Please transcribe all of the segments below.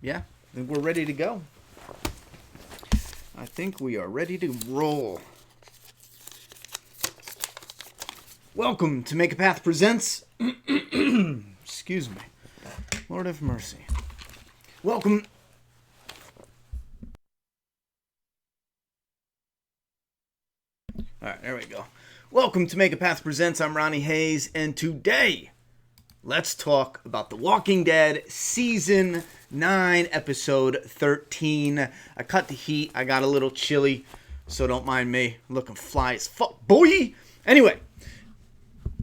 Yeah, I think we're ready to go. I think we are ready to roll. Welcome to Make a Path Presents. Excuse me. Lord have mercy. Welcome. All right, there we go. Welcome to Make a Path Presents. I'm Ronnie Hayes, and today, let's talk about The Walking Dead Season 9, Episode 13. I cut the heat. I got a little chilly, so don't mind me. I'm looking fly as fuck, boy! Anyway,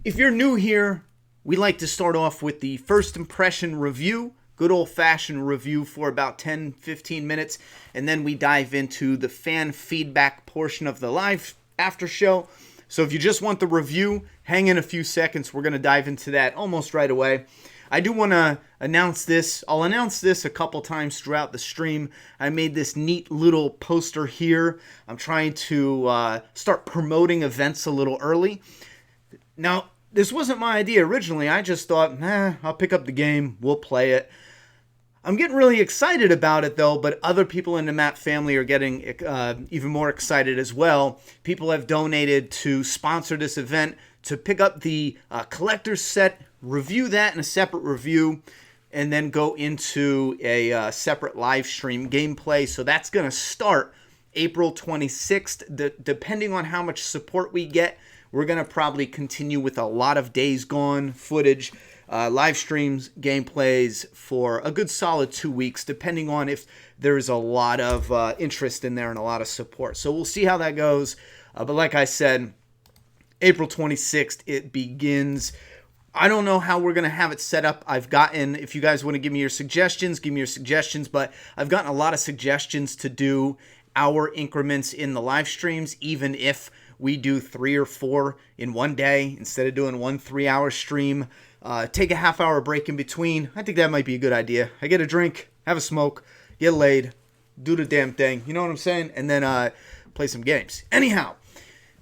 if you're new here, we like to start off with the first impression review. Good old-fashioned review for about 10-15 minutes, and then we dive into the fan feedback portion of the live after show. So if you just want the review, hang in a few seconds. We're going to dive into that almost right away. I do want to announce this. I'll announce this a couple times throughout the stream. I made this neat little poster here. I'm trying to start promoting events a little early. Now, this wasn't my idea originally. I just thought, I'll pick up the game. We'll play it. I'm getting really excited about it, though, but other people in the Map family are getting even more excited as well. People have donated to sponsor this event, to pick up the collector's set, review that in a separate review, and then go into a separate live stream gameplay. So that's going to start April 26th. Depending on how much support we get, we're going to probably continue with a lot of Days Gone footage. Live streams, gameplays for a good solid 2 weeks, depending on if there's a lot of interest in there and a lot of support. So we'll see how that goes. But like I said, April 26th, it begins. I don't know how we're going to have it set up. If you guys want to give me your suggestions, but I've gotten a lot of suggestions to do hour increments in the live streams, even if we do 3 or 4 in one day instead of doing 1 3-hour stream. Take a half-hour break in between. I think that might be a good idea. I get a drink, have a smoke, get laid, do the damn thing. You know what I'm saying? And then play some games. Anyhow,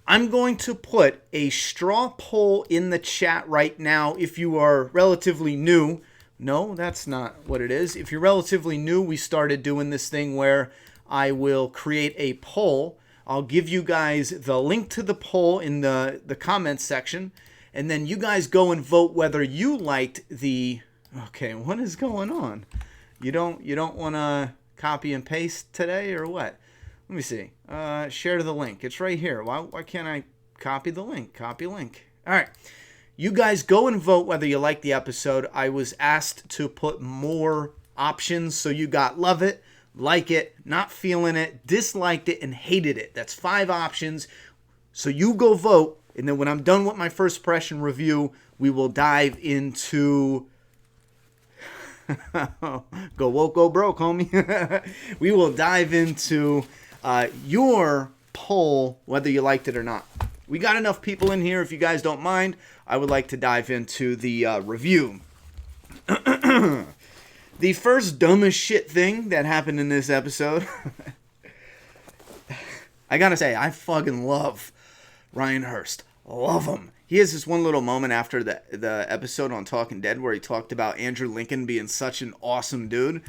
I'm going to put a straw poll in the chat right now. If you are relatively new, no, that's not what it is. If you're relatively new, we started doing this thing where I will create a poll. I'll give you guys the link to the poll in the comments section. And then you guys go and vote whether you liked the... Okay, what is going on? You don't want to copy and paste today or what? Let me see. Share the link. It's right here. Why can't I copy the link? Copy link. All right. You guys go and vote whether you like the episode. I was asked to put more options. So you got love it, like it, not feeling it, disliked it, and hated it. That's 5 options. So you go vote. And then when I'm done with my first impression review, we will dive into... Go woke, go broke, homie. We will dive into your poll, whether you liked it or not. We got enough people in here. If you guys don't mind, I would like to dive into the review. The first dumbest shit thing that happened in this episode. I gotta say, I fucking love Ryan Hurst. Love him. He has this one little moment after the episode on Talking Dead where he talked about Andrew Lincoln being such an awesome dude.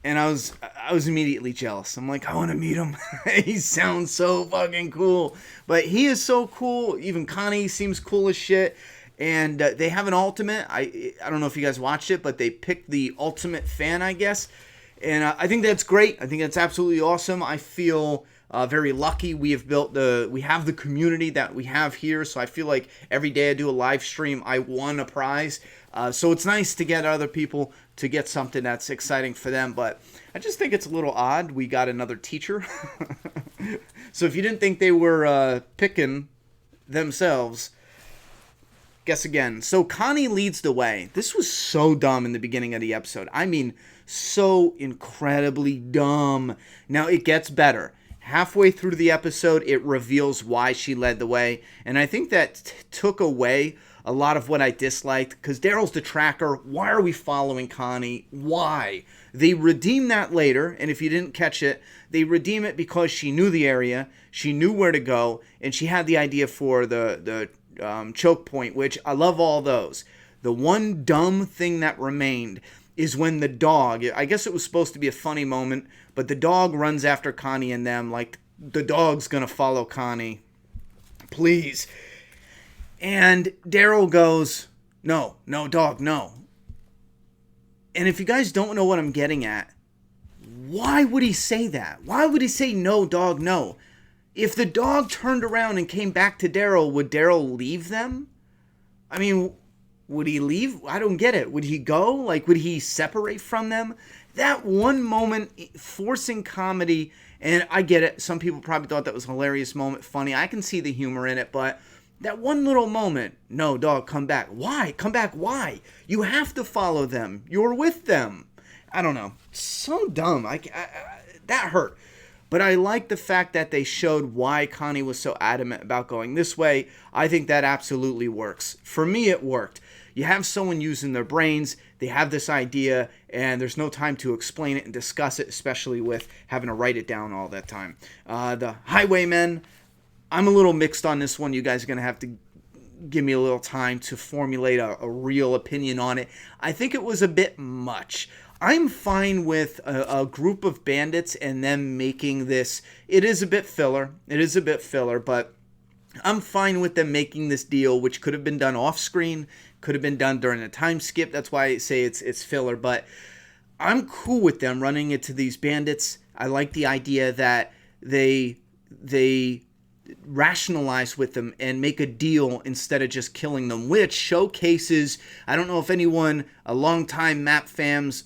And I was immediately jealous. I'm like, I want to meet him. He sounds so fucking cool. But he is so cool. Even Connie seems cool as shit. And they have an ultimate. I don't know if you guys watched it, but they picked the ultimate fan, I guess. And I think that's great. I think that's absolutely awesome. I feel... very lucky. We have the community that we have here, so I feel like every day I do a live stream, I won a prize. So it's nice to get other people to get something that's exciting for them, but I just think it's a little odd. We got another teacher. So if you didn't think they were picking themselves, guess again. So Connie leads the way. This was so dumb in the beginning of the episode. I mean, so incredibly dumb. Now it gets better. Halfway through the episode, it reveals why she led the way. And I think that took away a lot of what I disliked. Because Daryl's the tracker. Why are we following Connie? Why? They redeem that later. And if you didn't catch it, they redeem it because she knew the area. She knew where to go. And she had the idea for the choke point, which I love all those. The one dumb thing that remained is when the dog, I guess it was supposed to be a funny moment, but the dog runs after Connie and them like the dog's gonna follow Connie. Please. And Daryl goes, no, dog, no. And if you guys don't know what I'm getting at, why would he say that? Why would he say no, dog, no? If the dog turned around and came back to Daryl, would Daryl leave them? I mean, would he leave? I don't get it. Would he go? Like, would he separate from them? That one moment, forcing comedy, and I get it. Some people probably thought that was a hilarious moment, funny. I can see the humor in it, but that one little moment, no, dog, come back. Why? Come back, why? You have to follow them. You're with them. I don't know. So dumb. That hurt. But I like the fact that they showed why Connie was so adamant about going this way. I think that absolutely works. For me, it worked. You have someone using their brains, they have this idea, and there's no time to explain it and discuss it, especially with having to write it down all that time. The Highwaymen, I'm a little mixed on this one. You guys are going to have to give me a little time to formulate a real opinion on it. I think it was a bit much. I'm fine with a group of bandits and them making this. It is a bit filler. But I'm fine with them making this deal, which could have been done off screen, could have been done during a time skip. That's why I say it's filler. But I'm cool with them running into these bandits. I like the idea that they rationalize with them and make a deal instead of just killing them, which showcases, I don't know if anyone, a long-time Map fams,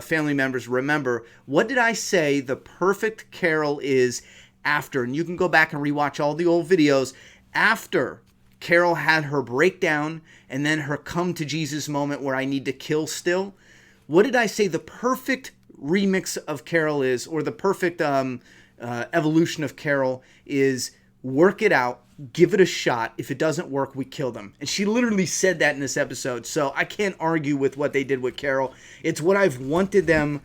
family members remember, what did I say the perfect Carol is after? And you can go back and rewatch all the old videos. After Carol had her breakdown and then her come to Jesus moment where I need to kill still, what did I say the perfect remix of Carol is, or the perfect evolution of Carol is? Work it out, give it a shot. If it doesn't work, we kill them. And she literally said that in this episode. So I can't argue with what they did with Carol. It's what I've wanted them.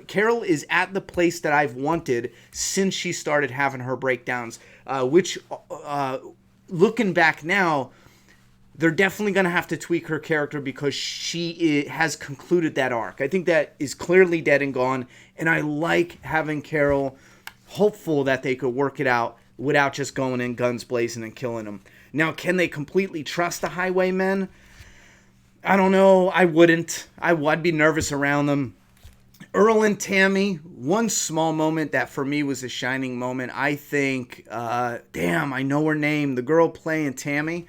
Carol is at the place that I've wanted since she started having her breakdowns, which looking back now, they're definitely going to have to tweak her character because she has concluded that arc. I think that is clearly dead and gone. And I like having Carol hopeful that they could work it out without just going in guns blazing and killing them. Now, can they completely trust the Highwaymen? I don't know. I wouldn't. I'd be nervous around them. Earl and Tammy, one small moment that for me was a shining moment. I think, damn, I know her name. The girl playing Tammy.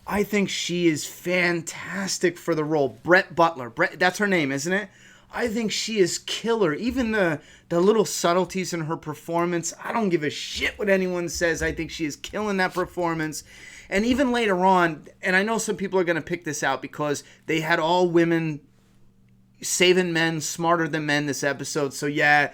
I think she is fantastic for the role. Brett Butler. That's her name, isn't it? I think she is killer. Even the little subtleties in her performance, I don't give a shit what anyone says. I think she is killing that performance. And even later on, and I know some people are going to pick this out because they had all women saving men, smarter than men this episode. So yeah,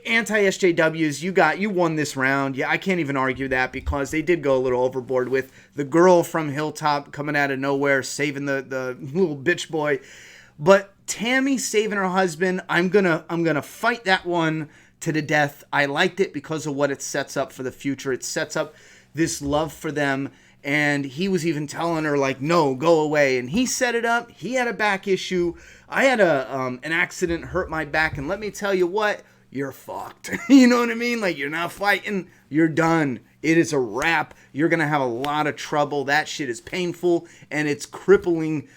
anti-SJWs, you won this round. Yeah, I can't even argue that because they did go a little overboard with the girl from Hilltop coming out of nowhere, saving the little bitch boy. But Tammy saving her husband, I'm gonna fight that one to the death. I liked it because of what it sets up for the future. It sets up this love for them, and he was even telling her like, no, go away. And he set it up. He had a back issue. I had an accident, hurt my back, and let me tell you what, you're fucked. You know what I mean? Like, you're not fighting, you're done. It is a wrap. You're gonna have a lot of trouble. That shit is painful, and it's crippling.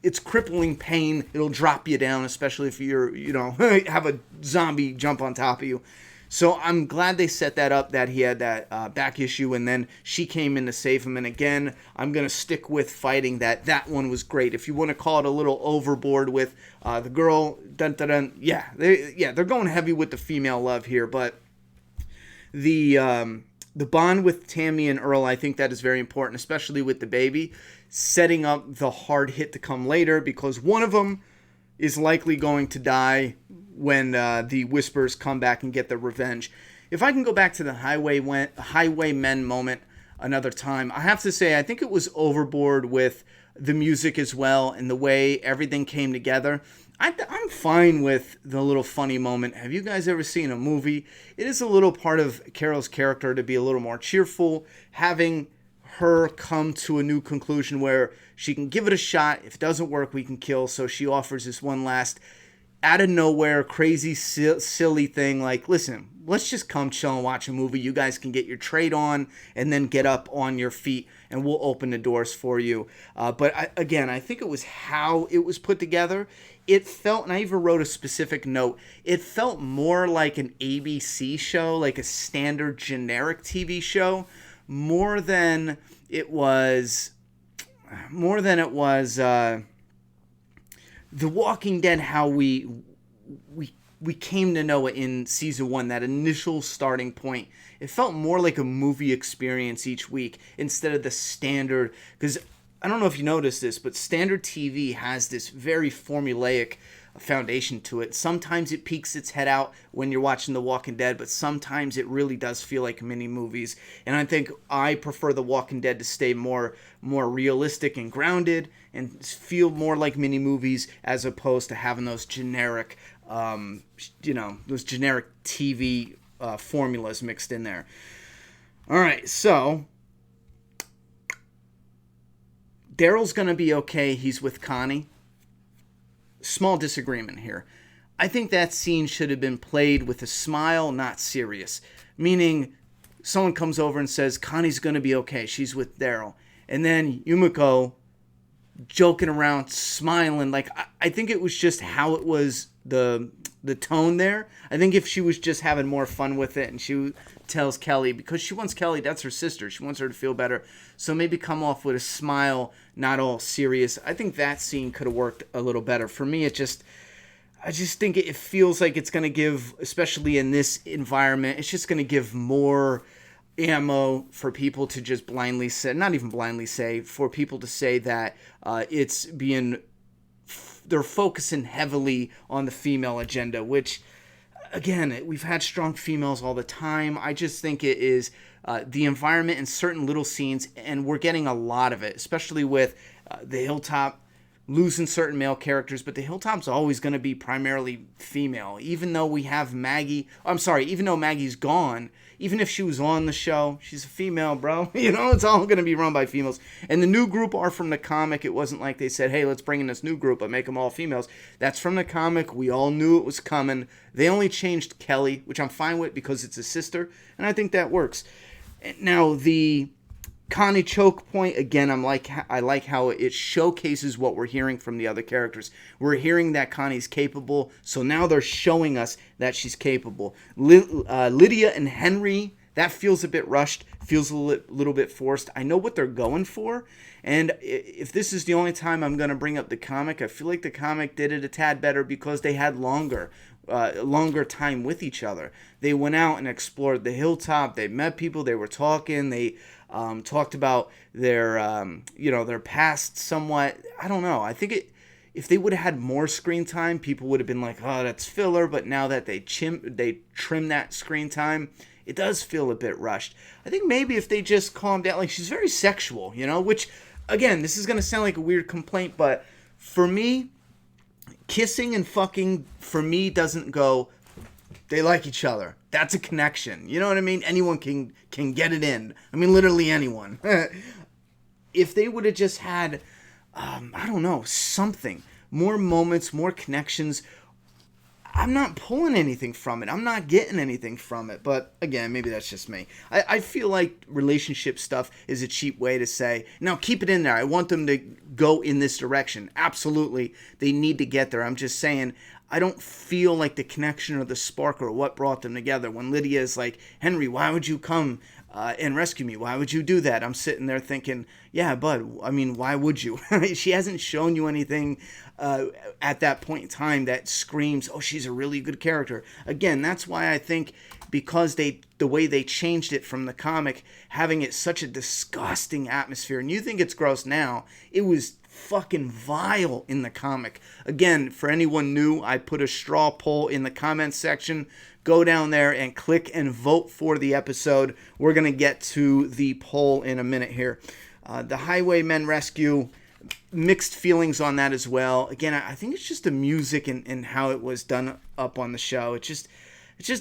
It's crippling pain. It'll drop you down, especially if you're, have a zombie jump on top of you. So I'm glad they set that up, that he had that back issue, and then she came in to save him. And again, I'm going to stick with fighting that one was great. If you want to call it a little overboard with the girl, they're going heavy with the female love here. But the bond with Tammy and Earl, I think that is very important, especially with the baby, setting up the hard hit to come later, because one of them is likely going to die when the Whispers come back and get their revenge. If I can go back to the Highwaymen moment another time, I have to say I think it was overboard with the music as well and the way everything came together. I'm fine with the little funny moment. Have you guys ever seen a movie? It is a little part of Carol's character to be a little more cheerful, having her come to a new conclusion where she can give it a shot. If it doesn't work, we can kill. So she offers this one last out of nowhere, crazy, silly thing like, listen, let's just come chill and watch a movie. You guys can get your trade on and then get up on your feet and we'll open the doors for you. But I think it was how it was put together. It felt, and I even wrote a specific note, it felt more like an ABC show, like a standard generic TV show, more than it was The Walking Dead, how we came to know it in season 1, that initial starting point. It felt more like a movie experience each week instead of the standard, because I don't know if you noticed this, but standard TV has this very formulaic foundation to it. Sometimes it peeks its head out when you're watching The Walking Dead, but sometimes it really does feel like mini movies. And I think I prefer The Walking Dead to stay more realistic and grounded and feel more like mini movies as opposed to having those generic, those generic TV formulas mixed in there. All right, so Daryl's going to be okay. He's with Connie. Small disagreement here. I think that scene should have been played with a smile, not serious. Meaning, someone comes over and says, Connie's going to be okay. She's with Daryl. And then Yumiko joking around, smiling. Like, I think it was just how it was, the tone there. I think if she was just having more fun with it and she tells Kelly, because she wants Kelly, that's her sister, she wants her to feel better, so maybe come off with a smile, not all serious. I think that scene could have worked a little better. For me, I just think it feels like it's going to give, especially in this environment, it's just going to give more ammo for people to just blindly say, not even blindly say, for people to say that it's being, they're focusing heavily on the female agenda, which, again, we've had strong females all the time. I just think it is the environment in certain little scenes, and we're getting a lot of it, especially with the Hilltop losing certain male characters, but the Hilltop's always going to be primarily female. Even though we have even though Maggie's gone, even if she was on the show, she's a female, bro. It's all going to be run by females. And the new group are from the comic. It wasn't like they said, hey, let's bring in this new group, but make them all females. That's from the comic. We all knew it was coming. They only changed Kelly, which I'm fine with because it's a sister, and I think that works. Now, the Connie choke point, again, I like how it showcases what we're hearing from the other characters. We're hearing that Connie's capable, so now they're showing us that she's capable. Lydia and Henry, that feels a bit rushed, feels a little bit forced. I know what they're going for, and if this is the only time I'm going to bring up the comic, I feel like the comic did it a tad better because they had longer time with each other. They went out and explored the hilltop. They met people. They were talking. They talked about their past somewhat. I don't know. I think if they would have had more screen time, people would have been like, oh, that's filler. But now that they trim that screen time, it does feel a bit rushed. I think maybe if they just calm down, like, she's very sexual, which, again, this is going to sound like a weird complaint, but for me, kissing and fucking, for me, doesn't go, they like each other. That's a connection. You know what I mean? Anyone can get it in. I mean, literally anyone. If they would have just had, I don't know, something, more moments, more connections, I'm not pulling anything from it. I'm not getting anything from it. But again, maybe that's just me. I feel like relationship stuff is a cheap way to say, no, keep it in there. I want them to go in this direction. Absolutely. They need to get there. I'm just saying, I don't feel like the connection or the spark or what brought them together. When Lydia is like, Henry, why would you come and rescue me? Why would you do that? I'm sitting there thinking, yeah, bud, I mean, why would you? She hasn't shown you anything at that point in time that screams, oh, she's a really good character. Again, that's why I think because the way they changed it from the comic, having it such a disgusting atmosphere, and you think it's gross now, it was fucking vile in the comic. Again, for anyone new, I put a straw poll in the comments section. Go down there and click and vote for the episode. We're going to get to the poll in a minute here. The Highwaymen rescue, mixed feelings on that as well. Again, I think it's just the music and how it was done up on the show. It just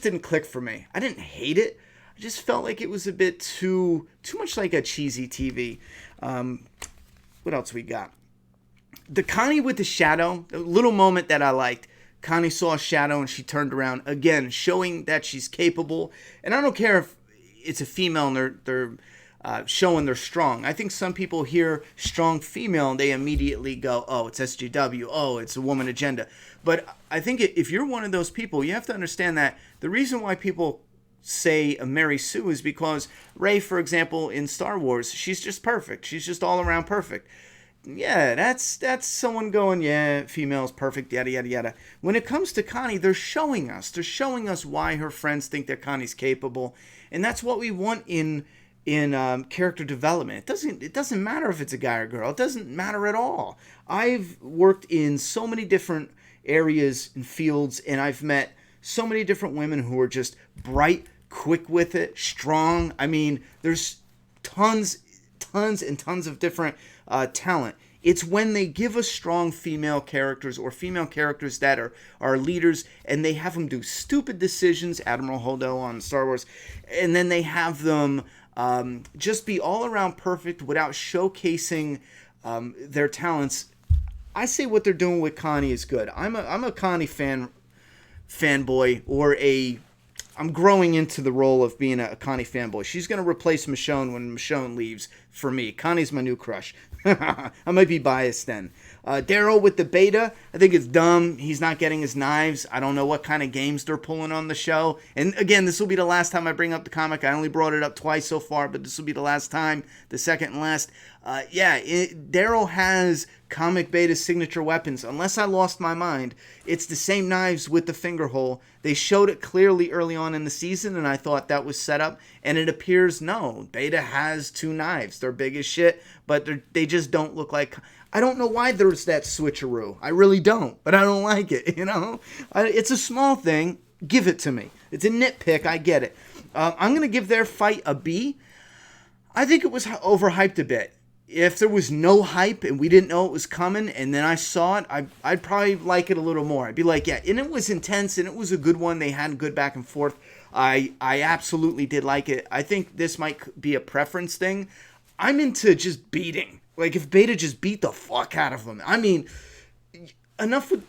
didn't click for me. I didn't hate it. I just felt like it was a bit too much like a cheesy TV. What else we got? The Connie with the shadow, a little moment that I liked. Connie saw a shadow and she turned around. Again, showing that she's capable. And I don't care if it's a female and they're showing they're strong. I think some people hear strong female and they immediately go, oh, it's SJW. Oh, it's a woman agenda. But I think if you're one of those people, you have to understand that the reason why people say Mary Sue is because Rey, for example, in Star Wars, she's just perfect. She's just all around perfect. Yeah, that's someone going, yeah, female's perfect, yada, yada, yada. When it comes to Connie, they're showing us why her friends think that Connie's capable. And that's what we want in character development. It doesn't matter if it's a guy or girl. It doesn't matter at all. I've worked in so many different areas and fields, and I've met so many different women who are just bright, quick with it, strong. I mean, there's tons and tons of different talent. It's when they give us strong female characters or female characters that are leaders, and they have them do stupid decisions, Admiral Holdo on Star Wars, and then they have them just be all around perfect without showcasing their talents. I say what they're doing with Connie is good. I'm a Connie fanboy, or I'm growing into the role of being a Connie fanboy. She's going to replace Michonne when Michonne leaves for me. Connie's my new crush. I might be biased then. Daryl with the beta, I think it's dumb. He's not getting his knives. I don't know what kind of games they're pulling on the show. And again, this will be the last time I bring up the comic. I only brought it up twice so far, but this will be the last time, the second and last. Daryl has comic beta signature weapons. Unless I lost my mind, it's the same knives with the finger hole. They showed it clearly early on in the season, and I thought that was set up. And it appears, no, Beta has two knives. They're big as shit, but they just don't look like... I don't know why there's that switcheroo. I really don't, but I don't like it, you know? It's a small thing. Give it to me. It's a nitpick. I get it. I'm going to give their fight a B. I think it was overhyped a bit. If there was no hype and we didn't know it was coming and then I saw it, I'd probably like it a little more. I'd be like, yeah, and it was intense and it was a good one. They had good back and forth. I absolutely did like it. I think this might be a preference thing. I'm into just beating. Like, if Beta just beat the fuck out of him. I mean, enough with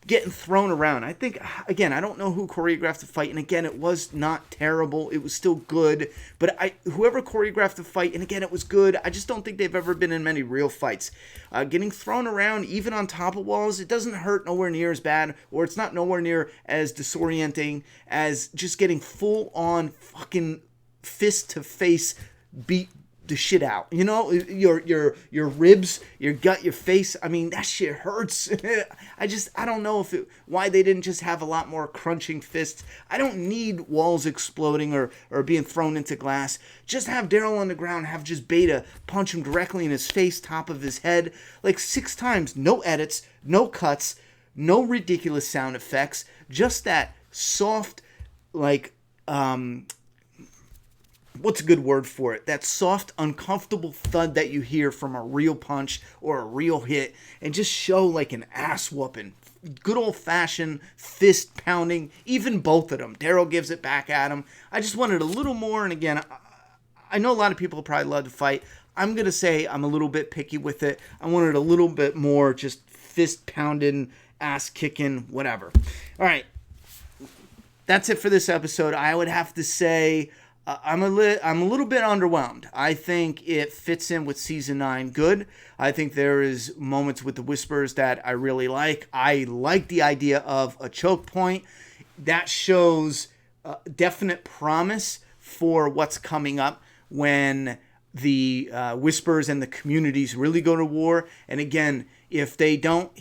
getting thrown around. I think, again, I don't know who choreographed the fight, and again, it was not terrible. It was still good, but whoever choreographed the fight, and again, it was good. I just don't think they've ever been in many real fights. Getting thrown around, even on top of walls, it doesn't hurt nowhere near as bad, or it's not nowhere near as disorienting as just getting full-on fucking fist-to-face beat the shit out, you know, your ribs, your gut, your face. I mean, that shit hurts. I don't know why they didn't just have a lot more crunching fists. I don't need walls exploding or being thrown into glass. Just have Daryl on the ground, have just Beta punch him directly in his face, top of his head, like 6 times. No edits, no cuts, no ridiculous sound effects. Just that soft, like, what's a good word for it? That soft, uncomfortable thud that you hear from a real punch or a real hit, and just show like an ass whooping. Good old-fashioned fist pounding, even both of them. Daryl gives it back at him. I just wanted a little more, and again, I know a lot of people probably love to fight. I'm going to say I'm a little bit picky with it. I wanted a little bit more just fist pounding, ass kicking, whatever. All right. That's it for this episode. I would have to say... I'm a little bit underwhelmed. I think it fits in with Season 9 good. I think there is moments with the Whispers that I really like. I like the idea of a choke point. That shows definite promise for what's coming up when the Whispers and the communities really go to war. And again, if they don't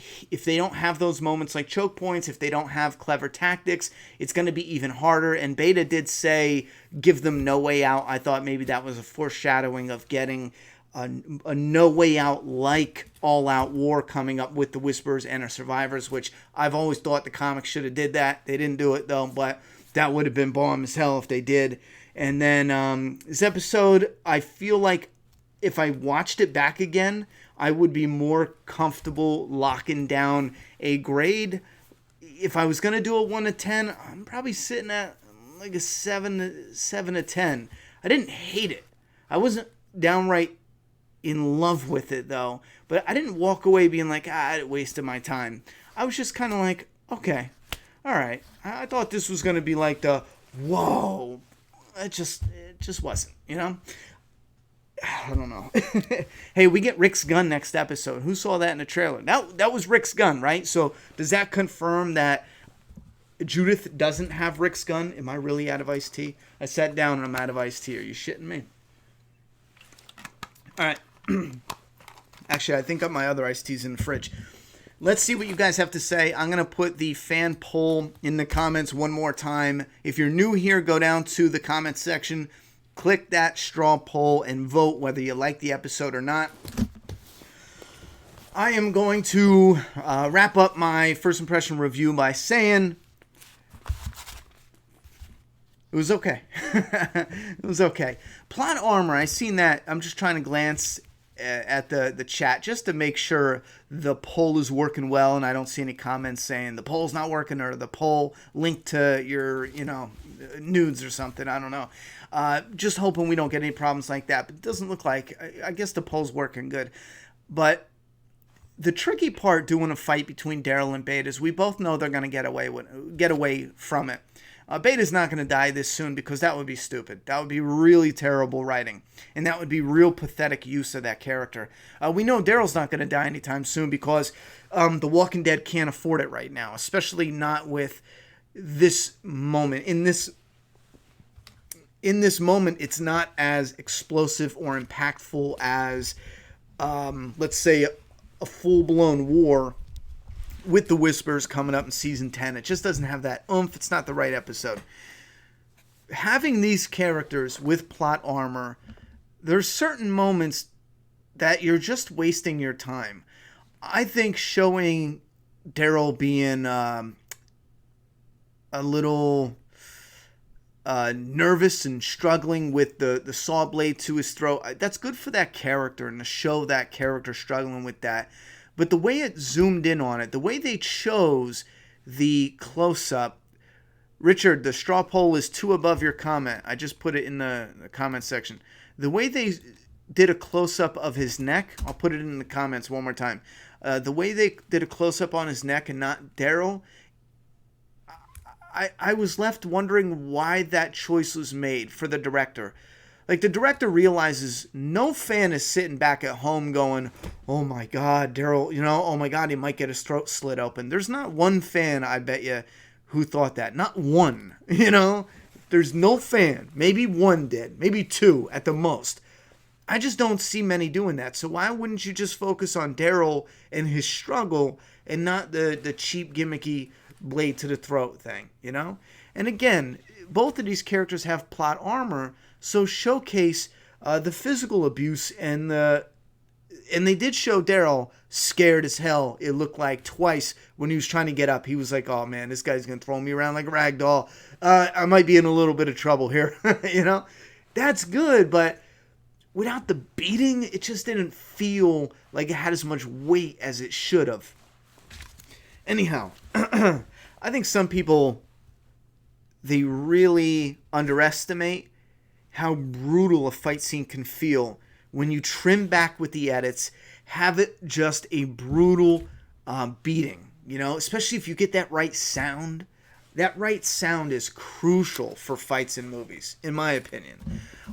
have those moments like choke points, if they don't have clever tactics, it's going to be even harder. And Beta did say, give them no way out. I thought maybe that was a foreshadowing of getting a no way out like all out war coming up with the Whispers and our survivors, which I've always thought the comics should have did that. They didn't do it though, but that would have been bomb as hell if they did. And then this episode, I feel like if I watched it back again, I would be more comfortable locking down a grade. If I was going to do a 1 to 10, I'm probably sitting at like a 7 to 10. I didn't hate it. I wasn't downright in love with it, though. But I didn't walk away being like, it wasted my time. I was just kind of like, Okay. All right. I thought this was going to be like the whoa. It just wasn't, you know? I don't know. Hey, we get Rick's gun next episode. Who saw that in the trailer? That was Rick's gun, right? So does that confirm that Judith doesn't have Rick's gun? Am I really out of iced tea? I sat down and I'm out of iced tea. Are you shitting me? All right. Actually, I think my other iced tea's in the fridge. Let's see what you guys have to say. I'm going to put the fan poll in the comments one more time. If you're new here, go down to the comments section, click that straw poll, and vote whether you like the episode or not. I am going to wrap up my first impression review by saying it was okay. It was okay. Plot armor, I seen that. I'm just trying to glance at the chat just to make sure the poll is working well and I don't see any comments saying the poll's not working or the poll linked to your, nudes or something. I don't know. Just hoping we don't get any problems like that. But it doesn't look like. I guess the poll's working good. But the tricky part doing a fight between Daryl and Beta is we both know they're going to get away from it. Beta's not going to die this soon because that would be stupid. That would be really terrible writing. And that would be real pathetic use of that character. We know Daryl's not going to die anytime soon because The Walking Dead can't afford it right now. Especially not with this moment. In this moment, it's not as explosive or impactful as, let's say, a full-blown war with the Whispers coming up in season 10. It just doesn't have that oomph. It's not the right episode. Having these characters with plot armor, there's certain moments that you're just wasting your time. I think showing Daryl being a little nervous and struggling with the saw blade to his throat, that's good for that character and to show that character struggling with that. But the way it zoomed in on it, the way they chose the close-up, Richard, the straw poll is 2 above your comment. I just put it in the comment section. The way they did a close-up of his neck, I'll put it in the comments one more time. The way they did a close-up on his neck and not Daryl, I was left wondering why that choice was made for the director. Like, the director realizes no fan is sitting back at home going, oh my God, Daryl, oh my God, he might get his throat slit open. There's not one fan, I bet you, who thought that. Not one, There's no fan. Maybe one did. Maybe 2 at the most. I just don't see many doing that. So why wouldn't you just focus on Daryl and his struggle and not the cheap, gimmicky blade to the throat thing, And again, both of these characters have plot armor, so showcase the physical abuse and they did show Daryl scared as hell. It looked like twice when he was trying to get up. He was like, oh man, this guy's going to throw me around like a rag doll. I might be in a little bit of trouble here. That's good, but without the beating, it just didn't feel like it had as much weight as it should have. Anyhow, I think some people, they really underestimate how brutal a fight scene can feel when you trim back with the edits, have it just a brutal beating, especially if you get that right sound. That right sound is crucial for fights in movies, in my opinion.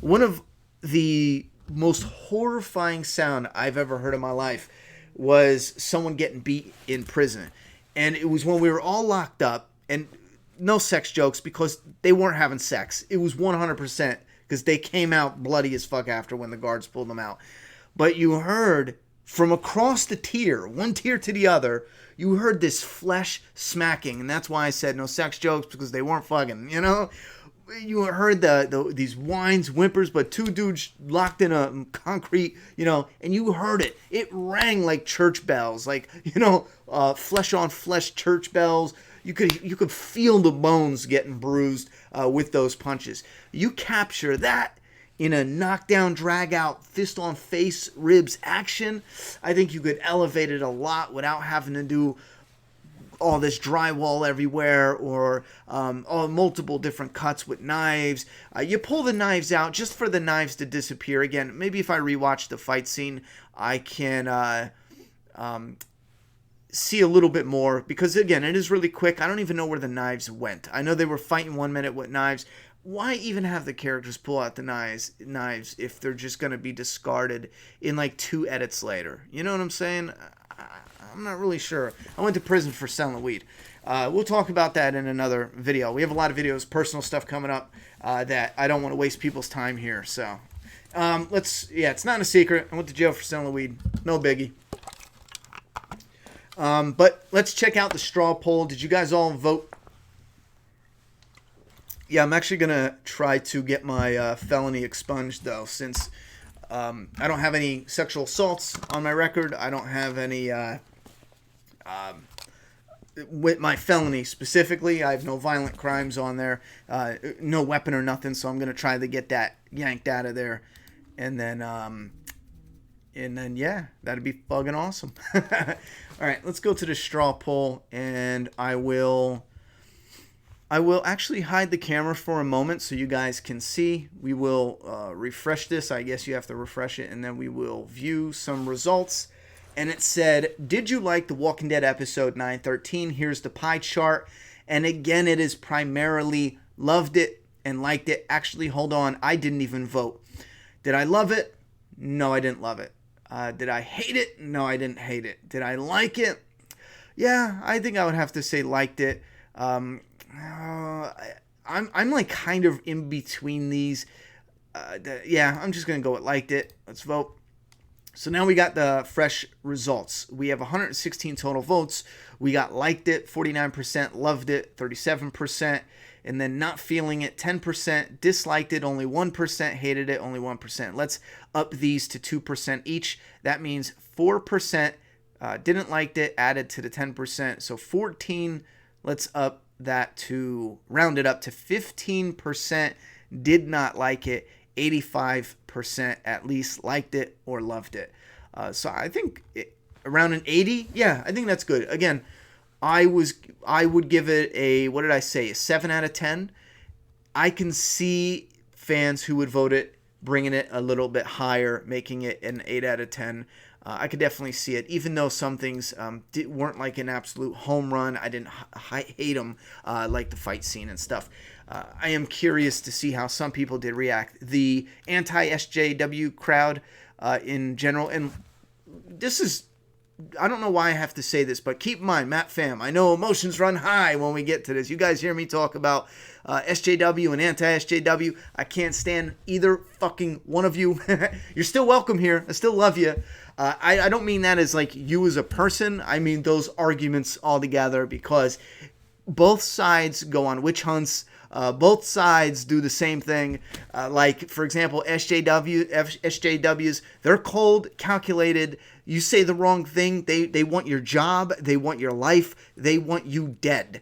One of the most horrifying sound I've ever heard in my life was someone getting beat in prison. And it was when we were all locked up, and no sex jokes because they weren't having sex. It was 100% because they came out bloody as fuck after when the guards pulled them out. But you heard from across the tier, one tier to the other, you heard this flesh smacking. And that's why I said no sex jokes, because they weren't fucking, You heard these whines, whimpers, but 2 dudes locked in a concrete, and you heard it. It rang like church bells, like, flesh on flesh church bells. You could feel the bones getting bruised with those punches. You capture that in a knockdown, drag out, fist on face, ribs action. I think you could elevate it a lot without having to do all this drywall everywhere or all multiple different cuts with knives. You pull the knives out just for the knives to disappear. Again, maybe if I rewatch the fight scene, I can see a little bit more, because again, it is really quick. I don't even know where the knives went. I know they were fighting 1 minute with knives. Why even have the characters pull out the knives if they're just going to be discarded in like 2 edits later? You know what I'm saying? I'm not really sure. I went to prison for selling weed. We'll talk about that in another video. We have a lot of videos, personal stuff coming up that I don't want to waste people's time here. So it's not a secret. I went to jail for selling weed. No biggie. But let's check out the straw poll. Did you guys all vote? Yeah, I'm actually going to try to get my felony expunged, though, since I don't have any sexual assaults on my record. I don't have any, with my felony specifically, I have no violent crimes on there, no weapon or nothing, so I'm going to try to get that yanked out of there. And then, yeah, that'd be fucking awesome. All right, let's go to the straw poll, and I will actually hide the camera for a moment so you guys can see. We will refresh this. I guess you have to refresh it, and then we will view some results. And it said, did you like The Walking Dead episode 913? Here's the pie chart. And again, it is primarily loved it and liked it. Actually, hold on, I didn't even vote. Did I love it? No, I didn't love it. Did I hate it? No, I didn't hate it. Did I like it? Yeah, I think I would have to say liked it. I'm like kind of in between these. Yeah, I'm just going to go with liked it. Let's vote. So now we got the fresh results. We have 116 total votes. We got liked it, 49%, loved it, 37%, and then not feeling it, 10%, disliked it, only 1%, hated it, only 1%. Let's up these to 2% each. That means 4% didn't like it, added to the 10%. So 14, let's up that to, round it up to 15% did not like it, 85% at least liked it or loved it. So I think around an 80, yeah, I think that's good. Again, I would give it a, what did I say, a 7 out of 10. I can see fans who would vote it, bringing it a little bit higher, making it an 8 out of 10. I could definitely see it, even though some things weren't like an absolute home run. I didn't hate them, like the fight scene and stuff. I am curious to see how some people did react. The anti-SJW crowd in general, and this is, I don't know why I have to say this, but keep in mind, Matt Fam, I know emotions run high when we get to this. You guys hear me talk about SJW and anti-SJW. I can't stand either fucking one of you. You're still welcome here. I still love you. I don't mean that as like you as a person. I mean those arguments all together, because both sides go on witch hunts. Both sides do the same thing. Like, for example, SJWs, they're cold, calculated. You say the wrong thing, they want your job, they want your life, they want you dead,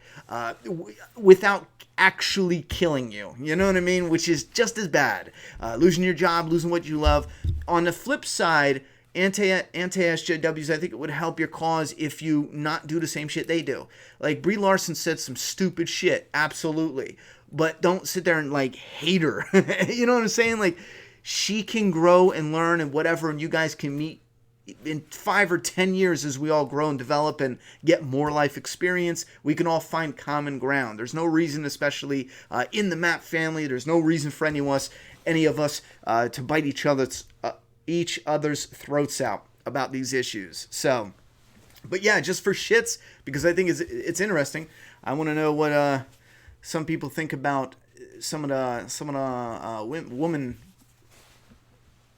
without actually killing you. You know what I mean? Which is just as bad. Losing your job, losing what you love. On the flip side, anti-SJWs, I think it would help your cause if you not do the same shit they do. Like, Brie Larson said some stupid shit, absolutely. But don't sit there and, like, hate her. You know what I'm saying? Like, she can grow and learn and whatever, and you guys can meet in 5 or 10 years as we all grow and develop and get more life experience. We can all find common ground. There's no reason, especially in the Map family, there's no reason for any of us to bite each other's throats out about these issues. So, but yeah, just for shits, because I think it's interesting. I want to know what some people think about some of the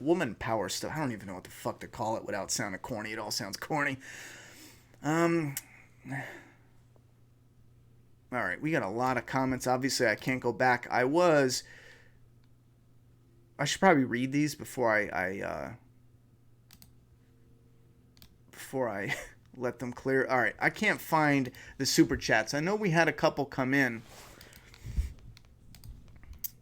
woman power stuff. I don't even know what the fuck to call it without sounding corny. It all sounds corny. All right, we got a lot of comments. Obviously, I can't go back. I should probably read these before I let them clear. All right, I can't find the super chats. I know we had a couple come in.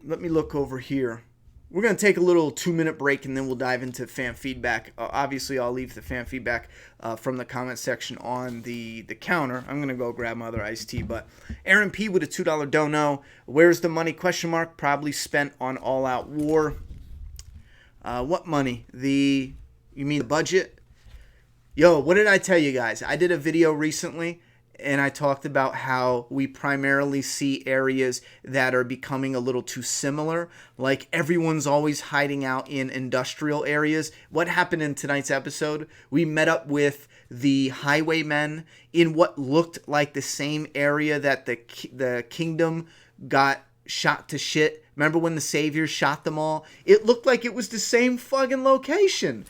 Let me look over here. We're going to take a little 2-minute break, and then we'll dive into fan feedback. Obviously, I'll leave the fan feedback from the comment section on the counter. I'm going to go grab my other iced tea. But Aaron P. with a $2 dono. Where's the money? Question mark. Probably spent on All Out War. What money? You mean the budget? Yo, what did I tell you guys? I did a video recently and I talked about how we primarily see areas that are becoming a little too similar. Like everyone's always hiding out in industrial areas. What happened in tonight's episode? We met up with the Highwaymen in what looked like the same area that the kingdom got shot to shit. Remember when the Saviors shot them all? It looked like it was the same fucking location.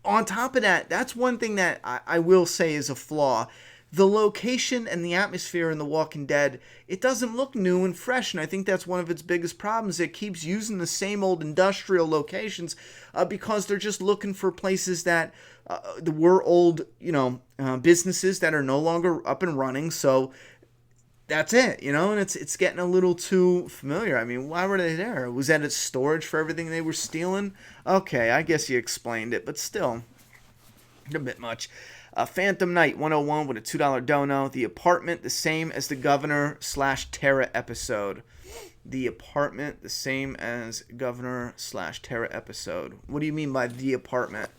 On top of that, that's one thing that I will say is a flaw. The location and the atmosphere in The Walking Dead, it doesn't look new and fresh, and I think that's one of its biggest problems. It keeps using the same old industrial locations because they're just looking for places that were old, businesses that are no longer up and running, so that's it, and it's getting a little too familiar. I mean, why were they there? Was that its storage for everything they were stealing? Okay, I guess you explained it, but still, a bit much. Phantom Knight 101 with a $2 dono. The apartment, the same as the Governor/Tara episode. The apartment, the same as Governor/Tara episode. What do you mean by the apartment?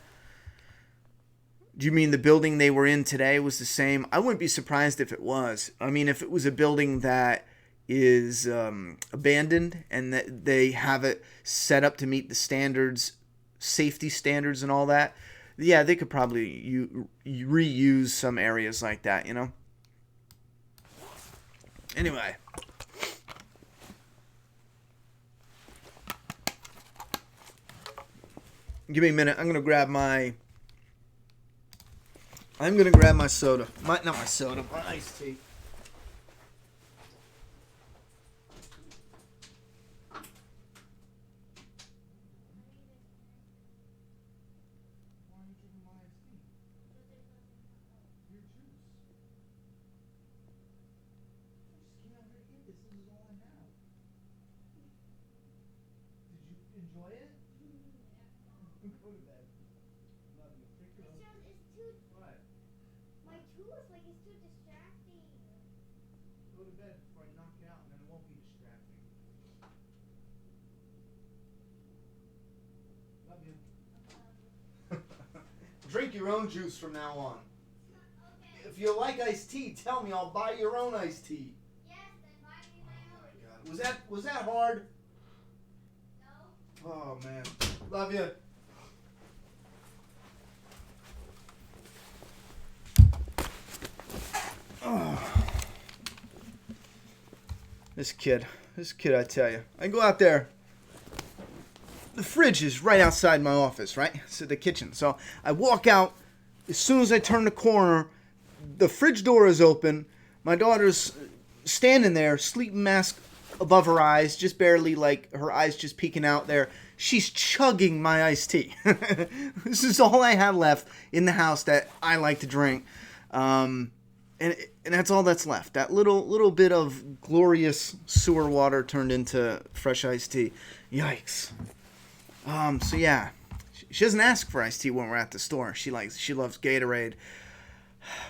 Do you mean the building they were in today was the same? I wouldn't be surprised if it was. I mean, if it was a building that is abandoned and that they have it set up to meet the standards, safety standards and all that, yeah, they could probably reuse some areas like that, Anyway. Give me a minute. I'm going to grab my soda. Not my soda, my iced tea. Drink your own juice from now on. Okay. If you like iced tea, tell me. I'll buy your own iced tea. Yes, then buy me my own. Oh my God. Was that hard? No. Oh man. Love you. Oh. This kid, I tell you. I go out there. The fridge is right outside my office, right? It's the kitchen. So I walk out. As soon as I turn the corner, the fridge door is open. My daughter's standing there, sleeping mask above her eyes, just barely, like her eyes just peeking out there. She's chugging my iced tea. This is all I have left in the house that I like to drink. And that's all that's left. That little bit of glorious sewer water turned into fresh iced tea. Yikes. So yeah, she doesn't ask for iced tea when we're at the store. She loves Gatorade.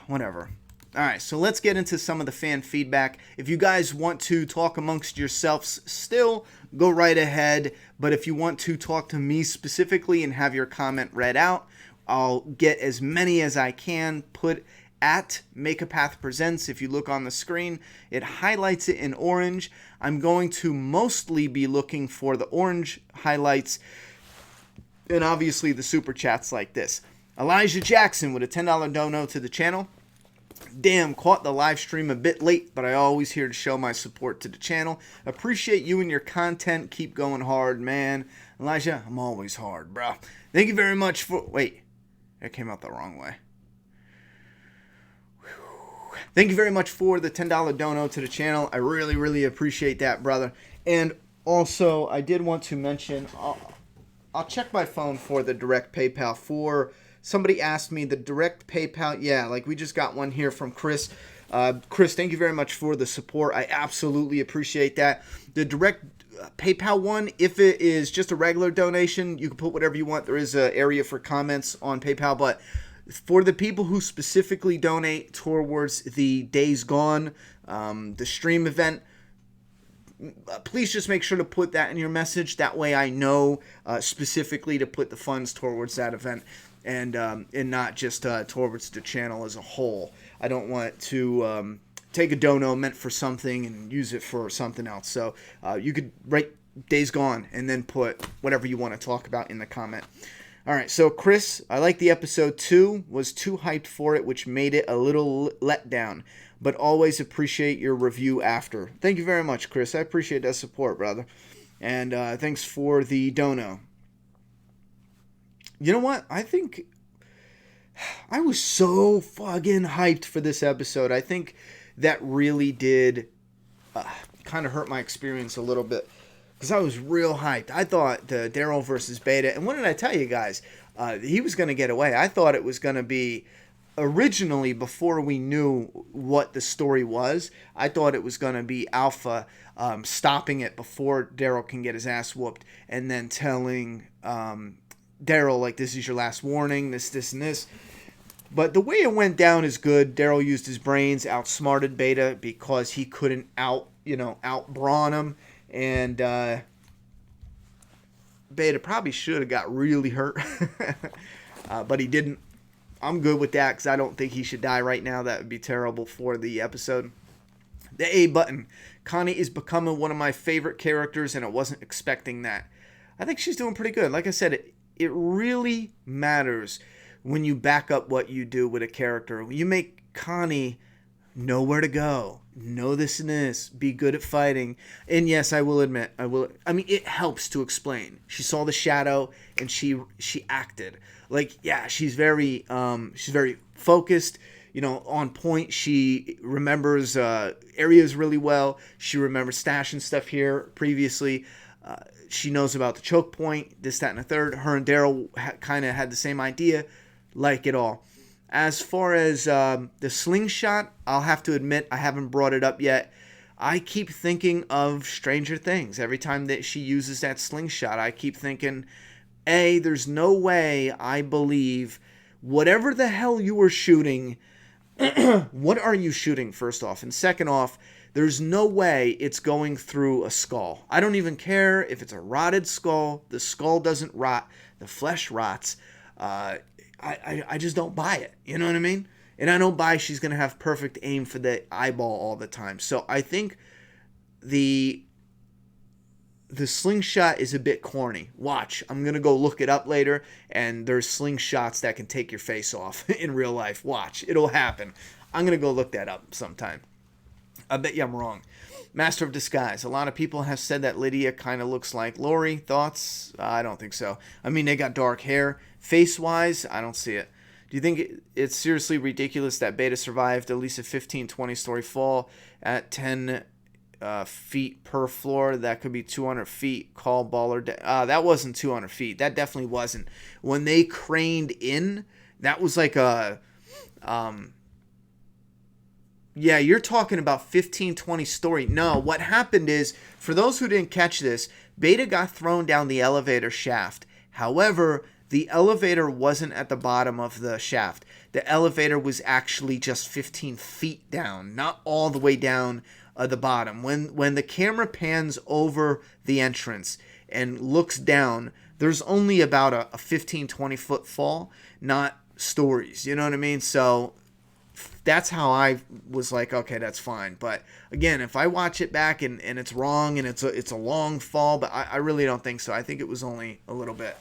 Whatever. All right, so let's get into some of the fan feedback. If you guys want to talk amongst yourselves still, go right ahead. But if you want to talk to me specifically and have your comment read out, I'll get as many as I can put at Make a Path Presents. If you look on the screen, it highlights it in orange. I'm going to mostly be looking for the orange highlights and obviously the super chats like this. Elijah Jackson with a $10 dono to the channel. Damn, caught the live stream a bit late, but I always here to show my support to the channel. Appreciate you and your content. Keep going hard, man. Elijah, I'm always hard, bro. Thank you very much for... Wait, that came out the wrong way. Thank you very much for the $10 dono to the channel. I really, really appreciate that, brother. And also, I did want to mention, I'll check my phone for the direct PayPal for... Somebody asked me the direct PayPal. Yeah, like we just got one here from Chris. Chris, thank you very much for the support. I absolutely appreciate that. The direct PayPal one, if it is just a regular donation, you can put whatever you want. There is an area for comments on PayPal, but for the people who specifically donate towards the Days Gone, the stream event, please just make sure to put that in your message. That way I know specifically to put the funds towards that event. and not just towards the channel as a whole. I don't want to take a dono meant for something and use it for something else. So you could write Days Gone and then put whatever you want to talk about in the comment. All right, so Chris, I like the episode 2, was too hyped for it, which made it a little let down, but always appreciate your review after. Thank you very much, Chris. I appreciate that support, brother. And thanks for the dono. You know what? I think I was so fucking hyped for this episode. I think that really did kind of hurt my experience a little bit. Because I was real hyped. I thought the Daryl versus Beta, and what did I tell you guys? He was going to get away. I thought it was going to be, originally, before we knew what the story was, I thought it was going to be Alpha stopping it before Daryl can get his ass whooped, and then telling Daryl, like, this is your last warning, this, and this. But the way it went down is good. Daryl used his brains, outsmarted Beta because he couldn't out-brawn him. And Beta probably should have got really hurt, but he didn't. I'm good with that because I don't think he should die right now. That would be terrible for the episode. The A button. Connie is becoming one of my favorite characters, and I wasn't expecting that. I think she's doing pretty good. Like I said, it really matters when you back up what you do with a character. You make Connie know where to go, know this and this, be good at fighting. And yes, I will admit, it helps to explain. She saw the shadow and she acted. Like, yeah, she's very focused, on point. She remembers areas really well. She remembers stashing stuff here previously. She knows about the choke point, this, that, and the third. Her and Daryl kind of had the same idea. Like it all. As far as the slingshot, I'll have to admit I haven't brought it up yet. I keep thinking of Stranger Things. Every time that she uses that slingshot, I keep thinking, A, there's no way I believe whatever the hell you were shooting, what are you shooting, first off? And second off, there's no way it's going through a skull. I don't even care if it's a rotted skull. The skull doesn't rot. The flesh rots. I just don't buy it. You know what I mean? And I don't buy she's going to have perfect aim for the eyeball all the time. So I think the slingshot is a bit corny. Watch. I'm going to go look it up later, and there's slingshots that can take your face off in real life. Watch. It'll happen. I'm going to go look that up sometime. I bet you I'm wrong. Master of Disguise. A lot of people have said that Lydia kind of looks like Lori. Thoughts? I don't think so. I mean, they got dark hair. Face-wise, I don't see it. Do you think it's seriously ridiculous that Beta survived at least a 15-20 story fall at 10 feet per floor? That could be 200 feet. Call baller. That wasn't 200 feet. That definitely wasn't. When they craned in, that was like a... Yeah, you're talking about 15-20 story. No, what happened is, for those who didn't catch this, Beta got thrown down the elevator shaft. However, the elevator wasn't at the bottom of the shaft. The elevator was actually just 15 feet down, not all the way down the bottom. When the camera pans over the entrance and looks down, there's only about a 15-20 foot fall, not stories. You know what I mean? So that's how I was like, okay, that's fine. But again, if I watch it back and it's wrong and it's a long fall, but I really don't think so. I think it was only a little bit.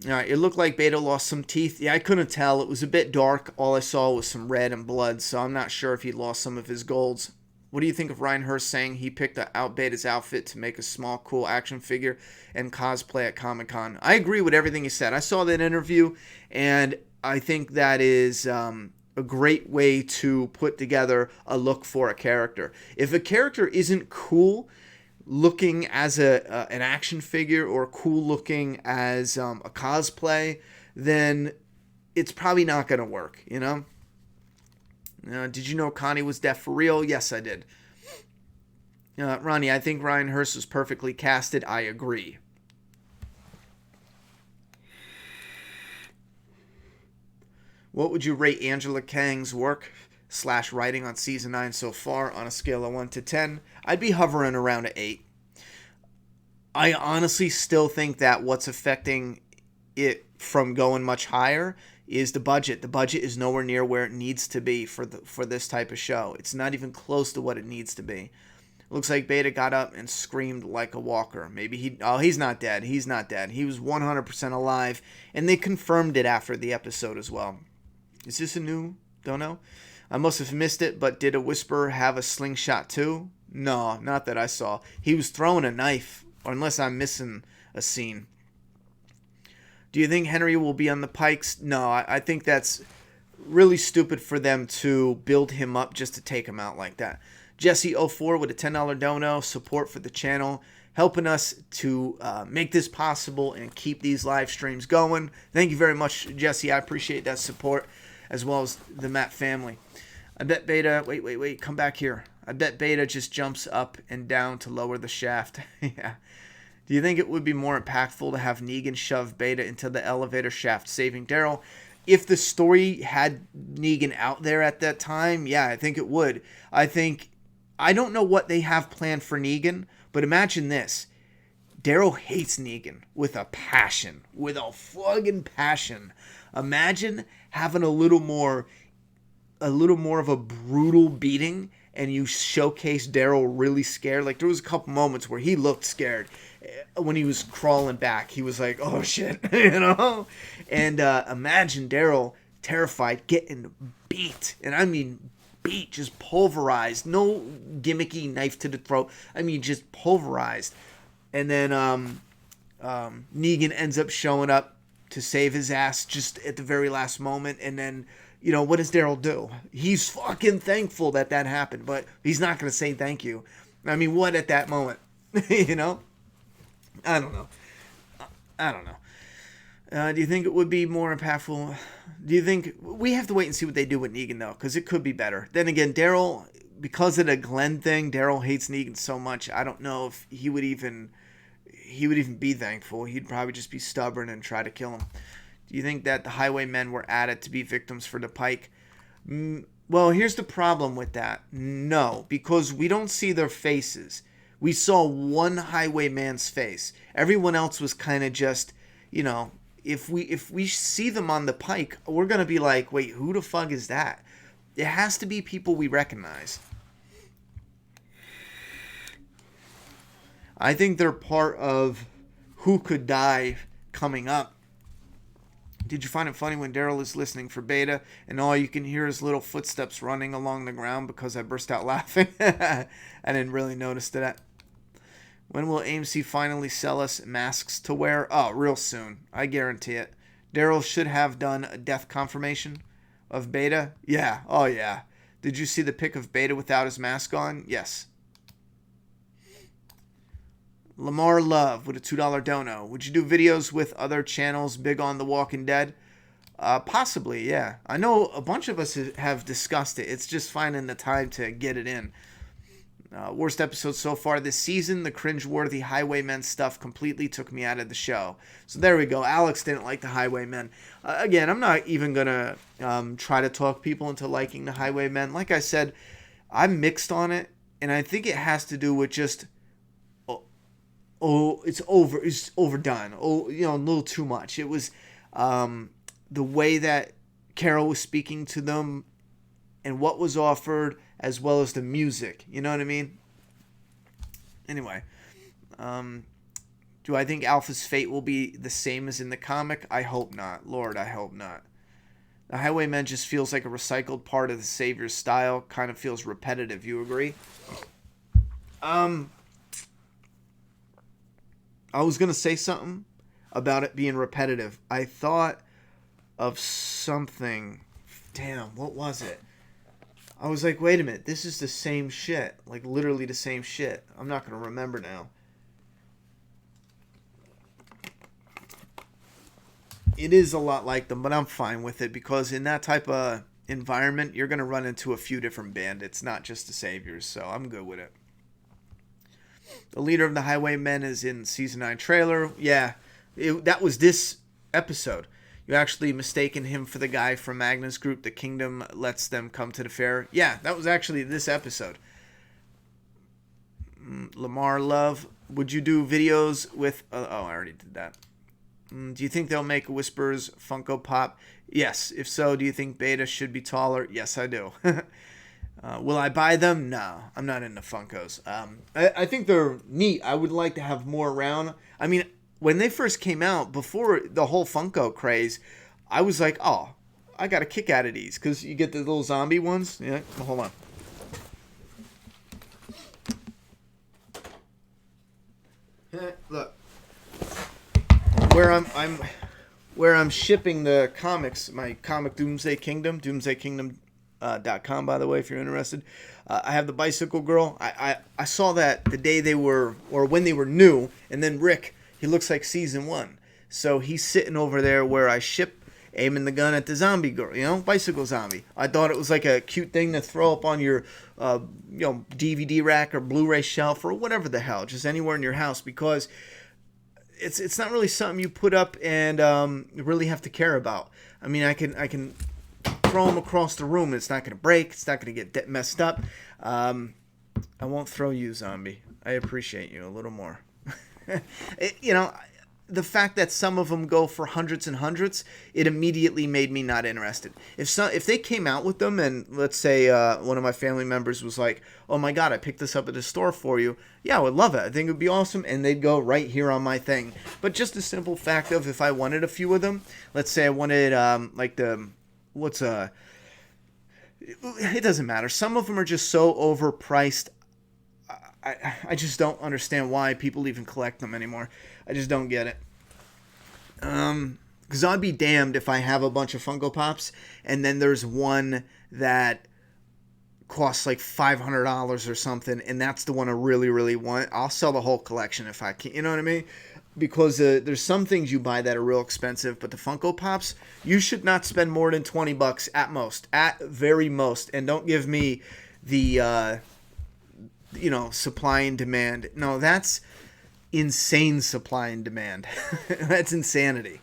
All right, it looked like Beta lost some teeth. Yeah, I couldn't tell. It was a bit dark. All I saw was some red and blood, so I'm not sure if he lost some of his golds. What do you think of Ryan Hurst saying he picked out Beta's outfit to make a small, cool action figure and cosplay at Comic-Con? I agree with everything he said. I saw that interview, and I think that is a great way to put together a look for a character. If a character isn't cool looking as an action figure or cool looking as a cosplay, then it's probably not going to work, you know? Did you know Connie was deaf for real? Yes, I did. Ronnie, I think Ryan Hurst was perfectly casted. I agree. What would you rate Angela Kang's work / writing on season 9 so far on a scale of 1 to 10? I'd be hovering around an 8. I honestly still think that what's affecting it from going much higher is the budget. The budget is nowhere near where it needs to be for this type of show. It's not even close to what it needs to be. Looks like Beta got up and screamed like a walker. Maybe he's not dead. He's not dead. He was 100% alive, and they confirmed it after the episode as well. Is this a new? Don't know. I must have missed it, but did a Whisperer have a slingshot too? No, not that I saw. He was throwing a knife, or unless I'm missing a scene. Do you think Henry will be on the Pikes? No, I think that's really stupid for them to build him up just to take him out like that. Jesse04 with a $10 dono, support for the channel, helping us to make this possible and keep these live streams going. Thank you very much, Jesse. I appreciate that support, as well as the Matt family. I bet Beta... Wait. Come back here. I bet Beta just jumps up and down to lower the shaft. Yeah. Do you think it would be more impactful to have Negan shove Beta into the elevator shaft, saving Daryl? If the story had Negan out there at that time, yeah, I think it would. I don't know what they have planned for Negan, but imagine this. Daryl hates Negan with a passion. With a fucking passion. Imagine having a little more of a brutal beating, and you showcase Daryl really scared. Like, there was a couple moments where he looked scared. When he was crawling back, he was like, oh shit, you know? And imagine Daryl terrified getting beat. And I mean beat, just pulverized. No gimmicky knife to the throat. I mean, just pulverized. And then Negan ends up showing up to save his ass just at the very last moment. And then, you know, what does Daryl do? He's fucking thankful that happened, but he's not going to say thank you. I mean, what at that moment? You know? I don't know. Do you think it would be more impactful? Do you think... We have to wait and see what they do with Negan, though, because it could be better. Then again, Daryl, because of the Glenn thing, Daryl hates Negan so much, I don't know if he would even be thankful. He'd probably just be stubborn and try to kill him. Do you think that the Highwaymen were added to be victims for the Pike? Well, here's the problem with that. No, because we don't see their faces. We saw one Highwayman's face. Everyone else was kind of just, you know, if we see them on the Pike, we're going to be like, wait, who the fuck is that? It has to be people we recognize. I think they're part of who could die coming up. Did you find it funny when Daryl is listening for Beta and all you can hear is little footsteps running along the ground because I burst out laughing? I didn't really notice that. When will AMC finally sell us masks to wear? Oh, real soon. I guarantee it. Daryl should have done a death confirmation of Beta. Yeah. Oh, yeah. Did you see the pic of Beta without his mask on? Yes. Lamar Love with a $2 dono. Would you do videos with other channels big on The Walking Dead? Possibly, yeah. I know a bunch of us have discussed it. It's just finding the time to get it in. Worst episode so far this season. The cringeworthy Highwaymen stuff completely took me out of the show. So there we go. Alex didn't like the Highwaymen. Again, I'm not even going to try to talk people into liking the Highwaymen. Like I said, I'm mixed on it. And I think it has to do with just... it's overdone. Oh, you know, a little too much. It was the way that Carol was speaking to them and what was offered, as well as the music. You know what I mean? Anyway, do I think Alpha's fate will be the same as in the comic? I hope not. Lord, I hope not. The Highwaymen just feels like a recycled part of the Savior's style. Kind of feels repetitive. You agree? I was going to say something about it being repetitive. I thought of something. Damn, what was it? I was like, wait a minute. This is the same shit. Like, literally the same shit. I'm not going to remember now. It is a lot like them, but I'm fine with it because in that type of environment, you're going to run into a few different bandits, not just the Saviors. So I'm good with it. The leader of the Highwaymen is in season 9 trailer. Yeah, that was this episode. You actually mistaken him for the guy from Magnus Group. The kingdom lets them come to the fair. Yeah, that was actually this episode. Lamar Love. would you do videos with... oh, I already did that. Do you think they'll make Whispers Funko Pop? Yes. If so, do you think Beta should be taller? Yes, I do. Will I buy them? No, I'm not into Funkos. I think they're neat. I would like to have more around. I mean, when they first came out, before the whole Funko craze, I was like, oh, I got a kick out of these. Because you get the little zombie ones. Yeah, hold on. Look. Where I'm shipping the comics, my comic Doomsday Kingdom, doomsdaykingdom.com, by the way, if you're interested. I have the Bicycle Girl. I saw that the day they were, or when they were new, and then Rick, he looks like season 1. So he's sitting over there where I ship, aiming the gun at the zombie girl, Bicycle Zombie. I thought it was like a cute thing to throw up on your, DVD rack or Blu-ray shelf or whatever the hell, just anywhere in your house, because it's not really something you put up and really have to care about. I mean, I can throw them across the room. It's not going to break. It's not going to get messed up. I won't throw you, zombie. I appreciate you a little more. The fact that some of them go for hundreds and hundreds, it immediately made me not interested. If they came out with them and let's say one of my family members was like, oh my God, I picked this up at the store for you. Yeah, I would love it. I think it would be awesome. And they'd go right here on my thing. But just the simple fact of if I wanted a few of them, let's say I wanted it doesn't matter. Some of them are just so overpriced. I just don't understand why people even collect them anymore. I just don't get it. Because I'd be damned if I have a bunch of Funko Pops and then there's one that costs like $500 or something, and that's the one I really, really want. I'll sell the whole collection if I can. You know what I mean? Because there's some things you buy that are real expensive, but the Funko Pops, you should not spend more than $20 at most, at very most, and don't give me the supply and demand. No, that's insane supply and demand. That's insanity.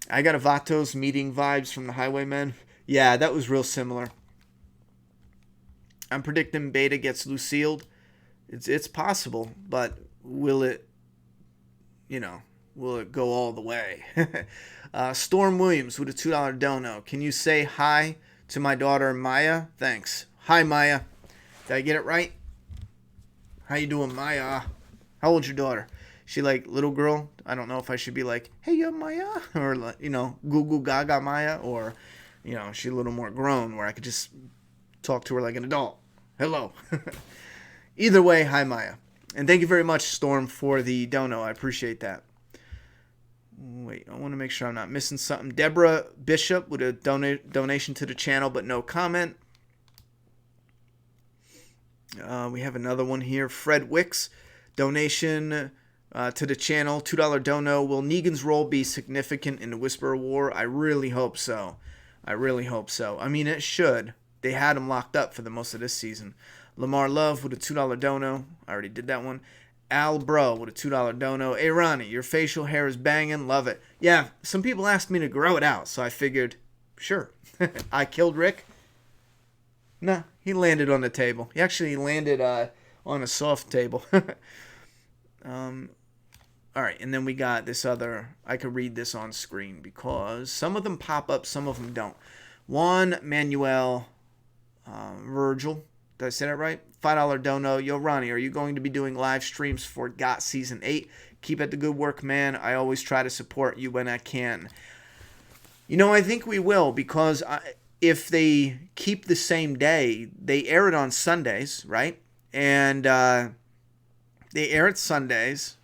I got a Vatos meeting vibes from the Highwaymen. Yeah, that was real similar. I'm predicting Beta gets Lucille. It's possible, but will it go all the way? Storm Williams with a $2 dono. Can you say hi to my daughter Maya? Thanks. Hi Maya. Did I get it right? How you doing, Maya? How old's your daughter? She like little girl? I don't know if I should be like, hey, yo, Maya, or goo goo gaga Maya, or she's a little more grown where I could just talk to her like an adult. Hello. Either way, hi Maya, and thank you very much, Storm, for the dono. I appreciate that. Wait, I want to make sure I'm not missing something. Deborah Bishop with a donation to the channel, but no comment. We have another one here. Fred Wicks, donation to the channel, $2 dono. Will Negan's role be significant in the Whisperer War? I really hope so. I mean, it should. They had him locked up for the most of this season. Lamar Love with a $2 dono. I already did that one. Al Bro with a $2 dono. Hey, Ronnie, your facial hair is banging. Love it. Yeah, some people asked me to grow it out, so I figured, sure. I killed Rick. Nah, he landed on the table. He actually landed on a soft table. All right, and then we got this other. I could read this on screen because some of them pop up, some of them don't. Juan Manuel Virgil. Did I say that right? $5 dono. Yo, Ronnie, are you going to be doing live streams for GOT Season 8? Keep up the good work, man. I always try to support you when I can. I think we will because if they keep the same day, they air it on Sundays, right? And they air it Sundays.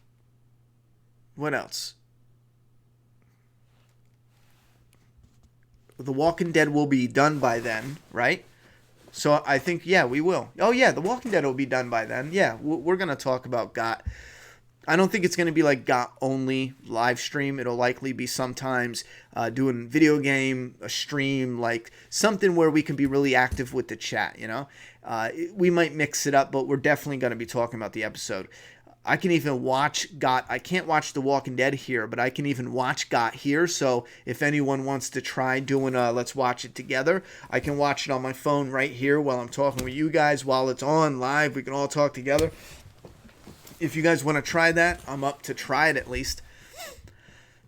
What else? The Walking Dead will be done by then, right? So I think, yeah, we will. Oh, yeah, The Walking Dead will be done by then. Yeah, we're going to talk about GOT. I don't think it's going to be like GOT only live stream. It'll likely be sometimes doing video game, a stream, like something where we can be really active with the chat, We might mix it up, but we're definitely going to be talking about the episode. I can even watch Got. I can't watch The Walking Dead here, but I can even watch Got here. So if anyone wants to try doing a let's watch it together, I can watch it on my phone right here while I'm talking with you guys. While it's on live, we can all talk together. If you guys want to try that, I'm up to try it at least.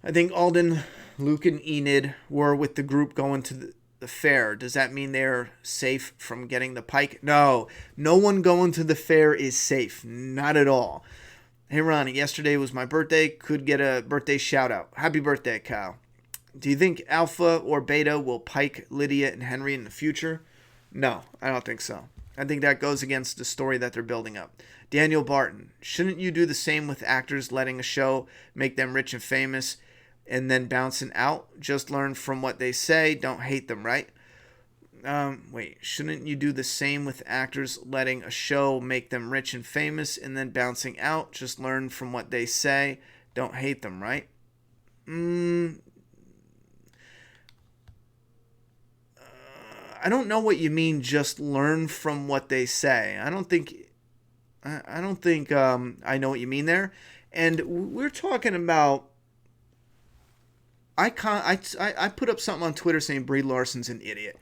I think Alden, Luke, and Enid were with the group going to the fair. Does that mean they're safe from getting the pike? No. No one going to the fair is safe. Not at all. Hey, Ronnie, yesterday was my birthday. Could get a birthday shout out. Happy birthday, Kyle. Do you think Alpha or Beta will pike Lydia and Henry in the future? No, I don't think so. I think that goes against the story that they're building up. Daniel Barton, shouldn't you do the same with actors letting a show make them rich and famous and then bouncing out? Just learn from what they say. Don't hate them, right? Shouldn't you do the same with actors letting a show make them rich and famous and then bouncing out? Just learn from what they say. Don't hate them, right? I don't know what you mean. Just learn from what they say. I don't think I know what you mean there. And we're talking about. I put up something on Twitter saying Brie Larson's an idiot.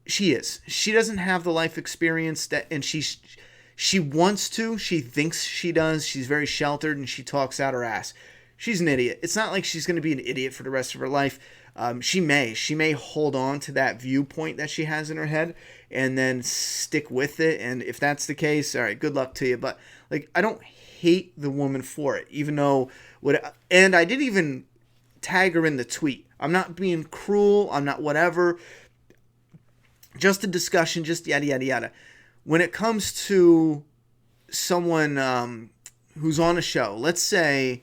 She is. She doesn't have the life experience and she wants to. She thinks she does. She's very sheltered and she talks out her ass. She's an idiot. It's not like she's going to be an idiot for the rest of her life. She may hold on to that viewpoint that she has in her head and then stick with it. And if that's the case, all right, good luck to you. But like, I don't hate the woman for it, even though and I didn't even tag her in the tweet. I'm not being cruel. I'm not whatever. Just a discussion, just yada, yada, yada. When it comes to someone who's on a show, let's say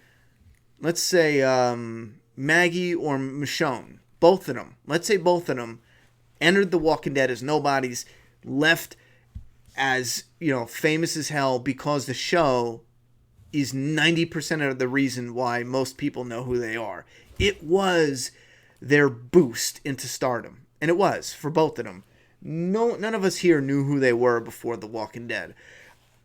Maggie or Michonne, both of them, let's say both of them entered The Walking Dead as nobodies, left as, famous as hell because the show is 90% of the reason why most people know who they are. It was their boost into stardom. And it was for both of them. None of us here knew who they were before The Walking Dead.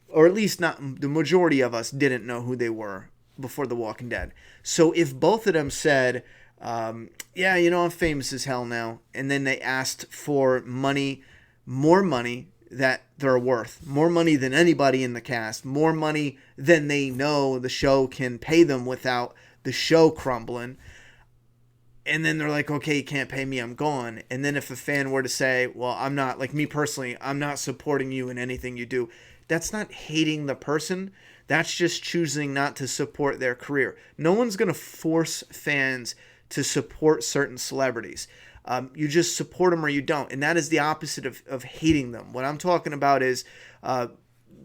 Or at least not the majority of us didn't know who they were before The Walking Dead. So if both of them said, I'm famous as hell now, and then they asked for money, more money that they're worth, more money than anybody in the cast, more money than they know the show can pay them without the show crumbling, and then they're like, okay, you can't pay me, I'm gone. And then if a fan were to say, well, I'm not, like me personally, I'm not supporting you in anything you do, that's not hating the person. That's just choosing not to support their career. No one's going to force fans to support certain celebrities. You just support them or you don't. And that is the opposite of hating them. What I'm talking about is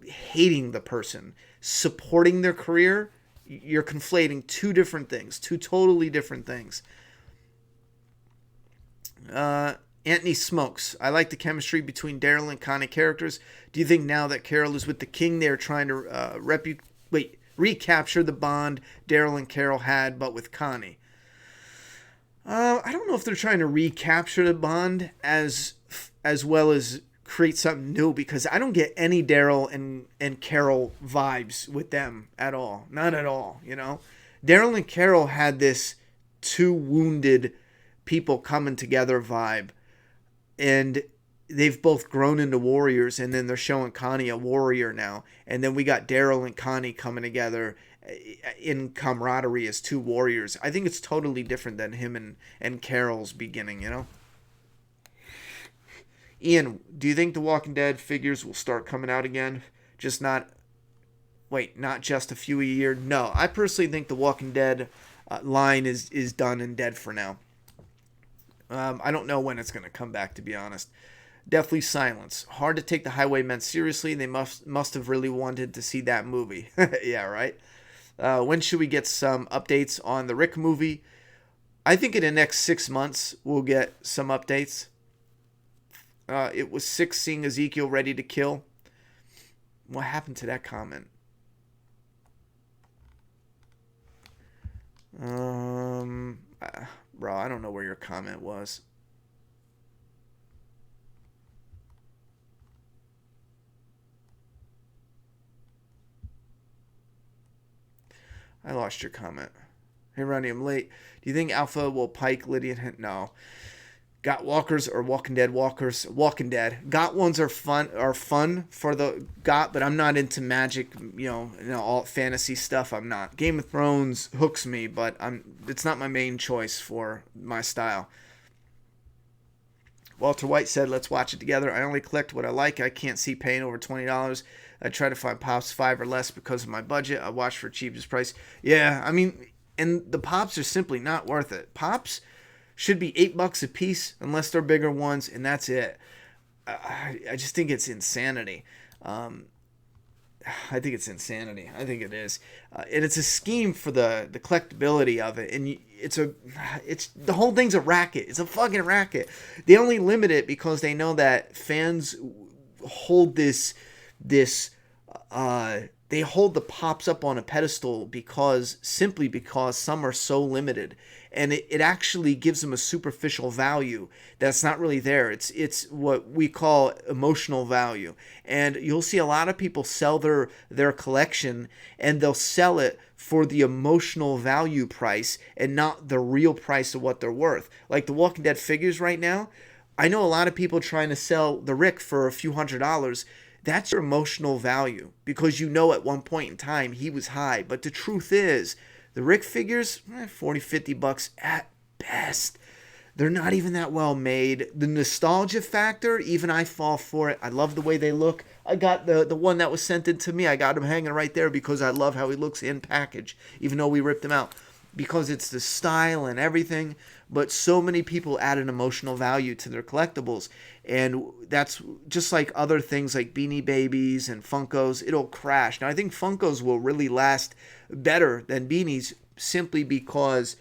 hating the person. Supporting their career, you're conflating two different things, two totally different things. Anthony Smokes. I like the chemistry between Daryl and Connie characters. Do you think now that Carol is with the king, they're trying to recapture the bond Daryl and Carol had, but with Connie? I don't know if they're trying to recapture the bond as well as create something new, because I don't get any Daryl and Carol vibes with them at all. Not at all, Daryl and Carol had this two wounded people coming together vibe, and they've both grown into warriors, and then they're showing Connie a warrior now, and then we got Daryl and Connie coming together in camaraderie as two warriors. I think it's totally different than him and Carol's beginning, Ian, do you think The Walking Dead figures will start coming out again? Not just a few a year? No, I personally think The Walking Dead line is done and dead for now. I don't know when it's going to come back, to be honest. Deathly Silence. Hard to take the Highwaymen seriously. They must have really wanted to see that movie. Yeah, right? When should we get some updates on the Rick movie? I think in the next 6 months we'll get some updates. It was 6 seeing Ezekiel ready to kill. What happened to that comment? Bro, I don't know where your comment was. I lost your comment. Hey, Ronnie, I'm late. Do you think Alpha will pike Lydia? No. Got walkers or Walking Dead walkers. Walking Dead. Got ones are fun for the got, but I'm not into magic, all fantasy stuff. I'm not. Game of Thrones hooks me, but it's not my main choice for my style. Walter White said, let's watch it together. I only collect what I like. I can't see paying over $20. I try to find Pops 5 or less because of my budget. I watch for cheapest price. Yeah, I mean, and the Pops are simply not worth it. Pops should be $8 a piece unless they're bigger ones, and that's it. I just think it's insanity. I think it's insanity. I think it is, and it's a scheme for the collectability of it, and it's the whole thing's a racket. It's a fucking racket. They only limit it because they know that fans hold they hold the Pops up on a pedestal simply because some are so limited, and it actually gives them a superficial value that's not really there. It's what we call emotional value, and you'll see a lot of people sell their collection, and they'll sell it for the emotional value price and not the real price of what they're worth. Like the Walking Dead figures right now, I know a lot of people trying to sell the Rick for a few $100s. That's your emotional value because at one point in time he was high. But the truth is, the Rick figures, $40-$50 at best. They're not even that well made. The nostalgia factor, even I fall for it. I love the way they look. I got the one that was sent in to me. I got him hanging right there because I love how he looks in package, even though we ripped him out. Because it's the style and everything, but so many people add an emotional value to their collectibles, and that's just like other things like Beanie Babies and Funkos. It'll crash. Now, I think Funkos will really last better than Beanies simply because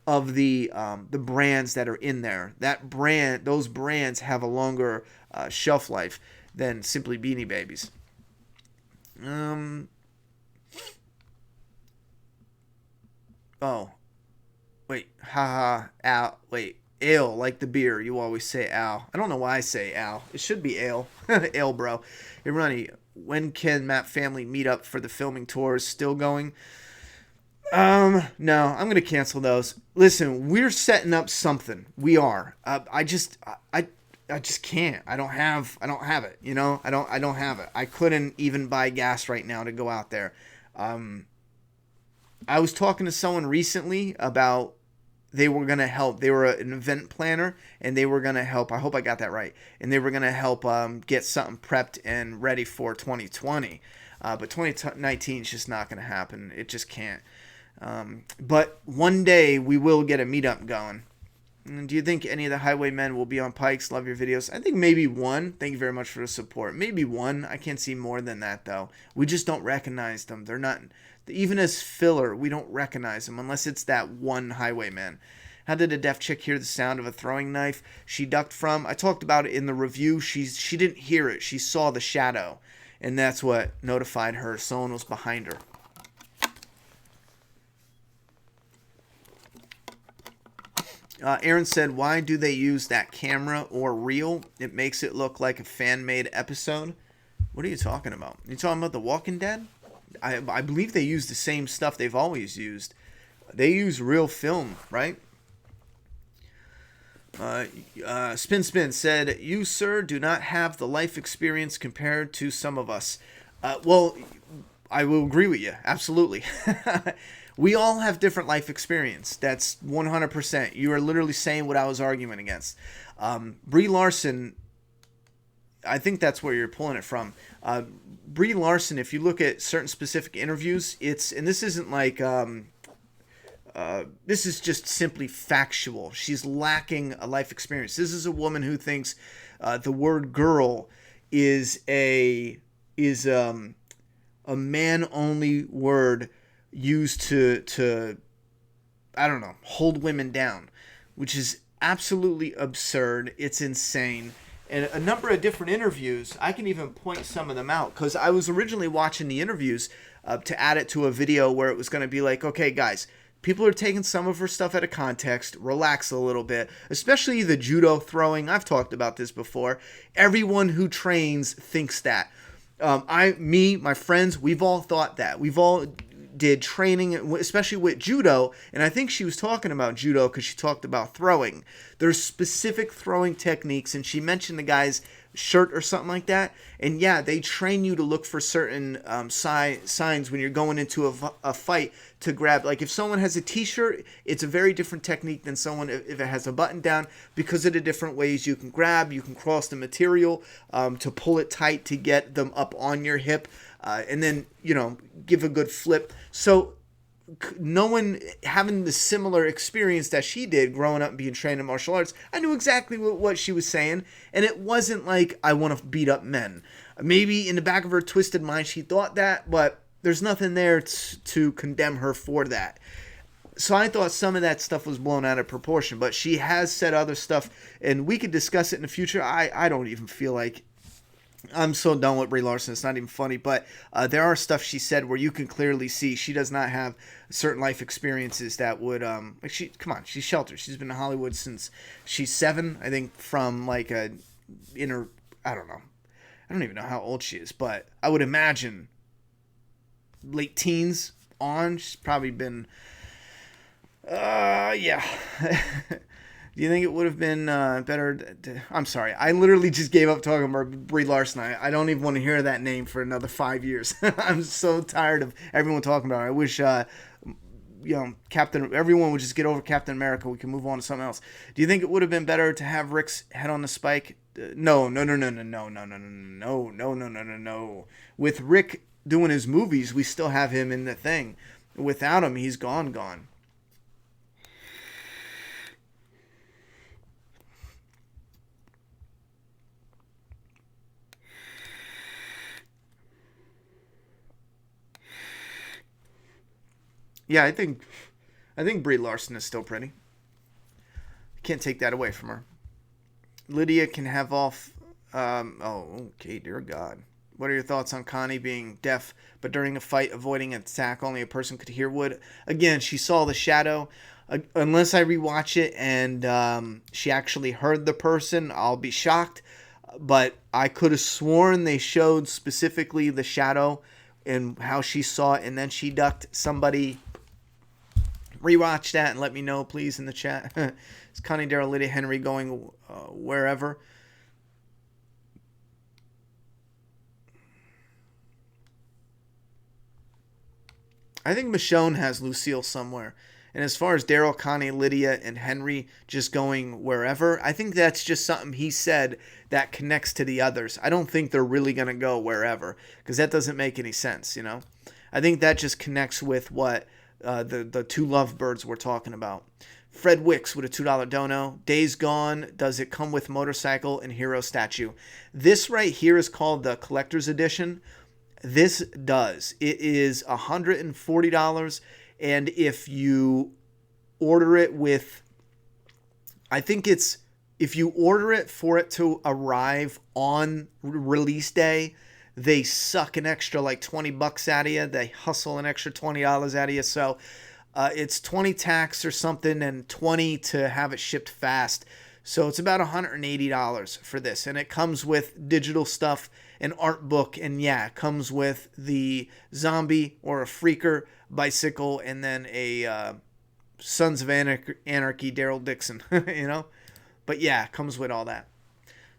of the brands that are in there. Those brands have a longer shelf life than simply Beanie Babies. Oh, wait, haha, Al, wait, ale, like the beer, you always say Al. I don't know why I say Al. It should be ale. Ale, bro. Hey, Ronnie, when can Matt family meet up for the filming tours? Still going? No, I'm going to cancel those. Listen, we're setting up something. We are. I just can't. I don't have it, I don't have it. I couldn't even buy gas right now to go out there. I was talking to someone recently about they were going to help. They were an event planner, and they were going to help. I hope I got that right. And they were going to help get something prepped and ready for 2020. But 2019 is just not going to happen. It just can't. But one day we will get a meetup going. Do you think any of the Highwaymen will be on Pikes? Love your videos. I think maybe one. Thank you very much for the support. Maybe one. I can't see more than that, though. We just don't recognize them. They're not... Even as filler, we don't recognize them unless it's that one Highwayman. How did a deaf chick hear the sound of a throwing knife she ducked from? I talked about it in the review. She didn't hear it. She saw the shadow, and that's what notified her. Someone was behind her. Aaron said, why do they use that camera or reel? It makes it look like a fan-made episode. What are you talking about? You talking about The Walking Dead? I believe they use the same stuff they've always used. They use real film, right? Spin said, you, sir, do not have the life experience compared to some of us. Well, I will agree with you. Absolutely. We all have different life experience. That's 100%. You are literally saying what I was arguing against. Brie Larson, I think that's where you're pulling it from. Brie Larson, if you look at certain specific interviews, and this isn't like, this is just simply factual. She's lacking a life experience. This is a woman who thinks the word girl is a man-only word used to I don't know, hold women down, which is absolutely absurd. It's insane. And a number of different interviews, I can even point some of them out, because I was originally watching the interviews to add it to a video where it was going to be like, okay, guys, people are taking some of her stuff out of context. Relax a little bit, especially the judo throwing. I've talked about this before. Everyone who trains thinks that. My friends, we've all thought that. We've all did training, especially with judo, and I think she was talking about judo because she talked about throwing. There's specific throwing techniques, and she mentioned the guy's shirt or something like that. And yeah, they train you to look for certain signs when you're going into a fight to grab. Like if someone has a t-shirt, it's a very different technique than someone if it has a button down, because of the different ways you can grab. You can cross the material to pull it tight to get them up on your hip, and then give a good flip. So no one having the similar experience that she did growing up and being trained in martial arts, I knew exactly what she was saying, and it wasn't like I want to beat up men. Maybe in the back of her twisted mind she thought that, but there's nothing there to condemn her for that. So I thought some of that stuff was blown out of proportion, but she has said other stuff, and we could discuss it in the future. I don't even feel like I'm so done with Brie Larson. It's not even funny, but there are stuff she said where you can clearly see she does not have certain life experiences that would she's sheltered. She's been in Hollywood since she's 7, I think, from like I don't even know how old she is, but I would imagine late teens on. She's probably been yeah. Do you think it would have been better? I'm sorry. I literally just gave up talking about Brie Larson. I don't even want to hear that name for another 5 years. I'm so tired of everyone talking about it. I wish, everyone would just get over Captain America. We can move on to something else. Do you think it would have been better to have Rick's head on the spike? No. With Rick doing his movies, we still have him in the thing. Without him, he's gone. Yeah, I think Brie Larson is still pretty. Can't take that away from her. Lydia can have off. Okay, dear God. What are your thoughts on Connie being deaf, but during a fight avoiding an attack only a person could hear would? Again, she saw the shadow. Unless I rewatch it and she actually heard the person, I'll be shocked. But I could have sworn they showed specifically the shadow and how she saw it, and then she ducked. Somebody rewatch that and let me know, please, in the chat. Is Connie, Daryl, Lydia, Henry going wherever? I think Michonne has Lucille somewhere. And as far as Daryl, Connie, Lydia, and Henry just going wherever, I think that's just something he said that connects to the others. I don't think they're really going to go wherever, because that doesn't make any sense, I think that just connects with what the two lovebirds we're talking about. Fred Wicks with a $2 dono. Days Gone, does it come with motorcycle and hero statue? This right here is called the collector's edition. This does. It is $140, and if you order it with, I think it's, if you order it for it to arrive on release day, they suck an extra like $20 out of you. They hustle an extra $20 out of you. So it's 20 tax or something and 20 to have it shipped fast. So it's about $180 for this. And it comes with digital stuff, an art book, and yeah, it comes with the zombie or a freaker bicycle, and then a Sons of Anarchy Daryl Dixon, But yeah, it comes with all that.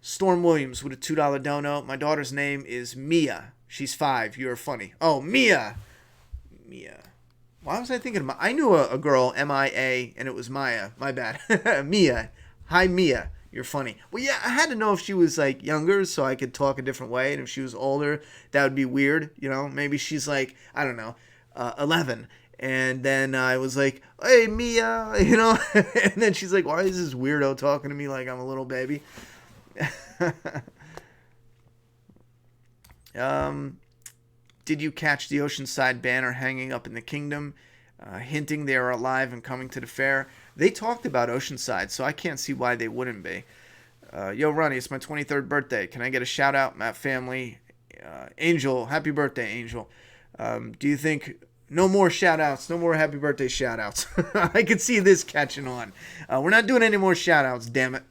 Storm Williams with a $2 dono. My daughter's name is Mia. She's 5. You're funny. Oh, Mia. Why was I thinking of I knew a girl, M-I-A, and it was Maya. My bad. Mia. Hi, Mia. You're funny. Well, yeah, I had to know if she was, like, younger so I could talk a different way. And if she was older, that would be weird. Maybe she's, like, I don't know, 11. And then I was like, hey, Mia, And then she's like, why is this weirdo talking to me like I'm a little baby? Did you catch the Oceanside banner hanging up in the Kingdom, hinting they are alive and coming to the fair? They talked about Oceanside, so I can't see why they wouldn't be. Yo, Ronnie, it's my 23rd birthday. Can I get a shout out, Matt family? Angel, happy birthday, Angel. Do you think no more shout outs, no more happy birthday shout outs? I could see this catching on. We're not doing any more shout outs, damn it.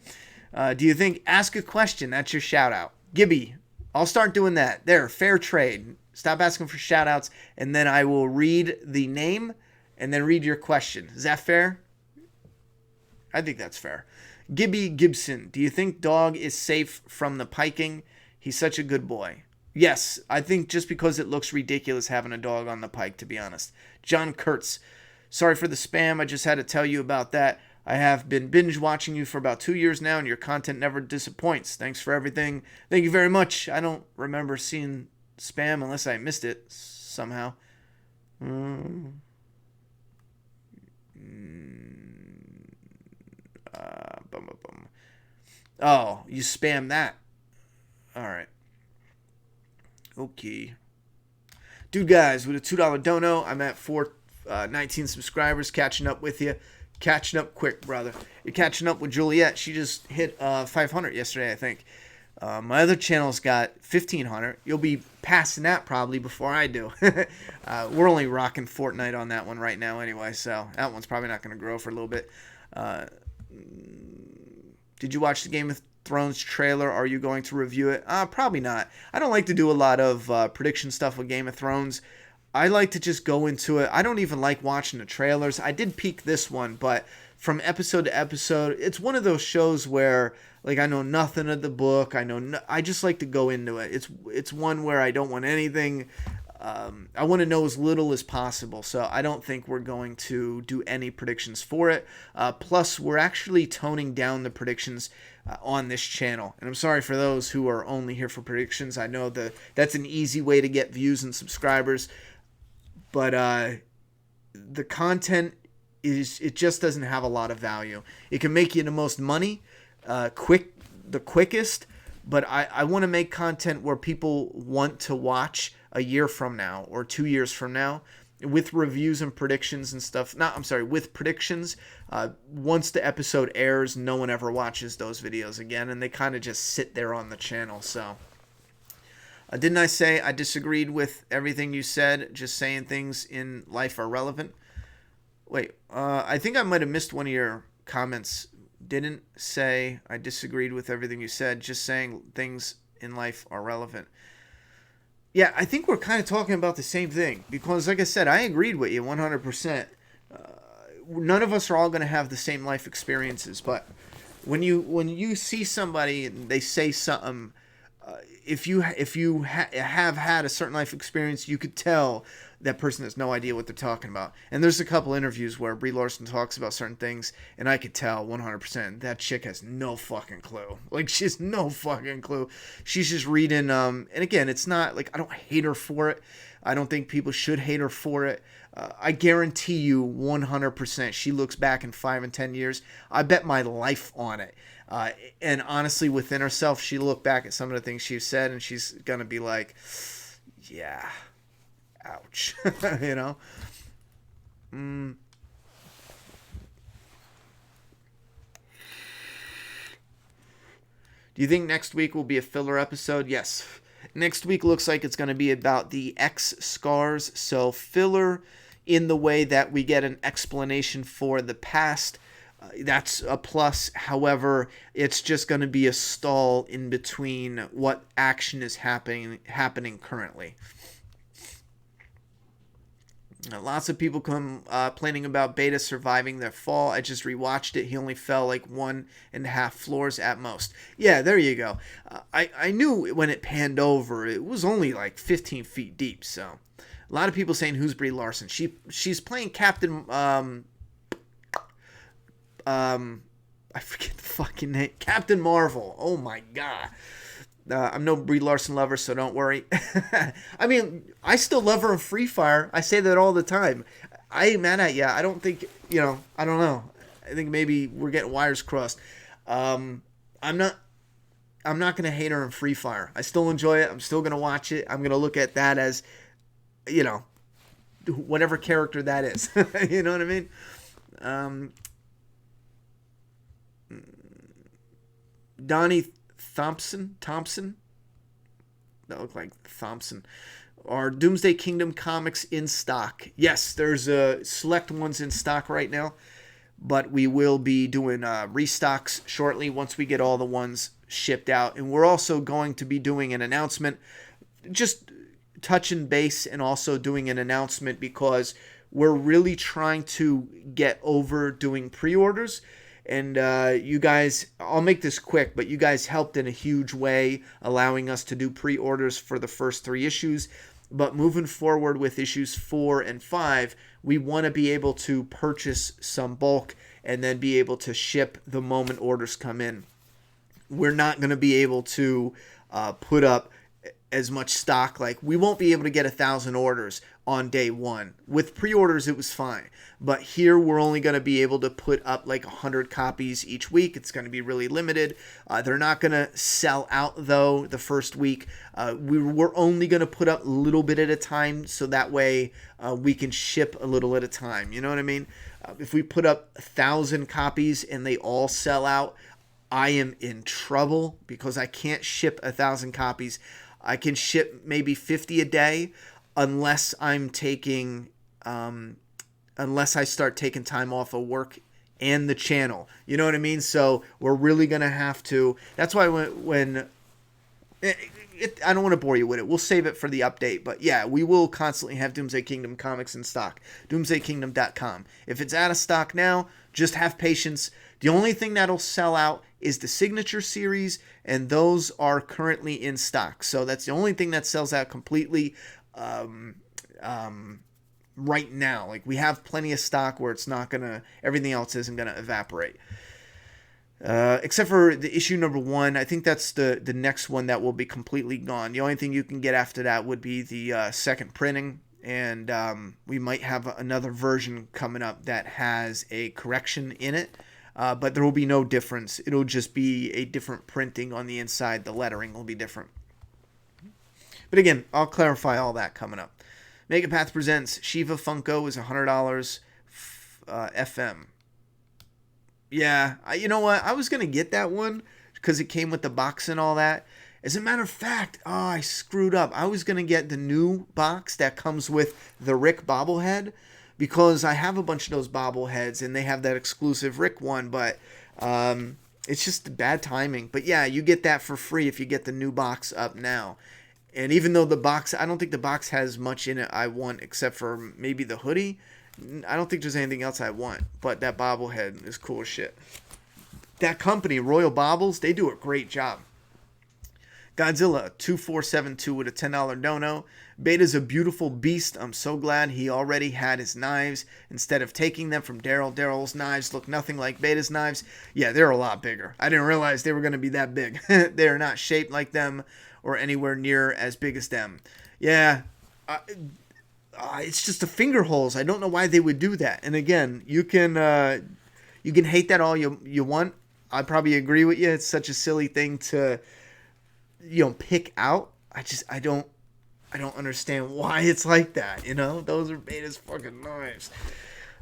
Do you think ask a question, that's your shout out? Gibby, I'll start doing that. There, fair trade. Stop asking for shout outs, and then I will read the name and then read your question. Is that fair? I think that's fair. Gibby Gibson, do you think dog is safe from the piking? He's such a good boy. Yes, I think just because it looks ridiculous having a dog on the pike, to be honest. John Kurtz, sorry for the spam. I just had to tell you about that. I have been binge watching you for about 2 years now, and your content never disappoints. Thanks for everything. Thank you very much. I don't remember seeing spam unless I missed it somehow. Oh, you spam that. All right. Okay. Dude, guys, with a $2 dono, I'm at 419 subscribers, catching up with you. Catching up quick, brother. You're catching up with Juliet. She just hit 500 yesterday, I think. My other channel's got 1,500. You'll be passing that probably before I do. We're only rocking Fortnite on that one right now anyway, so that one's probably not going to grow for a little bit. Did you watch the Game of Thrones trailer? Are you going to review it? Probably not. I don't like to do a lot of prediction stuff with Game of Thrones. I like to just go into it. I don't even like watching the trailers. I did peek this one, but from episode to episode, it's one of those shows where like I know nothing of the book. I just like to go into it. It's one where I don't want anything. I want to know as little as possible, so I don't think we're going to do any predictions for it. Plus, we're actually toning down the predictions on this channel, and I'm sorry for those who are only here for predictions. I know that's an easy way to get views and subscribers, but the content it just doesn't have a lot of value. It can make you the most money, the quickest, but I want to make content where people want to watch a year from now or 2 years from now with reviews and predictions and stuff. With predictions. Once the episode airs, no one ever watches those videos again, and they kind of just sit there on the channel. So didn't I say I disagreed with everything you said? Just saying things in life are relevant. Wait, I think I might have missed one of your comments. Didn't say I disagreed with everything you said, just saying things in life are relevant. Yeah, I think we're kind of talking about the same thing because, like I said, I agreed with you 100%. None of us are all going to have the same life experiences, but when you see somebody and they say something, if you have had a certain life experience, you could tell that person has no idea what they're talking about. And there's a couple interviews where Brie Larson talks about certain things, and I could tell 100% that chick has no fucking clue. Like, she has no fucking clue. She's just reading, and again, it's not, like, I don't hate her for it. I don't think people should hate her for it. I guarantee you 100% she looks back in 5 and 10 years. I bet my life on it. And honestly, within herself, she look back at some of the things she's said, and she's going to be like, yeah, ouch, you know? Do you think next week will be a filler episode? Yes. Next week looks like it's going to be about the X scars, so filler in the way that we get an explanation for the past. That's a plus. However, it's just going to be a stall in between what action is happening currently. Lots of people come complaining about Beta surviving their fall. I just rewatched it. He only fell like 1.5 floors at most. Yeah, there you go. I knew when it panned over, it was only like 15 feet deep. So a lot of people saying, who's Brie Larson? She's playing Captain... I forget the fucking name. Captain Marvel. Oh my god. I'm no Brie Larson lover, so don't worry. I mean, I still love her in Free Fire. I say that all the time. I ain't mad at ya. I don't think, I don't know. I think maybe we're getting wires crossed. I'm not going to hate her in Free Fire. I still enjoy it. I'm still going to watch it. I'm going to look at that as, whatever character that is. You know what I mean? Donnie Thompson, that looked like Thompson. Are Doomsday Kingdom comics in stock? Yes, there's select ones in stock right now, but we will be doing restocks shortly once we get all the ones shipped out. And we're also going to be doing an announcement just touching base and also doing an announcement because we're really trying to get over doing pre-orders. And you guys, I'll make this quick, but you guys helped in a huge way, allowing us to do pre-orders for the first 3 issues. But moving forward with issues 4 and 5, we want to be able to purchase some bulk and then be able to ship the moment orders come in. We're not going to be able to put up as much stock. Like, we won't be able to get 1,000 orders on day 1. With pre-orders, it was fine. But here, we're only going to be able to put up like 100 copies each week. It's going to be really limited. They're not going to sell out, though, the first week. We're only going to put up a little bit at a time, so that way we can ship a little at a time. You know what I mean? If we put up 1,000 copies and they all sell out, I am in trouble because I can't ship 1,000 copies. I can ship maybe 50 a day unless I'm taking, unless I start taking time off of work and the channel. You know what I mean? So we're really going to have to, that's why I don't want to bore you with it. We'll save it for the update. But yeah, we will constantly have Doomsday Kingdom comics in stock. DoomsdayKingdom.com. If it's out of stock now, just have patience. The only thing that'll sell out is the Signature Series, and those are currently in stock. So that's the only thing that sells out completely right now. Like, we have plenty of stock where it's not going to, everything else isn't going to evaporate. Except for the issue number 1. I think that's the next one that will be completely gone. The only thing you can get after that would be the second printing. And we might have another version coming up that has a correction in it. But there will be no difference. It'll just be a different printing on the inside. The lettering will be different. But again, I'll clarify all that coming up. Megapath presents Shiva Funko is $100 FM. Yeah, you know what? I was going to get that one because it came with the box and all that. As a matter of fact, I screwed up. I was going to get the new box that comes with the Rick bobblehead because I have a bunch of those bobbleheads and they have that exclusive Rick one, but it's just bad timing. But yeah, you get that for free if you get the new box up now. And even though the box, I don't think the box has much in it I want except for maybe the hoodie. I don't think there's anything else I want, but that bobblehead is cool as shit. That company, Royal Bobbles, they do a great job. Godzilla 2472 with a $10 dono. Beta's a beautiful beast. I'm so glad he already had his knives instead of taking them from Daryl. Daryl's knives look nothing like Beta's knives. Yeah, they're a lot bigger. I didn't realize they were going to be that big. They're not shaped like them or anywhere near as big as them. Yeah, it's just the finger holes. I don't know why they would do that. And again, you can hate that all you want. I probably agree with you. It's such a silly thing to pick out. I don't understand why it's like that. Those are Beta's fucking knives.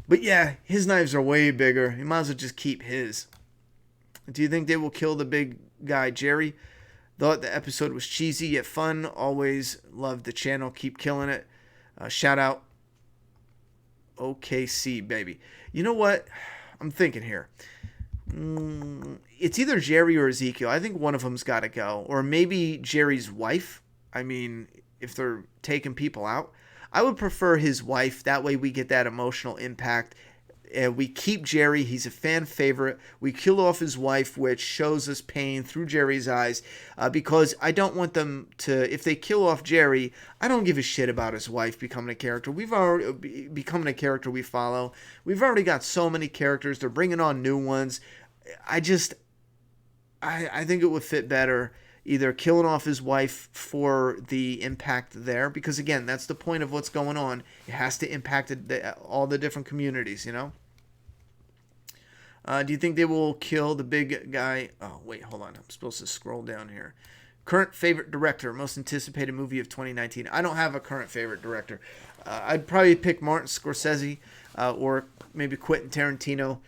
But yeah, his knives are way bigger. You might as well just keep his. Do you think they will kill the big guy Jerry? Thought the episode was cheesy yet fun. Always loved the channel. Keep killing it. Shout out OKC, baby. You know what? I'm thinking here. It's either Jerry or Ezekiel. I think one of them's got to go. Or maybe Jerry's wife. I mean, if they're taking people out. I would prefer his wife. That way we get that emotional impact. We keep Jerry. He's a fan favorite. We kill off his wife, which shows us pain through Jerry's eyes. Because I don't want them to... If they kill off Jerry, I don't give a shit about his wife becoming a character. We've already... Becoming a character we follow. We've already got so many characters. They're bringing on new ones. I think it would fit better either killing off his wife for the impact there, because again, that's the point of what's going on. It has to impact all the different communities, Do you think they will kill the big guy? Oh, wait, hold on. I'm supposed to scroll down here. Current favorite director, most anticipated movie of 2019. I don't have a current favorite director. I'd probably pick Martin Scorsese or maybe Quentin Tarantino.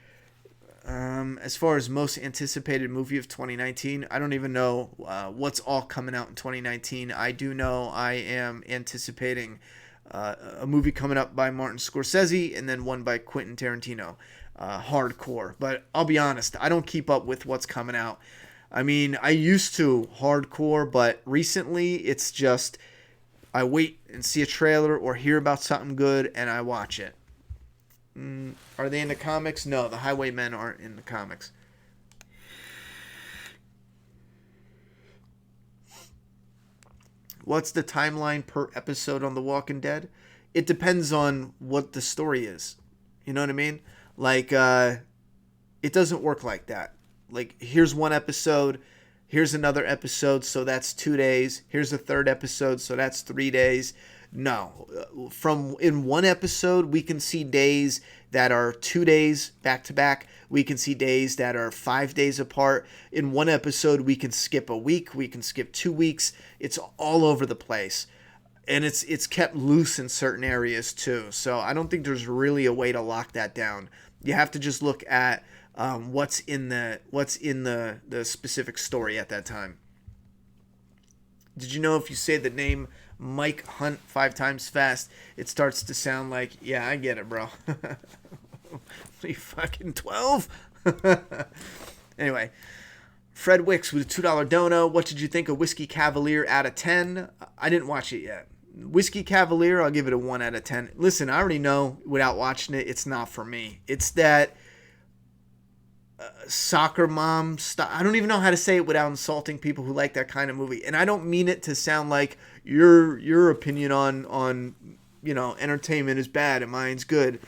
As far as most anticipated movie of 2019, I don't even know what's all coming out in 2019. I do know I am anticipating a movie coming up by Martin Scorsese and then one by Quentin Tarantino. Hardcore. But I'll be honest, I don't keep up with what's coming out. I mean, I used to hardcore, but recently it's just I wait and see a trailer or hear about something good and I watch it. Are they in the comics? No, the Highwaymen aren't in the comics. What's the timeline per episode on The Walking Dead? It depends on what the story is. You know what I mean? Like, it doesn't work like that. Like, here's one episode, here's another episode, so that's 2 days. Here's a third episode, so that's 3 days. No. In one episode, we can see days that are 2 days back to back. We can see days that are 5 days apart. In one episode, we can skip a week. We can skip 2 weeks. It's all over the place. And it's kept loose in certain areas too. So I don't think there's really a way to lock that down. You have to just look at what's in the specific story at that time. Did you know if you say the name Mike Hunt 5 times fast, it starts to sound like, yeah, I get it, bro. You fucking 12? Anyway, Fred Wicks with a $2 dono. What did you think of Whiskey Cavalier out of 10? I didn't watch it yet. Whiskey Cavalier, I'll give it a 1 out of 10. Listen, I already know without watching it, it's not for me. It's that soccer mom stuff. I don't even know how to say it without insulting people who like that kind of movie. And I don't mean it to sound like your opinion on entertainment is bad and mine's good.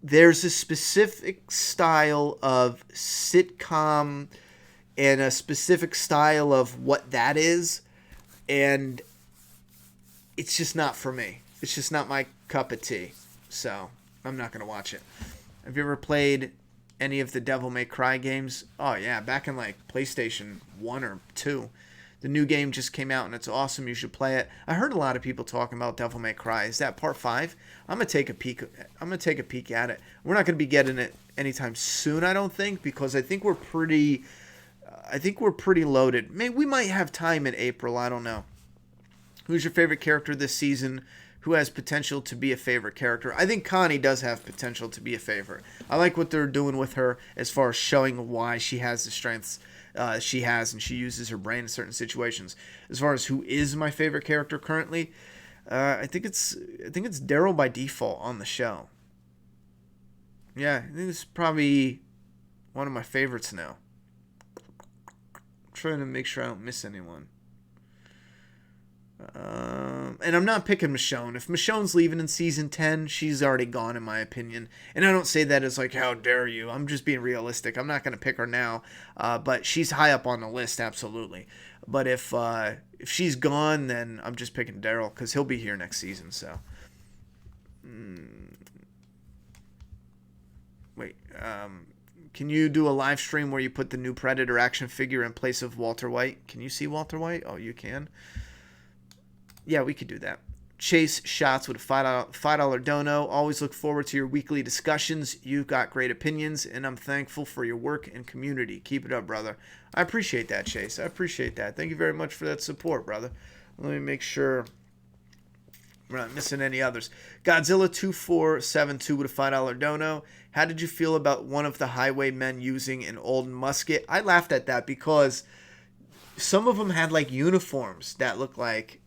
There's a specific style of sitcom and a specific style of what that is, and it's just not for me. It's just not my cup of tea. So I'm not gonna watch it. Have you ever played any of the Devil May Cry games? Oh yeah, back in like PlayStation 1 or 2. The new game just came out and it's awesome. You should play it. I heard a lot of people talking about Devil May Cry. Is that part 5? I'm gonna take a peek at it. We're not gonna be getting it anytime soon, I don't think, because I think we're pretty loaded. Maybe we might have time in April. I don't know. Who's your favorite character this season? Who has potential to be a favorite character? I think Connie does have potential to be a favorite. I like what they're doing with her as far as showing why she has the strengths she has and she uses her brain in certain situations. As far as who is my favorite character currently, I think it's Daryl by default on the show. Yeah, I think it's probably one of my favorites now. I'm trying to make sure I don't miss anyone. And I'm not picking Michonne. If Michonne's leaving in season 10, she's already gone in my opinion. And I don't say that as like, how dare you. I'm just being realistic. I'm not going to pick her now. But she's high up on the list, absolutely. But if she's gone, then I'm just picking Daryl because he'll be here next season. So, wait. Can you do a live stream where you put the new Predator action figure in place of Walter White? Can you see Walter White? Oh, you can. Yeah, we could do that. Chase Shots with a $5 dono. Always look forward to your weekly discussions. You've got great opinions, and I'm thankful for your work and community. Keep it up, brother. I appreciate that, Chase. I appreciate that. Thank you very much for that support, brother. Let me make sure we're not missing any others. Godzilla2472 with a $5 dono. How did you feel about one of the Highwaymen using an old musket? I laughed at that because some of them had like uniforms that looked like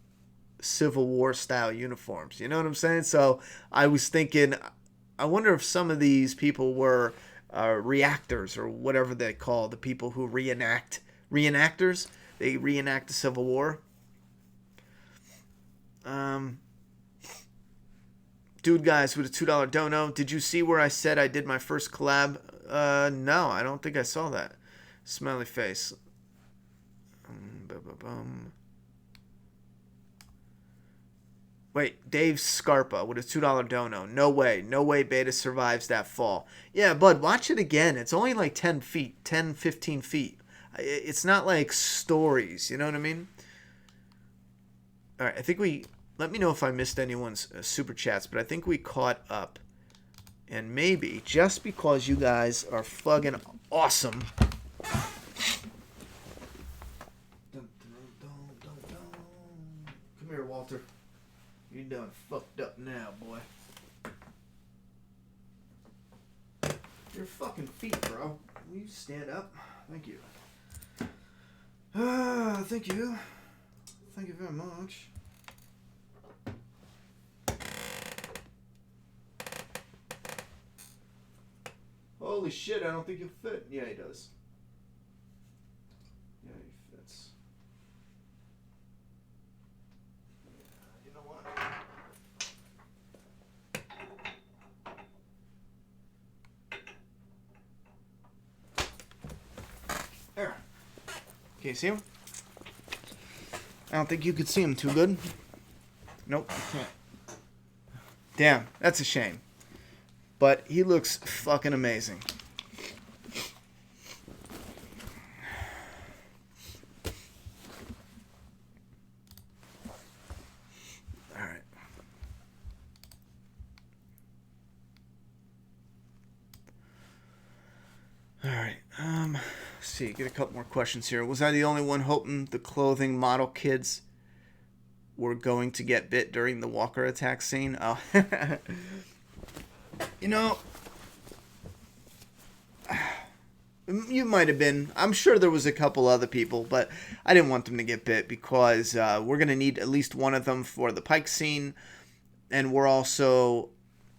Civil War style uniforms. You know what I'm saying? So I was thinking, I wonder if some of these people were reactors or whatever they call the people who reenactors. They reenact the Civil War. Dude, guys, with a $2 dono. Did you see where I said I did my first collab? No, I don't think I saw that. Smiley face. Wait, Dave Scarpa with a $2 dono. No way Beta survives that fall. Yeah, bud, watch it again. It's only like 10 feet, 10, 15 feet. It's not like stories, you know what I mean? All right, I think let me know if I missed anyone's super chats, but I think we caught up. And maybe, just because you guys are fucking awesome. Come here, Walter. You done fucked up now, boy. Your fucking feet, bro. Will you stand up? Thank you. Thank you. Thank you very much. Holy shit, I don't think he'll fit. Yeah, he does. Yeah, he fits. You know what? There. Can you see him? I don't think you could see him too good. Nope, you can't. Damn, that's a shame. But he looks fucking amazing. Alright. Alright, let's see, get a couple more questions here. Was I the only one hoping the clothing model kids were going to get bit during the walker attack scene? Oh. You know, you might have been. I'm sure there was a couple other people, but I didn't want them to get bit because we're going to need at least one of them for the Pike scene. And we're also,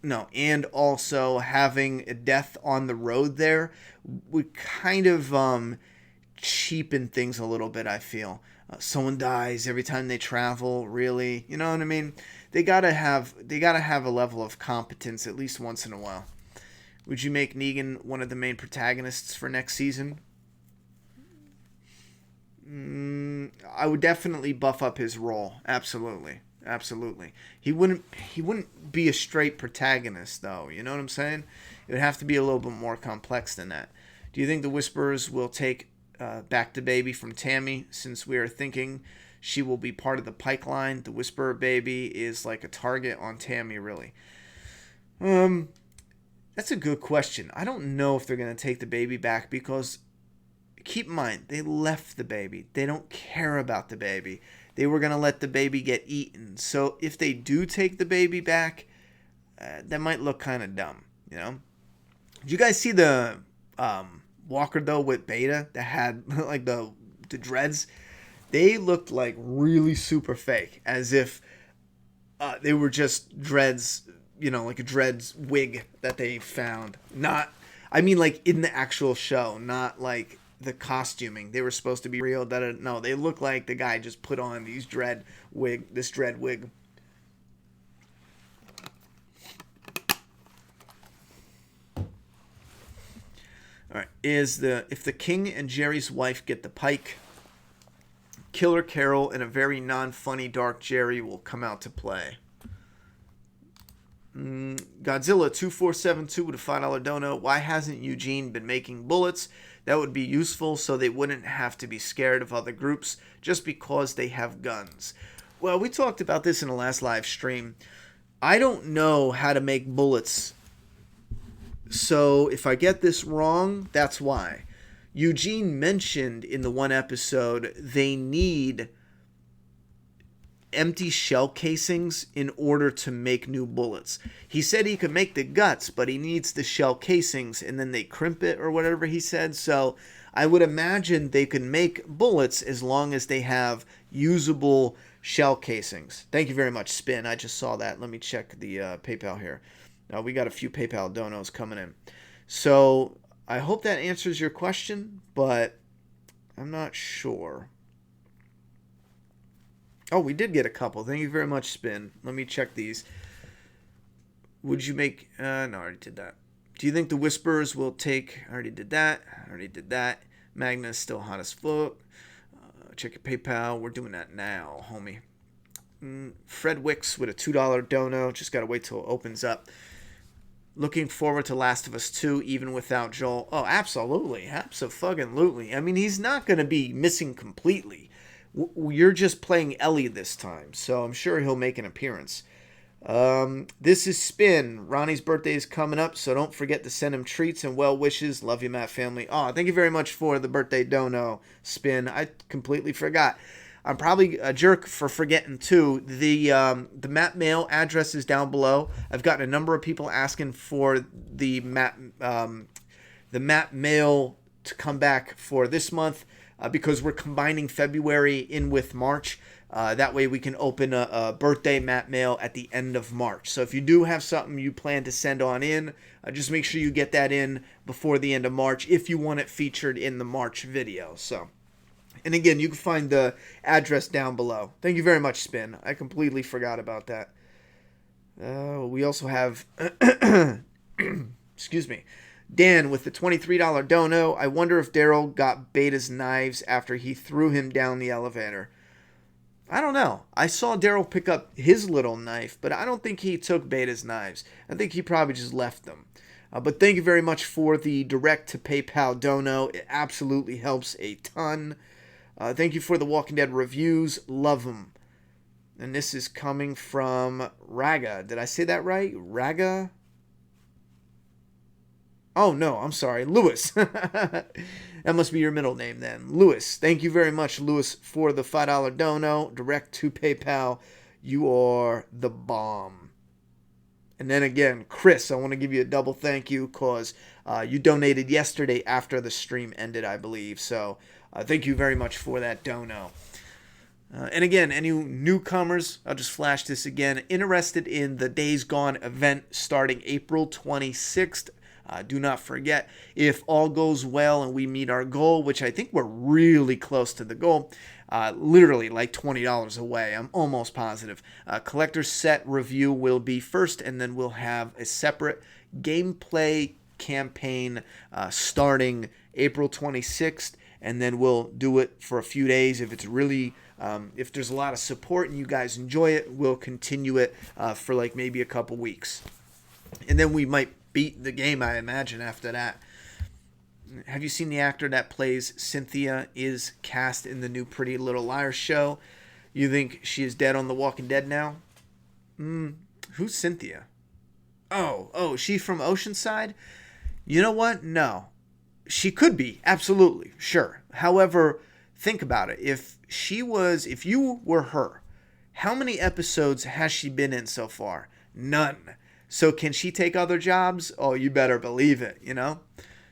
and also having a death on the road there would kind of cheapen things a little bit, I feel. Someone dies every time they travel, really. You know what I mean? They gotta have a level of competence at least once in a while. Would you make Negan one of the main protagonists for next season? I would definitely buff up his role. Absolutely. He wouldn't be a straight protagonist though. You know what I'm saying? It would have to be a little bit more complex than that. Do you think the Whisperers will take back the baby from Tammy, since we are thinking she will be part of the Pike line? The Whisperer baby is like a target on Tammy, really. That's a good question. I don't know if they're going to take the baby back because, keep in mind, they left the baby. They don't care about the baby. They were going to let the baby get eaten. So if they do take the baby back, that might look kind of dumb, you know? Did you guys see the Walker, though, with Beta that had, like, the dreads? They looked like really super fake, as if they were just dreads, like a dreads wig that they found. Like in the actual show, not like the costuming. They were supposed to be real. No, they look like the guy just put on this dread wig. All right, if the King and Jerry's wife get the Pike, Killer Carol and a very non-funny Dark Jerry will come out to play. Godzilla 2472 with a $5 dono. Why hasn't Eugene been making bullets? That would be useful so they wouldn't have to be scared of other groups just because they have guns. Well, we talked about this in the last live stream. I don't know how to make bullets. So if I get this wrong, that's why. Eugene mentioned in the one episode they need empty shell casings in order to make new bullets. He said he could make the guts, but he needs the shell casings, and then they crimp it or whatever he said. So I would imagine they can make bullets as long as they have usable shell casings. Thank you very much, Spin. I just saw that. Let me check the PayPal here. We got a few PayPal donos coming in. So I hope that answers your question, but I'm not sure. Oh, we did get a couple. Thank you very much, Spin. Let me check these. Would you make... no, I already did that. Do you think the Whisperers will take... I already did that. Magna is still hot as fuck. Check your PayPal. We're doing that now, homie. Fred Wicks with a $2 dono. Just got to wait till it opens up. Looking forward to Last of Us 2, even without Joel. Oh, absolutely. Abso-fucking-lutely. I mean, he's not going to be missing completely. You're just playing Ellie this time, so I'm sure he'll make an appearance. This is Spin. Ronnie's birthday is coming up, so don't forget to send him treats and well wishes. Love you, Matt family. Oh, thank you very much for the birthday dono, Spin. I completely forgot. I'm probably a jerk for forgetting, too. The Matt Mail address is down below. I've gotten a number of people asking for the Matt Mail to come back for this month. because we're combining February in with March. That way we can open a birthday Matt mail at the end of March. So if you do have something you plan to send on in, just make sure you get that in before the end of March if you want it featured in the March video. So, and again, you can find the address down below. Thank you very much, Spin. I completely forgot about that. We also have, excuse me, Dan with the $23 dono. I wonder if Daryl got Beta's knives after he threw him down the elevator. I don't know. I saw Daryl pick up his little knife, but I don't think he took Beta's knives. I think he probably just left them. But thank you very much for the direct to PayPal dono. It absolutely helps a ton. Thank you for the Walking Dead reviews. Love them. And this is coming from Raga. Did I say that right? Raga? Oh, no, I'm sorry. Lewis. That must be your middle name then. Lewis. Thank you very much, Lewis, for the $5 dono. Direct to PayPal. You are the bomb. And then again, Chris, I want to give you a double thank you because you donated yesterday after the stream ended, I believe. So thank you very much for that dono. And again, any newcomers, I'll just flash this again. Interested in the Days Gone event starting April 26th. Do not forget, if all goes well and we meet our goal, which I think we're really close to the goal, literally like $20 away, I'm almost positive. Collector's set review will be first, and then we'll have a separate gameplay campaign starting April 26th, and then we'll do it for a few days. If it's really, if there's a lot of support and you guys enjoy it, we'll continue it for like maybe a couple weeks. And then we might beat the game, I imagine, after that. Have you seen the actor that plays Cynthia is cast in the new Pretty Little Liars show? You think she is dead on The Walking Dead now? Who's Cynthia? Oh, she from Oceanside? You know what? No. She could be, absolutely, sure. However, think about it. If you were her, how many episodes has she been in so far? None. So can she take other jobs? Oh, you better believe it, you know?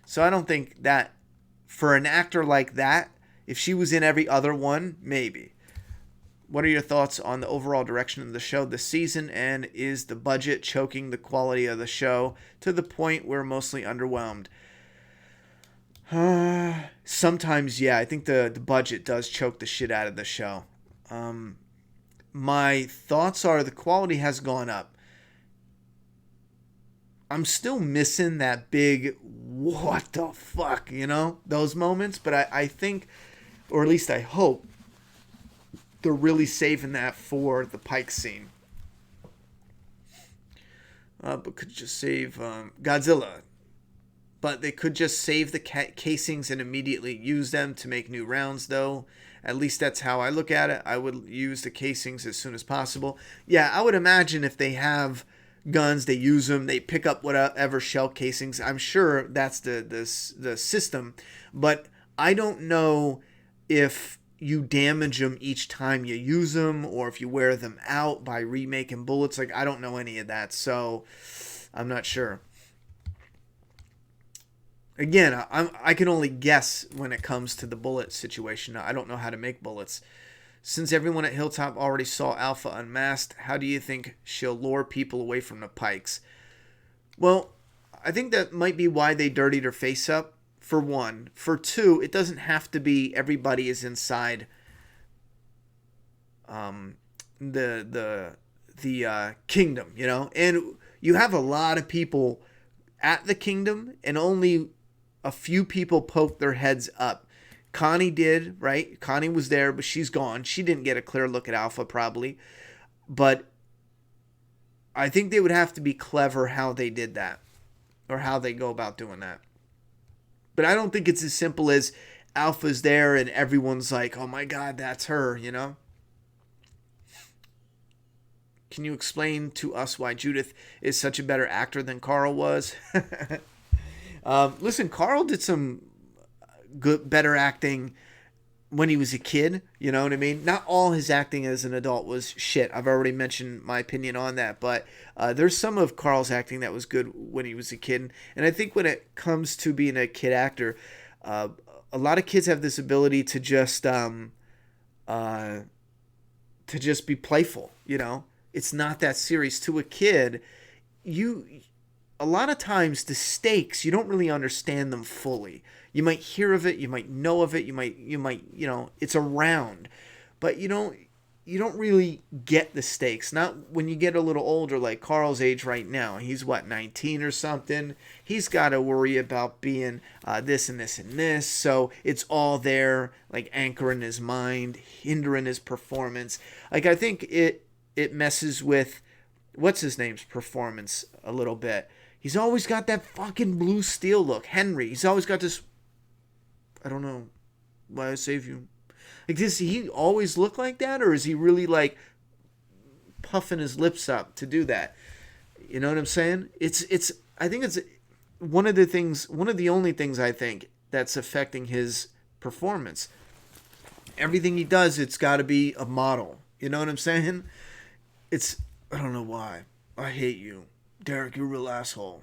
So I don't think that for an actor like that, if she was in every other one, maybe. What are your thoughts on the overall direction of the show this season? And is the budget choking the quality of the show to the point we're mostly underwhelmed? Sometimes, yeah. I think the budget does choke the shit out of the show. My thoughts are the quality has gone up. I'm still missing that big, what the fuck, you know, those moments. But I think, or at least I hope, they're really saving that for the Pike scene. But could just save Godzilla. But they could just save the casings and immediately use them to make new rounds, though. At least that's how I look at it. I would use the casings as soon as possible. Yeah, I would imagine if they have guns, they use them, they pick up whatever shell casings. I'm sure that's the system, but I don't know if you damage them each time you use them or if you wear them out by remaking bullets. Like, I don't know any of that, so I'm not sure. Again, I can only guess when it comes to the bullet situation. I don't know how to make bullets. Since everyone at Hilltop already saw Alpha unmasked, how do you think she'll lure people away from the Pikes? Well, I think that might be why they dirtied her face up, for one. For two, it doesn't have to be everybody is inside the kingdom, you know? And you have a lot of people at the kingdom, and only a few people poke their heads up. Connie did, right? Connie was there, but she's gone. She didn't get a clear look at Alpha, probably. But I think they would have to be clever how they did that, or how they go about doing that. But I don't think it's as simple as Alpha's there and everyone's like, oh my God, that's her, you know? Can you explain to us why Judith is such a better actor than Carl was? Listen, Carl did some better acting when he was a kid, you know what I mean? Not all his acting as an adult was shit. I've already mentioned my opinion on that, but there's some of Carl's acting that was good when he was a kid. And I think when it comes to being a kid actor, a lot of kids have this ability to just be playful. It's not that serious. To a kid, a lot of times the stakes, you don't really understand them fully. You might hear of it, you might know of it, you might it's around, but you don't really get the stakes. Not when you get a little older, like Carl's age right now. He's 19 or something. He's got to worry about being this and this and this. So it's all there, like anchoring his mind, hindering his performance. Like I think it messes with what's his name's performance a little bit. He's always got that fucking blue steel look. Henry. He's always got this. I don't know why I save you. Like, does he always look like that, or is he really like puffing his lips up to do that? You know what I'm saying? I think it's one of the only things I think that's affecting his performance. Everything he does, it's got to be a model. You know what I'm saying? I don't know why. I hate you. Derek, you're a real asshole.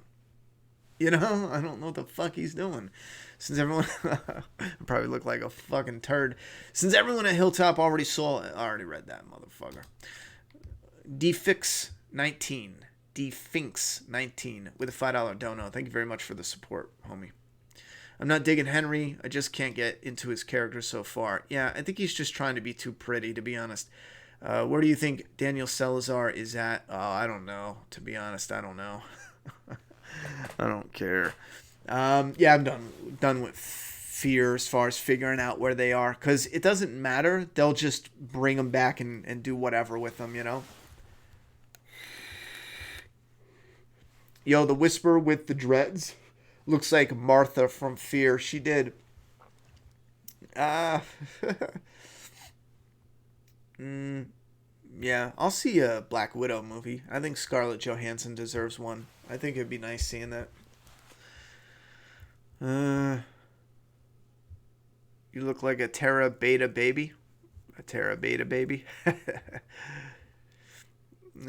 I don't know what the fuck he's doing. Since everyone... I probably look like a fucking turd. Since everyone at Hilltop already saw it. I already read that, motherfucker. DFix19. DFinks19 with a $5 dono. Thank you very much for the support, homie. I'm not digging Henry. I just can't get into his character so far. Yeah, I think he's just trying to be too pretty, to be honest. Where do you think Daniel Salazar is at? Oh, I don't know. To be honest, I don't know. I don't care. Yeah, I'm done with Fear as far as figuring out where they are, because it doesn't matter. They'll just bring them back and do whatever with them, Yo, the Whisper with the dreads looks like Martha from Fear. She did. Yeah, I'll see a Black Widow movie. I think Scarlett Johansson deserves one. I think it'd be nice seeing that. You look like a Terra Beta baby. A Terra Beta baby.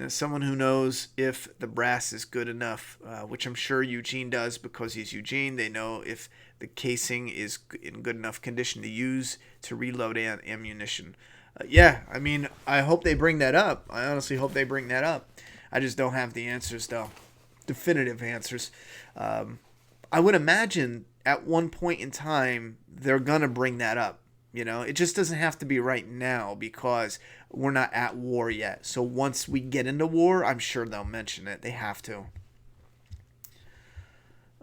Someone who knows if the brass is good enough, which I'm sure Eugene does because he's Eugene. They know if the casing is in good enough condition to use to reload ammunition. Yeah, I mean, I hope they bring that up. I honestly hope they bring that up. I just don't have the answers, though. Definitive answers. I would imagine at one point in time, they're going to bring that up. It just doesn't have to be right now because we're not at war yet. So once we get into war, I'm sure they'll mention it. They have to.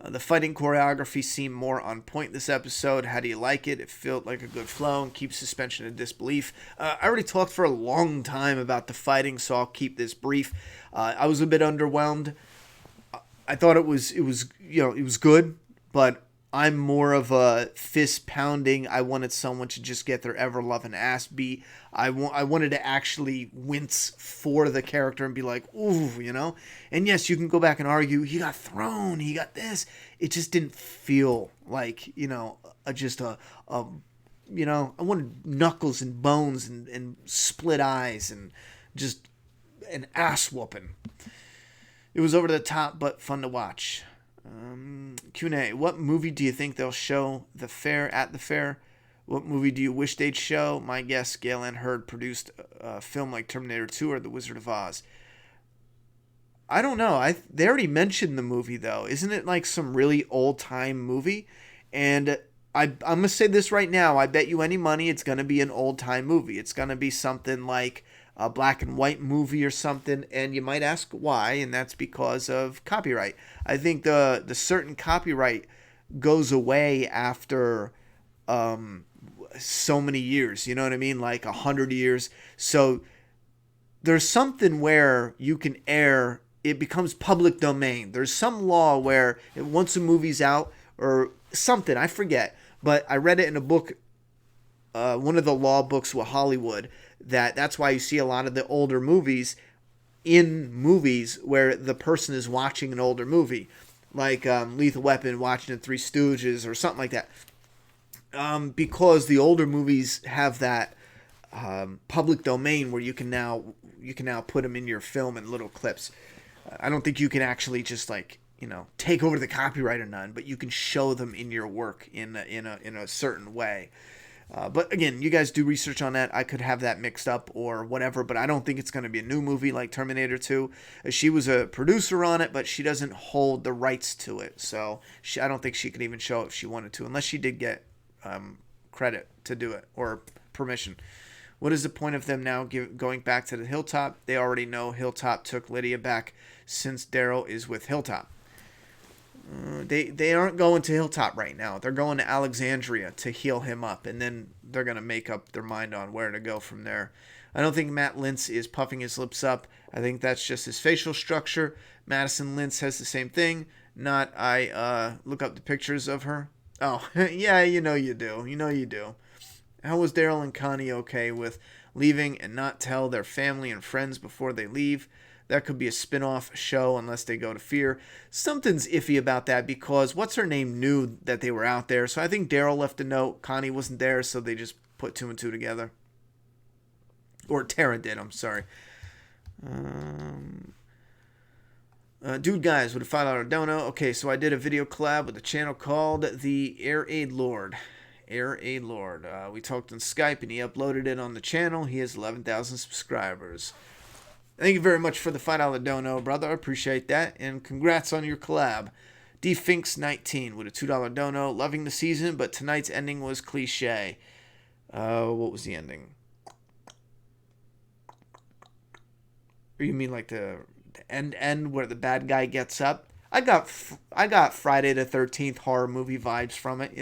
The fighting choreography seemed more on point this episode. How do you like it? It felt like a good flow and keeps suspension of disbelief. I already talked for a long time about the fighting, so I'll keep this brief. I was a bit underwhelmed. I thought it was good, but I'm more of a fist pounding. I wanted someone to just get their ever loving ass beat. I wanted to actually wince for the character and be like, ooh, And yes, you can go back and argue, he got thrown, he got this. It just didn't feel like, I wanted knuckles and bones and split eyes and just an ass whooping. It was over the top, but fun to watch. Q&A. What movie do you think they'll show at the fair? What movie do you wish they'd show? My guess, Gale Ann Hurd produced a film like Terminator 2 or The Wizard of Oz. I don't know. They already mentioned the movie, though. Isn't it like some really old-time movie? And I'm going to say this right now. I bet you any money it's going to be an old-time movie. It's going to be something like a black and white movie or something, and you might ask why, and that's because of copyright. I think the certain copyright goes away after so many years, you know what I mean, like 100 years. So there's something where you can air, it becomes public domain. There's some law where once a movie's out or something, I forget, but I read it in a book, one of the law books with Hollywood, that's why you see a lot of the older movies in movies where the person is watching an older movie, like Lethal Weapon watching the Three Stooges or something like that, because the older movies have that public domain where you can now put them in your film in little clips. I don't think you can actually just like take over the copyright or none, but you can show them in your work in a certain way. But again, you guys do research on that. I could have that mixed up or whatever, but I don't think it's going to be a new movie like Terminator 2. She was a producer on it, but she doesn't hold the rights to it. So I don't think she could even show it if she wanted to, unless she did get credit to do it or permission. What is the point of them now going back to the Hilltop? They already know Hilltop took Lydia back since Daryl is with Hilltop. They aren't going to Hilltop right now. They're going to Alexandria to heal him up, and then they're going to make up their mind on where to go from there. I don't think Matt Lintz is puffing his lips up. I think that's just his facial structure. Madison Lintz has the same thing. I look up the pictures of her. Oh, yeah, you do. How was Daryl and Connie okay with leaving and not tell their family and friends before they leave? That could be a spin-off show unless they go to Fear. Something's iffy about that because what's-her-name knew that they were out there. So I think Daryl left a note. Connie wasn't there, so they just put 2 and 2 together. Or Tara did, I'm sorry. Dude Guys with a $5 dono. Okay, so I did a video collab with a channel called The Air Aid Lord. Air Aid Lord. We talked on Skype and he uploaded it on the channel. He has 11,000 subscribers. Thank you very much for the $5 dono, brother. I appreciate that. And congrats on your collab. DFinks19 with a $2 dono. Loving the season, but tonight's ending was cliche. What was the ending? Or you mean like the end where the bad guy gets up? I got Friday the 13th horror movie vibes from it,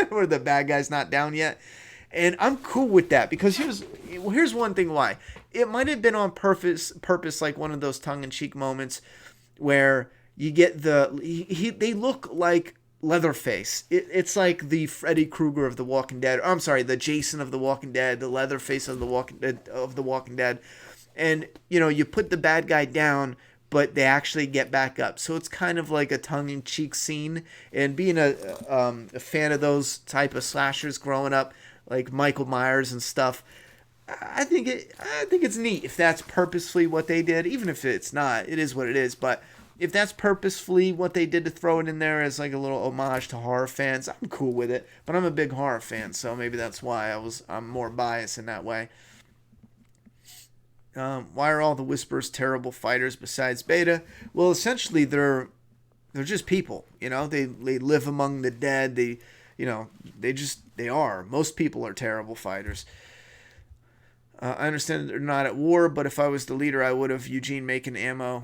where the bad guy's not down yet. And I'm cool with that because here's one thing why. It might have been on purpose, like one of those tongue-in-cheek moments where you get they look like Leatherface. It's like the Freddy Krueger of The Walking Dead. I'm sorry, the Jason of The Walking Dead, the Leatherface of The Walking Dead. And, you put the bad guy down, but they actually get back up. So it's kind of like a tongue-in-cheek scene. And being a fan of those type of slashers growing up, like Michael Myers and stuff, I think it's neat if that's purposefully what they did. Even if it's not, it is what it is. But if that's purposefully what they did to throw it in there as like a little homage to horror fans, I'm cool with it. But I'm a big horror fan, so maybe that's why I'm more biased in that way. Why are all the Whisperers terrible fighters besides Beta? Well, essentially they're just people. They live among the dead. They are. Most people are terrible fighters. I understand they're not at war, but if I was the leader, I would have Eugene making ammo.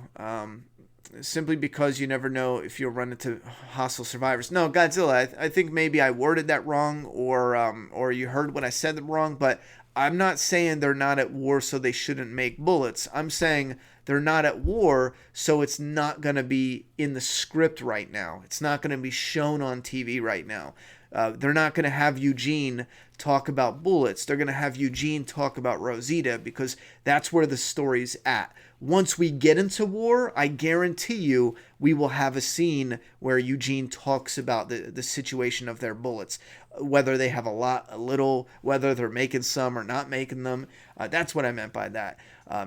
Simply because you never know if you'll run into hostile survivors. No, Godzilla, I think maybe I worded that wrong, or you heard what I said wrong, but I'm not saying they're not at war so they shouldn't make bullets. I'm saying they're not at war so it's not going to be in the script right now. It's not going to be shown on TV right now. They're not going to have Eugene talk about bullets. They're going to have Eugene talk about Rosita because that's where the story's at. Once we get into war, I guarantee you we will have a scene where Eugene talks about the situation of their bullets, whether they have a lot, a little, whether they're making some or not making them. That's what I meant by that.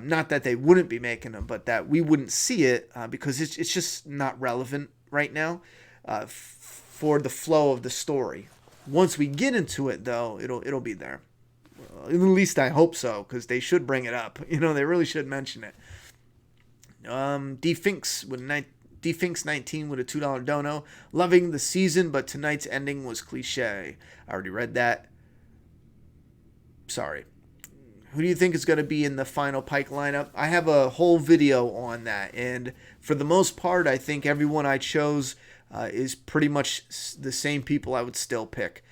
Not that they wouldn't be making them, but that we wouldn't see it because it's just not relevant right now for the flow of the story. Once we get into it, though, it'll be there. At least I hope so, because they should bring it up. They really should mention it. DFinks19 with a $2 dono. Loving the season, but tonight's ending was cliche. I already read that. Sorry. Who do you think is going to be in the final Pike lineup? I have a whole video on that, and for the most part, I think everyone I chose is pretty much the same people I would still pick.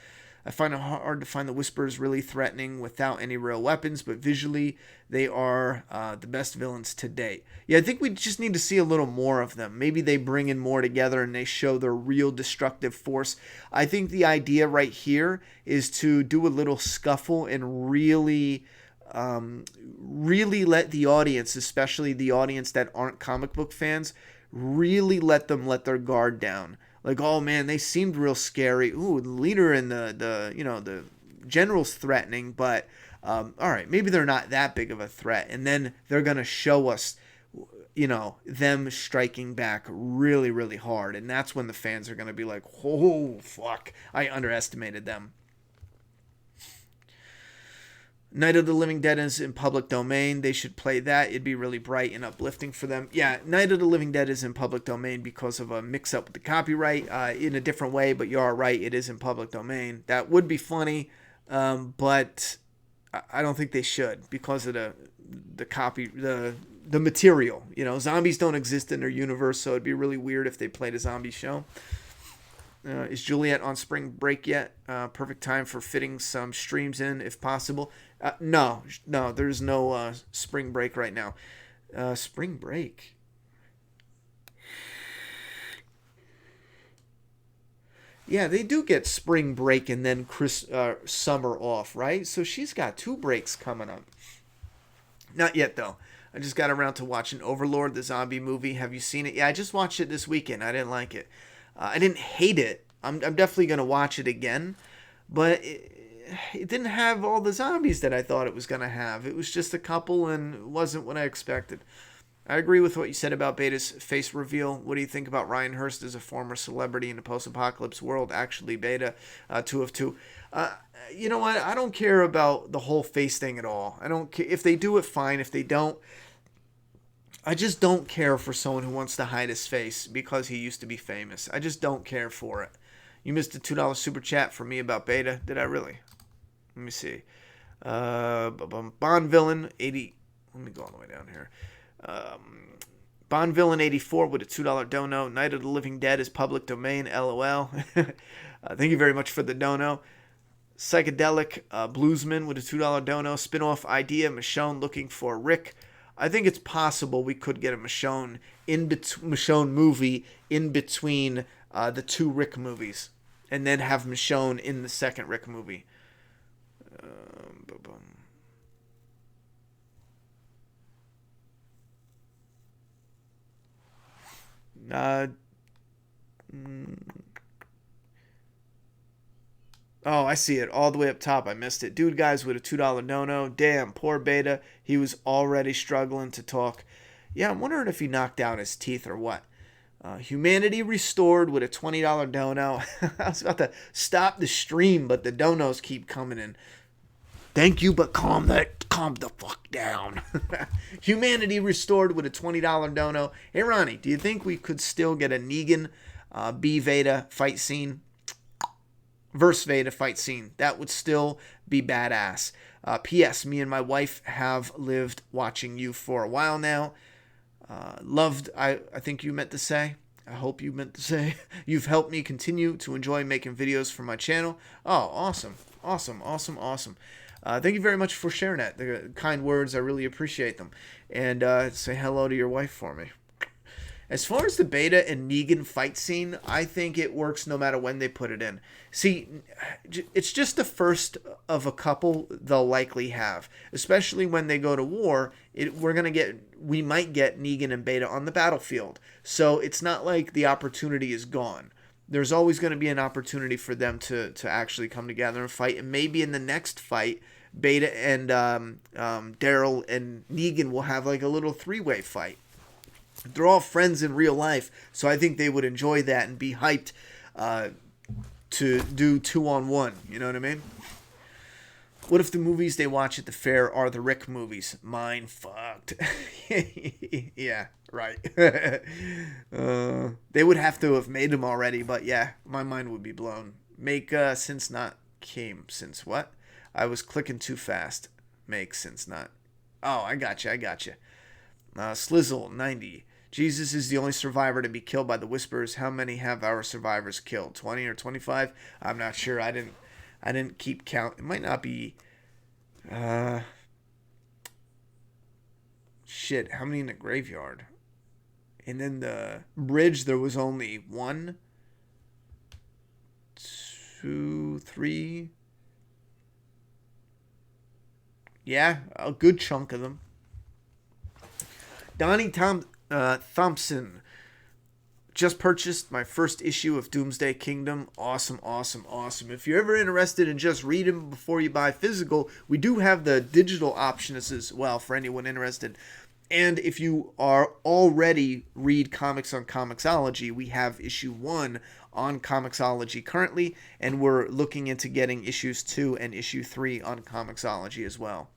I find it hard to find the Whisperers really threatening without any real weapons, but visually they are the best villains to date. Yeah, I think we just need to see a little more of them. Maybe they bring in more together and they show their real destructive force. I think the idea right here is to do a little scuffle and really let the audience, especially the audience that aren't comic book fans, really let them let their guard down. Like, oh man, they seemed real scary. Ooh, the leader and the general's threatening, but all right, maybe they're not that big of a threat. And then they're gonna show us them striking back really, really hard. And that's when the fans are going to be like, oh, fuck, I underestimated them. Night of the Living Dead is in public domain. They should play that. It'd be really bright and uplifting for them. Yeah, Night of the Living Dead is in public domain because of a mix-up with the copyright in a different way, but you are right, it is in public domain. That would be funny, but I don't think they should because of the material. Zombies don't exist in their universe, so it'd be really weird if they played a zombie show. Is Juliet on spring break yet? Perfect time for fitting some streams in if possible. No, there's no spring break right now. Spring break. Yeah, they do get spring break and then summer off, right? So she's got 2 breaks coming up. Not yet, though. I just got around to watching Overlord, the zombie movie. Have you seen it? Yeah, I just watched it this weekend. I didn't like it. I didn't hate it. I'm definitely going to watch it again. But it didn't have all the zombies that I thought it was going to have. It was just a couple and it wasn't what I expected. I agree with what you said about Beta's face reveal. What do you think about Ryan Hurst as a former celebrity in the post-apocalypse world? Actually, Beta, 2 of 2. You know what? I don't care about the whole face thing at all. I don't care. If they do it, fine. If they don't, I just don't care for someone who wants to hide his face because he used to be famous. I just don't care for it. You missed a $2 super chat from me about Beta. Did I really? Let me see. Bond Villain 80. Let me go all the way down here. Bond Villain 84 with a $2 dono. Night of the Living Dead is public domain. LOL. Thank you very much for the dono. Psychedelic Bluesman with a $2 dono. Spinoff idea. Michonne looking for Rick. I think it's possible we could get a Michonne movie in between the 2 Rick movies, and then have Michonne in the second Rick movie. Oh, I see it all the way up top. I missed it. Dude, guys, with a $2 dono. Damn, poor Beta. He was already struggling to talk. Yeah, I'm wondering if he knocked out his teeth or what. Humanity Restored with a $20 dono. I was about to stop the stream, but the donos keep coming in. Thank you, but calm the fuck down. Humanity Restored with a $20 dono. Hey, Ronnie, do you think we could still get a Negan B Veda fight scene? Verse Veda fight scene. That would still be badass. P.S. Me and my wife have lived watching you for a while now. Loved, I think you meant to say. I hope you meant to say. You've helped me continue to enjoy making videos for my channel. Oh, awesome. Thank you very much for sharing that. The kind words, I really appreciate them. And say hello to your wife for me. As far as the Beta and Negan fight scene, I think it works no matter when they put it in. See, it's just the first of a couple they'll likely have, especially when they go to war. We might get Negan and Beta on the battlefield, so it's not like the opportunity is gone. There's always going to be an opportunity for them to actually come together and fight, and maybe in the next fight, Beta and Daryl and Negan will have like a little 3-way fight. They're all friends in real life, so I think they would enjoy that and be hyped to do 2-on-1. You know what I mean? What if the movies they watch at the fair are the Rick movies? Mind fucked. Yeah, right. They would have to have made them already, but yeah, my mind would be blown. Make since not came. Since what? I was clicking too fast. Make since not. Oh, I got you. Slizzle 90. Jesus is the only survivor to be killed by the Whisperers. How many have our survivors killed? 20 or 25? I'm not sure. I didn't keep count. It might not be. Shit. How many in the graveyard? And then the bridge, there was only 1, 2, 3. Yeah, a good chunk of them. Donnie Thompson. Just purchased my first issue of Doomsday Kingdom. Awesome. If you're ever interested in just reading before you buy physical, we do have the digital options as well for anyone interested. And if you are already read comics on Comixology, we have issue 1 on Comixology currently, and we're looking into getting issues 2 and issue 3 on Comixology as well.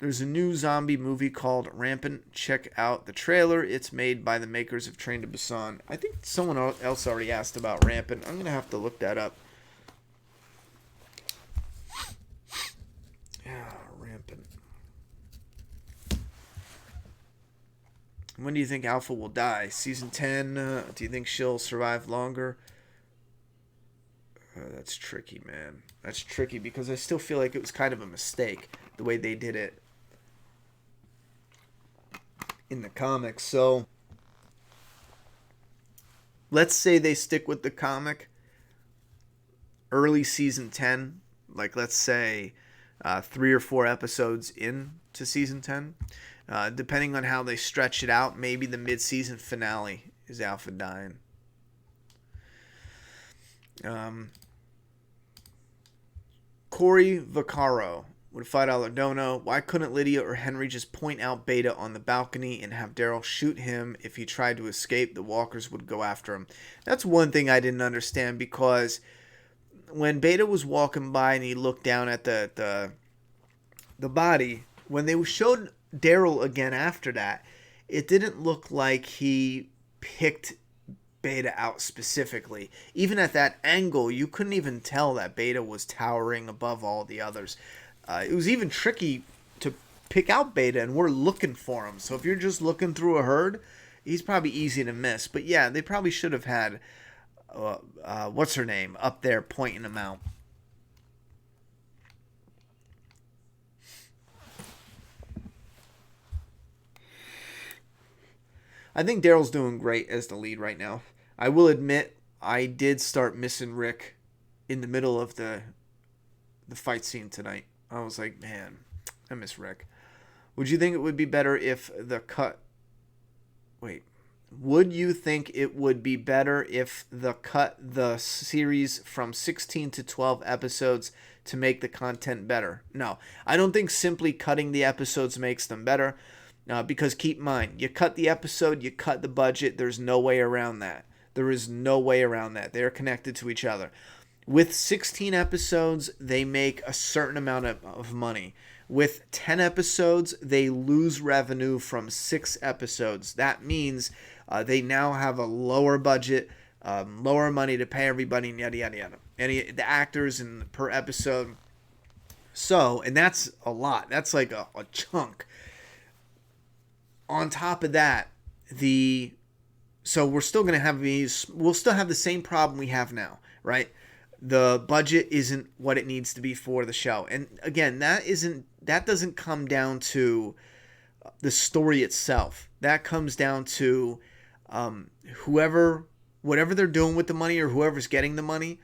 There's a new zombie movie called Rampant. Check out the trailer. It's made by the makers of Train to Busan. I think someone else already asked about Rampant. I'm going to have to look that up. Yeah, Rampant. When do you think Alpha will die? Season 10? Do you think she'll survive longer? That's tricky, man. That's tricky because I still feel like it was kind of a mistake the way they did it in the comics. So let's say they stick with the comic early season 10, like let's say 3 or 4 episodes into season 10. Depending on how they stretch it out, maybe the mid-season finale is Alpha dying. Corey Vaccaro with a $5 dono. Why couldn't Lydia or Henry just point out Beta on the balcony and have Daryl shoot him? If he tried to escape, the walkers would go after him. That's one thing I didn't understand, because when Beta was walking by and he looked down at the body, when they showed Daryl again after that, it didn't look like he picked Beta out specifically. Even at that angle, you couldn't even tell that Beta was towering above all the others. It was even tricky to pick out Beta, and we're looking for him. So if you're just looking through a herd, he's probably easy to miss. But yeah, they probably should have had what's her name up there pointing him out. I think Daryl's doing great as the lead right now. I will admit, I did start missing Rick in the middle of the fight scene tonight. I was like, man, I miss Rick. Would you think it would be better if the cut... Wait. Would you think it would be better if the series from 16 to 12 episodes to make the content better? No. I don't think simply cutting the episodes makes them better. Because keep in mind, you cut the episode, you cut the budget. There's no way around that. There is no way around that. They are connected to each other. With 16 episodes, they make a certain amount of money. With 10 episodes, they lose revenue from 6 episodes. That means they now have a lower budget, lower money to pay everybody, and yada, yada, yada. The actors and per episode. So, and that's a lot. That's like a chunk. On top of that, so we're still going to have we'll still have the same problem we have now, right? The budget isn't what it needs to be for the show. And again, that doesn't come down to the story itself. That comes down to whatever they're doing with the money, or whoever's getting the money.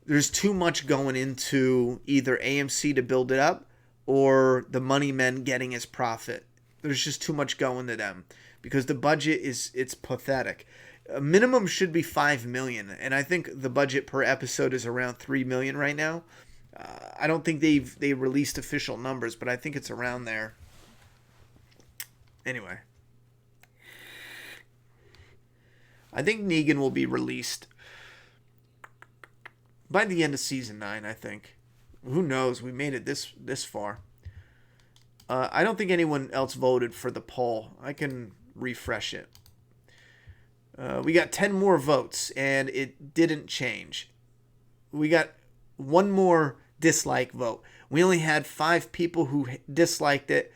There's too much going into either AMC to build it up, or the money men getting his profit. There's just too much going to them, because the budget it's pathetic. A minimum should be $5 million, and I think the budget per episode is around $3 million right now. I don't think they released official numbers, but I think it's around there. Anyway, I think Negan will be released by the end of season 9. I think. Who knows? We made it this far. I don't think anyone else voted for the poll. I can refresh it. We got 10 more votes, and it didn't change. We got one more dislike vote. We only had 5 people who disliked it,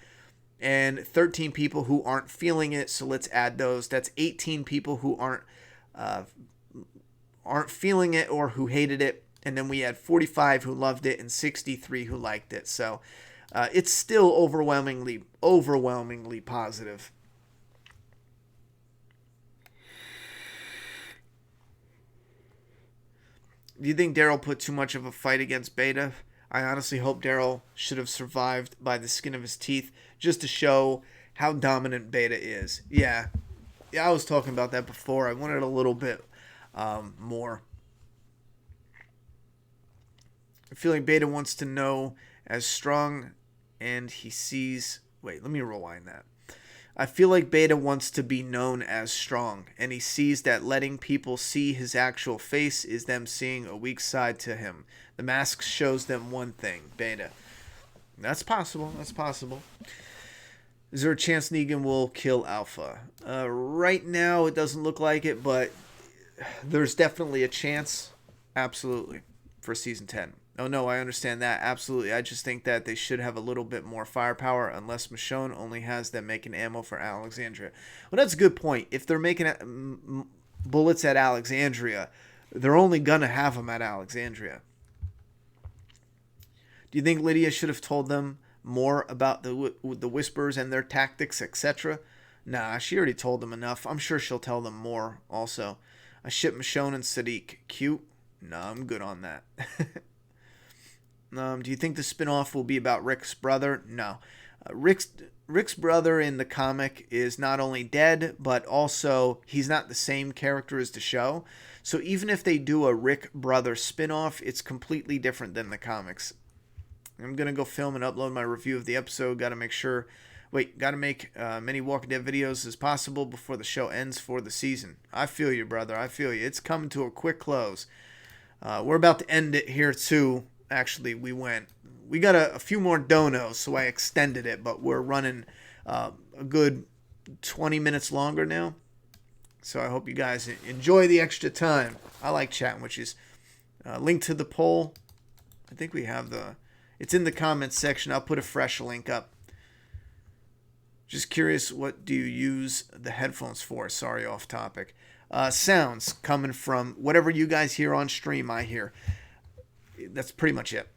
and 13 people who aren't feeling it, so let's add those. That's 18 people who aren't feeling it or who hated it, and then we had 45 who loved it and 63 who liked it. So it's still overwhelmingly positive. Do you think Daryl put too much of a fight against Beta? I honestly hope Daryl should have survived by the skin of his teeth, just to show how dominant Beta is. Yeah, I was talking about that before. I wanted a little bit more. I feel like Beta wants to know as strong and he sees... Wait, let me rewind that. I feel like Beta wants to be known as strong, and he sees that letting people see his actual face is them seeing a weak side to him. The mask shows them one thing, Beta. That's possible. That's possible. Is there a chance Negan will kill Alpha? Right now, it doesn't look like it, but there's definitely a chance. Absolutely. For Season 10. Oh, no, I understand that. Absolutely. I just think that they should have a little bit more firepower unless Michonne only has them making ammo for Alexandria. Well, that's a good point. If they're making bullets at Alexandria, they're only going to have them at Alexandria. Do you think Lydia should have told them more about the Whispers and their tactics, etc.? Nah, she already told them enough. I'm sure she'll tell them more also. I ship Michonne and Sadiq. Cute? Nah, I'm good on that. Do you think the spinoff will be about Rick's brother? No. Rick's brother in the comic is not only dead, but also he's not the same character as the show. So even if they do a Rick brother spinoff, it's completely different than the comics. I'm going to go film and upload my review of the episode. Got to make many Walking Dead videos as possible before the show ends for the season. I feel you, brother. I feel you. It's coming to a quick close. We're about to end it here, too. Actually, we got a few more donos, so I extended it, but we're running a good 20 minutes longer now. So I hope you guys enjoy the extra time. I like chatting with you. Link to the poll. I think we have it's in the comments section. I'll put a fresh link up. Just curious, what do you use the headphones for? Sorry, off topic. Sounds coming from whatever you guys hear on stream, I hear. That's pretty much it.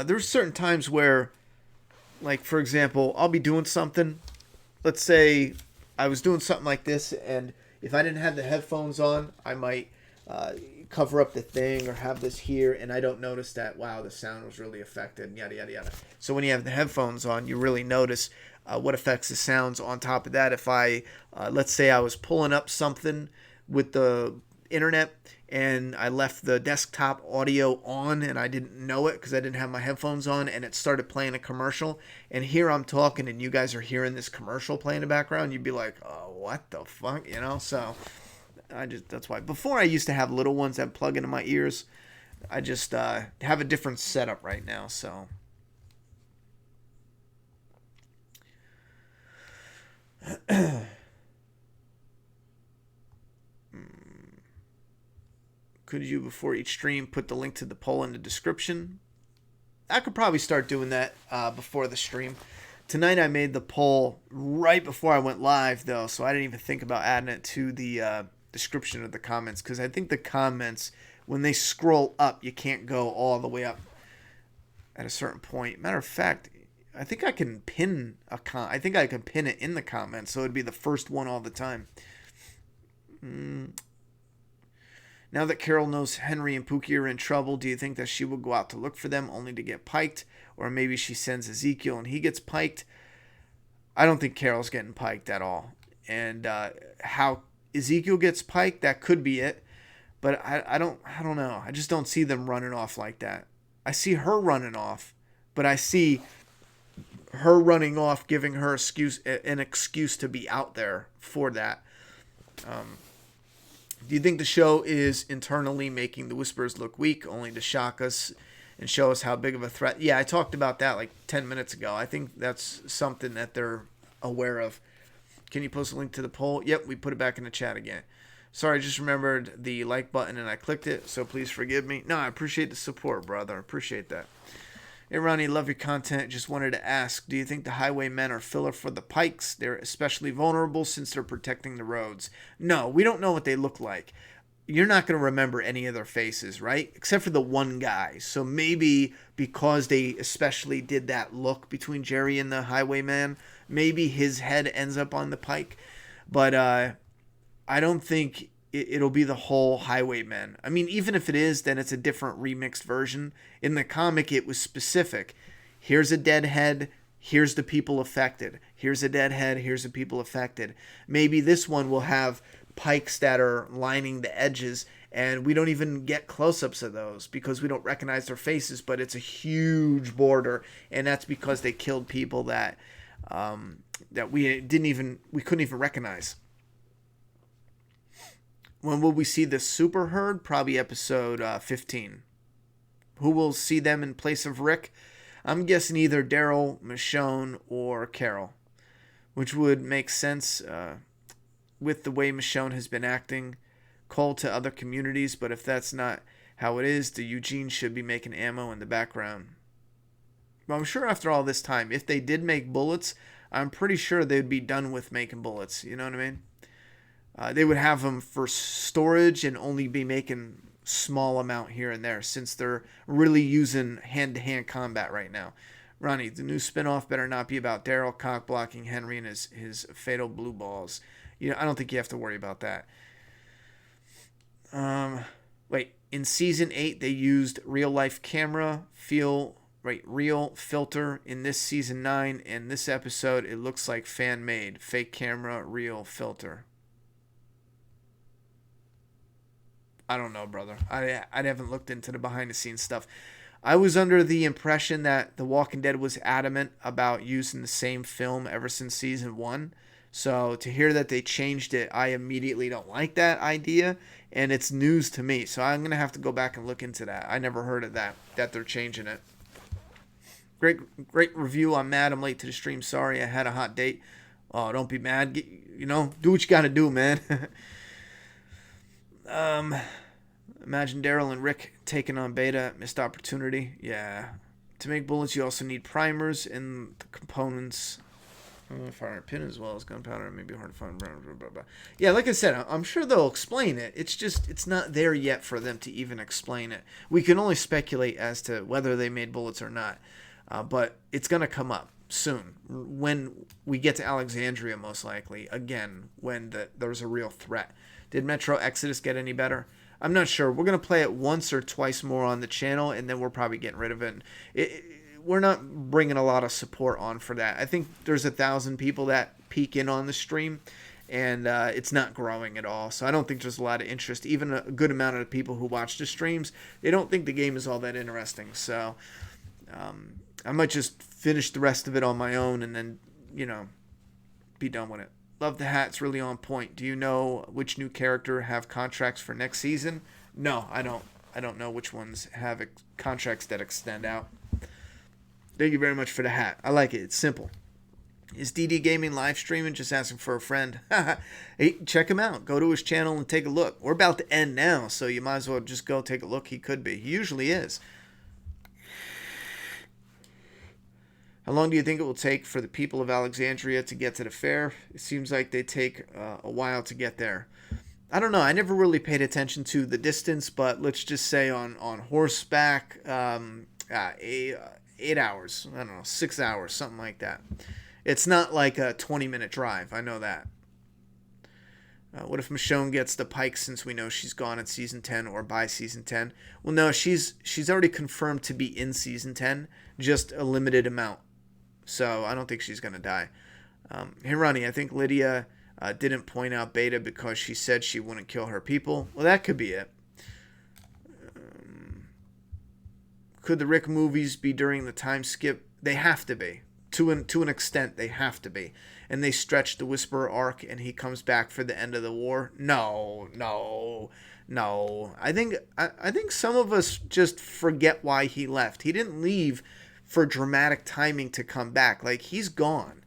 There's certain times where, like, for example, I'll be doing something. Let's say I was doing something like this, and if I didn't have the headphones on, I might cover up the thing or have this here, and I don't notice that, wow, the sound was really affected, yada, yada, yada. So when you have the headphones on, you really notice what affects the sounds. On top of that, if let's say I was pulling up something with the internet and I left the desktop audio on and I didn't know it because I didn't have my headphones on, and it started playing a commercial, and here I'm talking and you guys are hearing this commercial playing in the background, you'd be like, oh, what the fuck, so that's why. Before, I used to have little ones that plug into my ears. I just have a different setup right now, so could you, before each stream, put the link to the poll in the description? I could probably start doing that before the stream. Tonight I made the poll right before I went live, though, so I didn't even think about adding it to the description of the comments, because I think the comments, when they scroll up, you can't go all the way up at a certain point. Matter of fact, I think I can pin I think I can pin it in the comments, so it'd be the first one all the time. Now that Carol knows Henry and Pookie are in trouble, do you think that she will go out to look for them only to get piked? Or maybe she sends Ezekiel and he gets piked? I don't think Carol's getting piked at all. And how Ezekiel gets piked, that could be it. But I don't know. I just don't see them running off like that. I see her running off, but I see her running off giving her an excuse to be out there for that. Do you think the show is internally making the Whisperers look weak, only to shock us and show us how big of a threat? Yeah, I talked about that like 10 minutes ago. I think that's something that they're aware of. Can you post a link to the poll? Yep, we put it back in the chat again. Sorry, I just remembered the like button and I clicked it, so please forgive me. No, I appreciate the support, brother. I appreciate that. Hey, Ronnie, love your content. Just wanted to ask, do you think the Highwaymen are filler for the Pikes? They're especially vulnerable since they're protecting the roads. No, we don't know what they look like. You're not going to remember any of their faces, right? Except for the one guy. So maybe because they especially did that look between Jerry and the Highwayman, maybe his head ends up on the Pike. But I don't think it'll be the whole Highwaymen. I mean, even if it is, then it's a different remixed version. In the comic, it was specific. Here's a dead head. Here's the people affected. Here's a dead head. Here's the people affected. Maybe this one will have pikes that are lining the edges, And we don't even get close-ups of those because we don't recognize their faces, but it's a huge border, and that's because they killed people that we couldn't even recognize. When will we see the super herd? Probably episode 15. Who will see them in place of Rick? I'm guessing either Daryl, Michonne, or Carol, which would make sense with the way Michonne has been acting, called to other communities. But if that's not how it is, the Eugene should be making ammo in the background. But I'm sure after all this time, if they did make bullets, I'm pretty sure they'd be done with making bullets. You know what I mean? They would have them for storage and only be making small amount here and there, since they're really using hand-to-hand combat right now. Ronnie, the new spinoff better not be about Daryl cock blocking Henry and his fatal blue balls. I don't think you have to worry about that. Wait, in season 8 they used real life camera real filter. In this season 9 and this episode it looks like fan made fake camera real filter. I don't know, brother. I haven't looked into the behind the scenes stuff. I was under the impression that The Walking Dead was adamant about using the same film ever since season 1. So to hear that they changed it, I immediately don't like that idea, and it's news to me. So I'm going to have to go back and look into that. I never heard of that they're changing it. Great review. I'm mad I'm late to the stream. Sorry, I had a hot date. Oh, don't be mad. Do what you got to do, man. Imagine Daryl and Rick taking on Beta. Missed opportunity. Yeah. To make bullets, you also need primers and the components. Fire and pin as well as gunpowder. It may be hard to find. Blah, blah, blah, blah. Yeah, like I said, I'm sure they'll explain it. It's not there yet for them to even explain it. We can only speculate as to whether they made bullets or not. But it's going to come up soon when we get to Alexandria, most likely. Again, when there's a real threat. Did Metro Exodus get any better? I'm not sure. We're going to play it once or twice more on the channel, and then we're probably getting rid of it. We're not bringing a lot of support on for that. I think there's 1,000 people that peek in on the stream, and it's not growing at all. So I don't think there's a lot of interest. Even a good amount of the people who watch the streams, they don't think the game is all that interesting. So I might just finish the rest of it on my own and then, be done with it. Love the hat. It's really on point. Do you know which new character have contracts for next season? No, I don't. I don't know which ones have contracts that extend out. Thank you very much for the hat. I like it. It's simple. Is DD Gaming live streaming? Just asking for a friend. Hey, check him out. Go to his channel and take a look. We're about to end now, so you might as well just go take a look. He could be. He usually is. How long do you think it will take for the people of Alexandria to get to the fair? It seems like they take a while to get there. I don't know. I never really paid attention to the distance, but let's just say on horseback, 8 hours. I don't know, 6 hours, something like that. It's not like a 20-minute drive. I know that. What if Michonne gets the pike since we know she's gone in season 10 or by season 10? Well, no, she's already confirmed to be in season 10, just a limited amount. So I don't think she's going to die. Hey, Ronnie, I think Lydia didn't point out Beta because she said she wouldn't kill her people. Well, that could be it. Could the Rick movies be during the time skip? They have to be. To an extent, they have to be. And they stretch the Whisperer arc and he comes back for the end of the war? No. I think some of us just forget why he left. He didn't leave for dramatic timing to come back. Like, he's gone.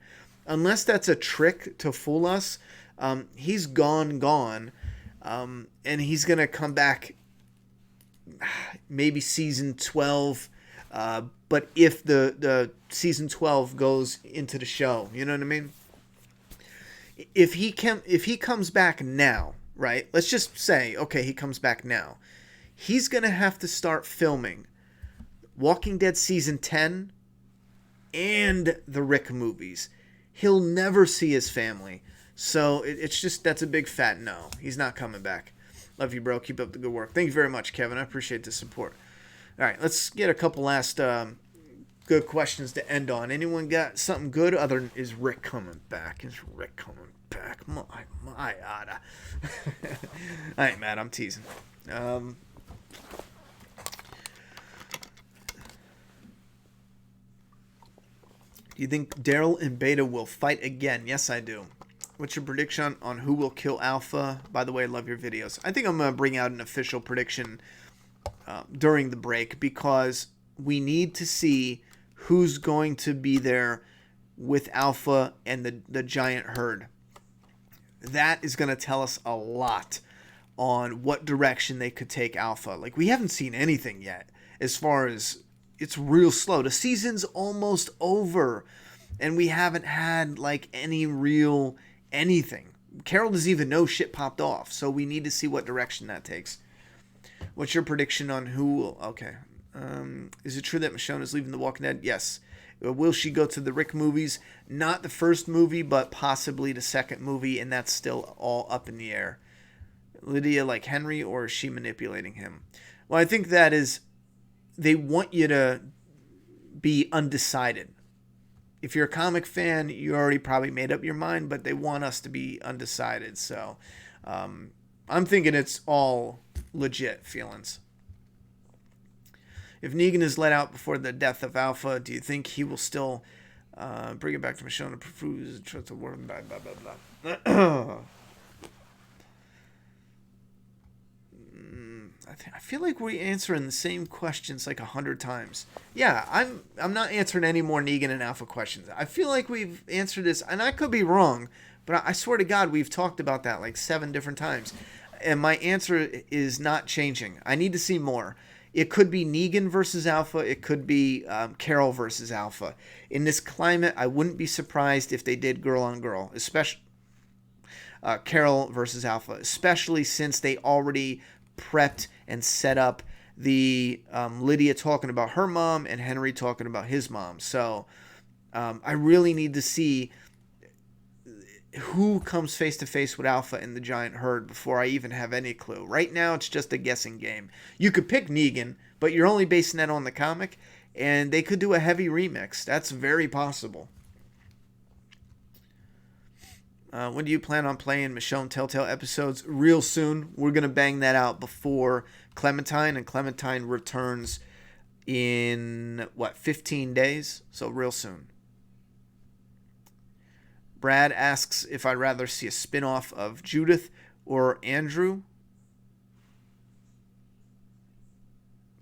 Unless that's a trick to fool us, he's gone. And he's going to come back maybe season 12, but if the season 12 goes into the show, you know what I mean? If he comes back now, right? Let's just say, okay, he comes back now. He's going to have to start filming Walking Dead season 10 and the Rick movies. He'll never see his family. So it's just, that's a big fat no. He's not coming back. Love you, bro. Keep up the good work. Thank you very much, Kevin. I appreciate the support. All right, let's get a couple last good questions to end on. Anyone got something good other than, is Rick coming back? Is Rick coming back. My otta. I ain't mad. I'm teasing. Do you think Daryl and Beta will fight again? Yes, I do. What's your prediction on who will kill Alpha? By the way, I love your videos. I think I'm going to bring out an official prediction during the break because we need to see who's going to be there with Alpha and the giant herd. That is going to tell us a lot on what direction they could take Alpha. Like, we haven't seen anything yet as far as it's real slow. The season's almost over and we haven't had like any real anything. Carol doesn't even know shit popped off, so we need to see what direction that takes. What's your prediction on who will... Okay. Is it true that Michonne is leaving The Walking Dead? Yes. Will she go to the Rick movies? Not the first movie, but possibly the second movie, and that's still all up in the air. Lydia like Henry, or is she manipulating him? Well, I think that is... They want you to be undecided. If you're a comic fan, you already probably made up your mind, but they want us to be undecided. So I'm thinking it's all legit feelings. If Negan is let out before the death of Alpha, do you think he will still bring it back to Michonne to prove trust the word? Blah, blah, blah, blah. I feel like we're answering the same questions like 100 times. Yeah, I'm not answering any more Negan and Alpha questions. I feel like we've answered this, and I could be wrong, but I swear to God, we've talked about that like 7 different times. And my answer is not changing. I need to see more. It could be Negan versus Alpha. It could be Carol versus Alpha. In this climate, I wouldn't be surprised if they did girl on girl, especially Carol versus Alpha, especially since they already prepped and set up the Lydia talking about her mom and Henry talking about his mom. So I really need to see who comes face to face with Alpha and the giant herd before I even have any clue. Right now, it's just a guessing game. You could pick Negan, but you're only basing that on the comic, and they could do a heavy remix. That's very possible. When do you plan on playing Michonne Telltale episodes? Real soon. We're going to bang that out before Clementine, and Clementine returns in, 15 days? So real soon. Brad asks if I'd rather see a spin-off of Judith or Andrew.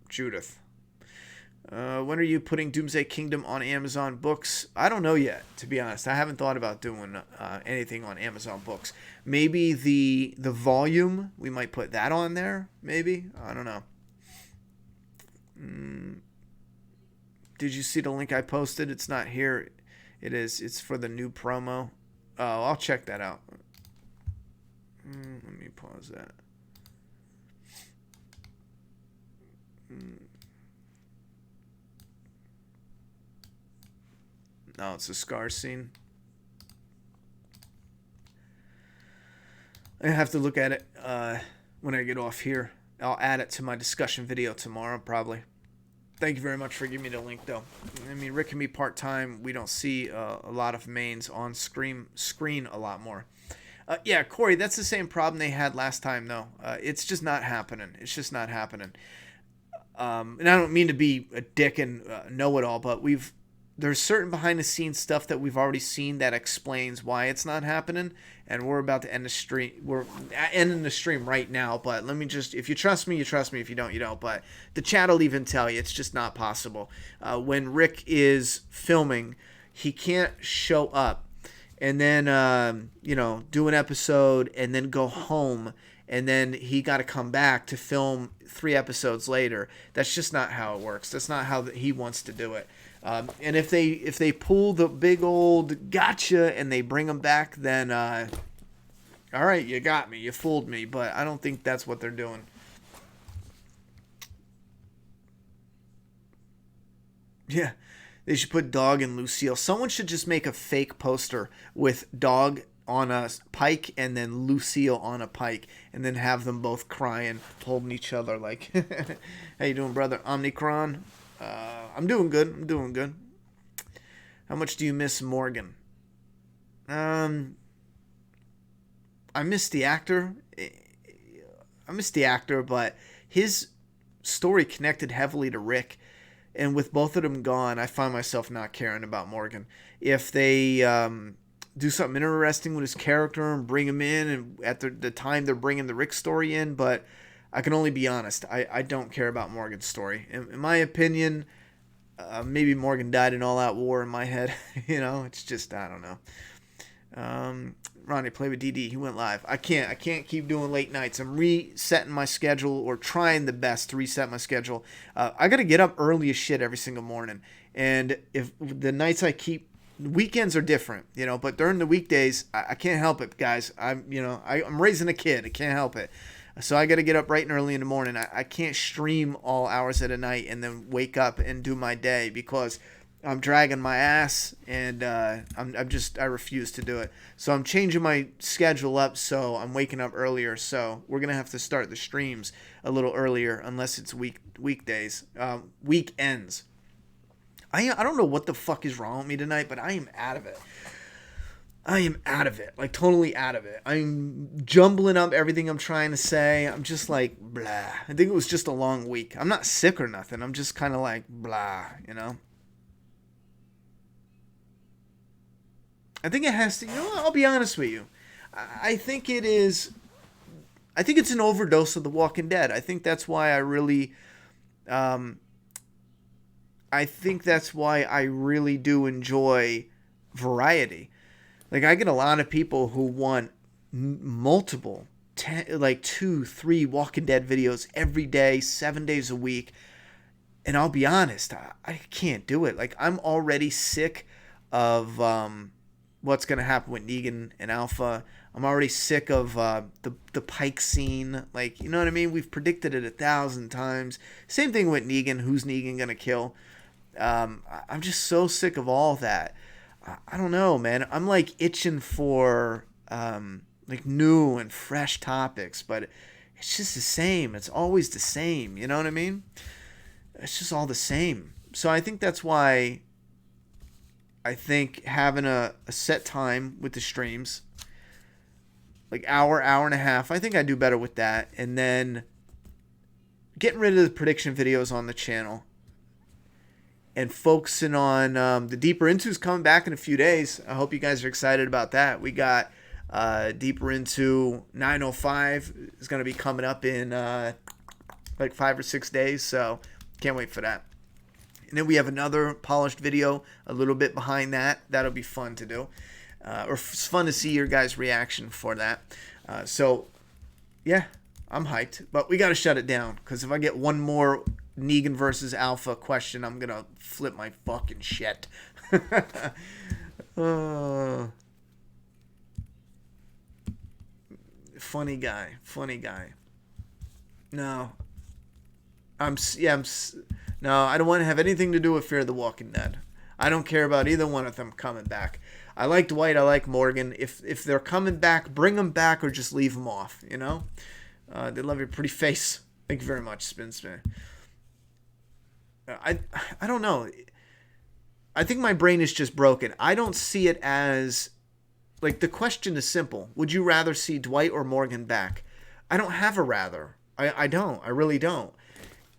Judith. When are you putting Doomsday Kingdom on Amazon Books? I don't know yet, to be honest. I haven't thought about doing anything on Amazon Books. Maybe the volume, we might put that on there, maybe? I don't know. Did you see the link I posted? It's not here. It is. It's for the new promo. Oh, I'll check that out. Let me pause that. No, it's a scar scene. I have to look at it when I get off here. I'll add it to my discussion video tomorrow, probably. Thank you very much for giving me the link, though. I mean, Rick can be part-time. We don't see a lot of mains on screen a lot more. Yeah, Corey, that's the same problem they had last time, though. It's just not happening. It's just not happening. And I don't mean to be a dick and know-it-all, but there's certain behind-the-scenes stuff that we've already seen that explains why it's not happening, and we're about to end the stream. We're ending the stream right now, but let me just... If you trust me, you trust me. If you don't, you don't. But the chat will even tell you it's just not possible. When Rick is filming, he can't show up and then, do an episode and then go home, and then he got to come back to film 3 episodes later. That's just not how it works. That's not how he wants to do it. And if they pull the big old gotcha and they bring them back, then all right, you got me, you fooled me. But I don't think that's what they're doing. Yeah, they should put Dog and Lucille. Someone should just make a fake poster with Dog on a pike and then Lucille on a pike, and then have them both crying, holding each other like, "How you doing, brother? Omnicron." I'm doing good. How much do you miss Morgan? I miss the actor. But his story connected heavily to Rick. And with both of them gone, I find myself not caring about Morgan. If they do something interesting with his character and bring him in, and at the time they're bringing the Rick story in, but I can only be honest, I don't care about Morgan's story. In my opinion, maybe Morgan died in all-out war in my head. It's just, I don't know. Ronnie, play with DD. He went live. I can't keep doing late nights. I'm resetting my schedule, or trying the best to reset my schedule. I got to get up early as shit every single morning. And if the nights weekends are different, but during the weekdays, I can't help it, guys. I'm raising a kid. I can't help it. So I got to get up bright and early in the morning. I can't stream all hours of the night and then wake up and do my day, because I'm dragging my ass, and I refuse to do it. So I'm changing my schedule up, so I'm waking up earlier. So we're gonna have to start the streams a little earlier, unless it's weekdays, weekends. I don't know what the fuck is wrong with me tonight, but I am out of it. Like totally out of it. I'm jumbling up everything I'm trying to say. I'm just like blah. I think it was just a long week. I'm not sick or nothing. I'm just kind of like blah, I think it has to, I'll be honest with you. I think it's an overdose of The Walking Dead. I think that's why I really do enjoy variety. Like, I get a lot of people who want multiple, 2-3 Walking Dead videos every day, 7 days a week. And I'll be honest, I can't do it. Like, I'm already sick of what's going to happen with Negan and Alpha. I'm already sick of the Pike scene. Like, you know what I mean? We've predicted it 1,000 times. Same thing with Negan. Who's Negan going to kill? I'm just so sick of all that. I don't know, man. I'm like itching for new and fresh topics, but it's just the same. It's always the same. You know what I mean? It's just all the same. So I think that's why I think having a set time with the streams, like hour and a half, I think I do better with that. And then getting rid of the prediction videos on the channel and focusing on the Deeper Into's coming back in a few days. I hope you guys are excited about that. We got Deeper Into 905 is going to be coming up in 5 or 6 days, so can't wait for that. And then we have another polished video a little bit behind that. That'll be fun to do. It's fun to see your guys' reaction for that. So, yeah, I'm hyped. But we got to shut it down, because if I get one more Negan versus Alpha question, I'm going to flip my fucking shit. Funny guy. No. No, I don't want to have anything to do with Fear the Walking Dead. I don't care about either one of them coming back. I like Dwight. I like Morgan. If they're coming back, bring them back, or just leave them off, They love your pretty face. Thank you very much, Spin. I don't know. I think my brain is just broken. I don't see it as... Like, the question is simple. Would you rather see Dwight or Morgan back? I don't have a rather. I don't. I really don't.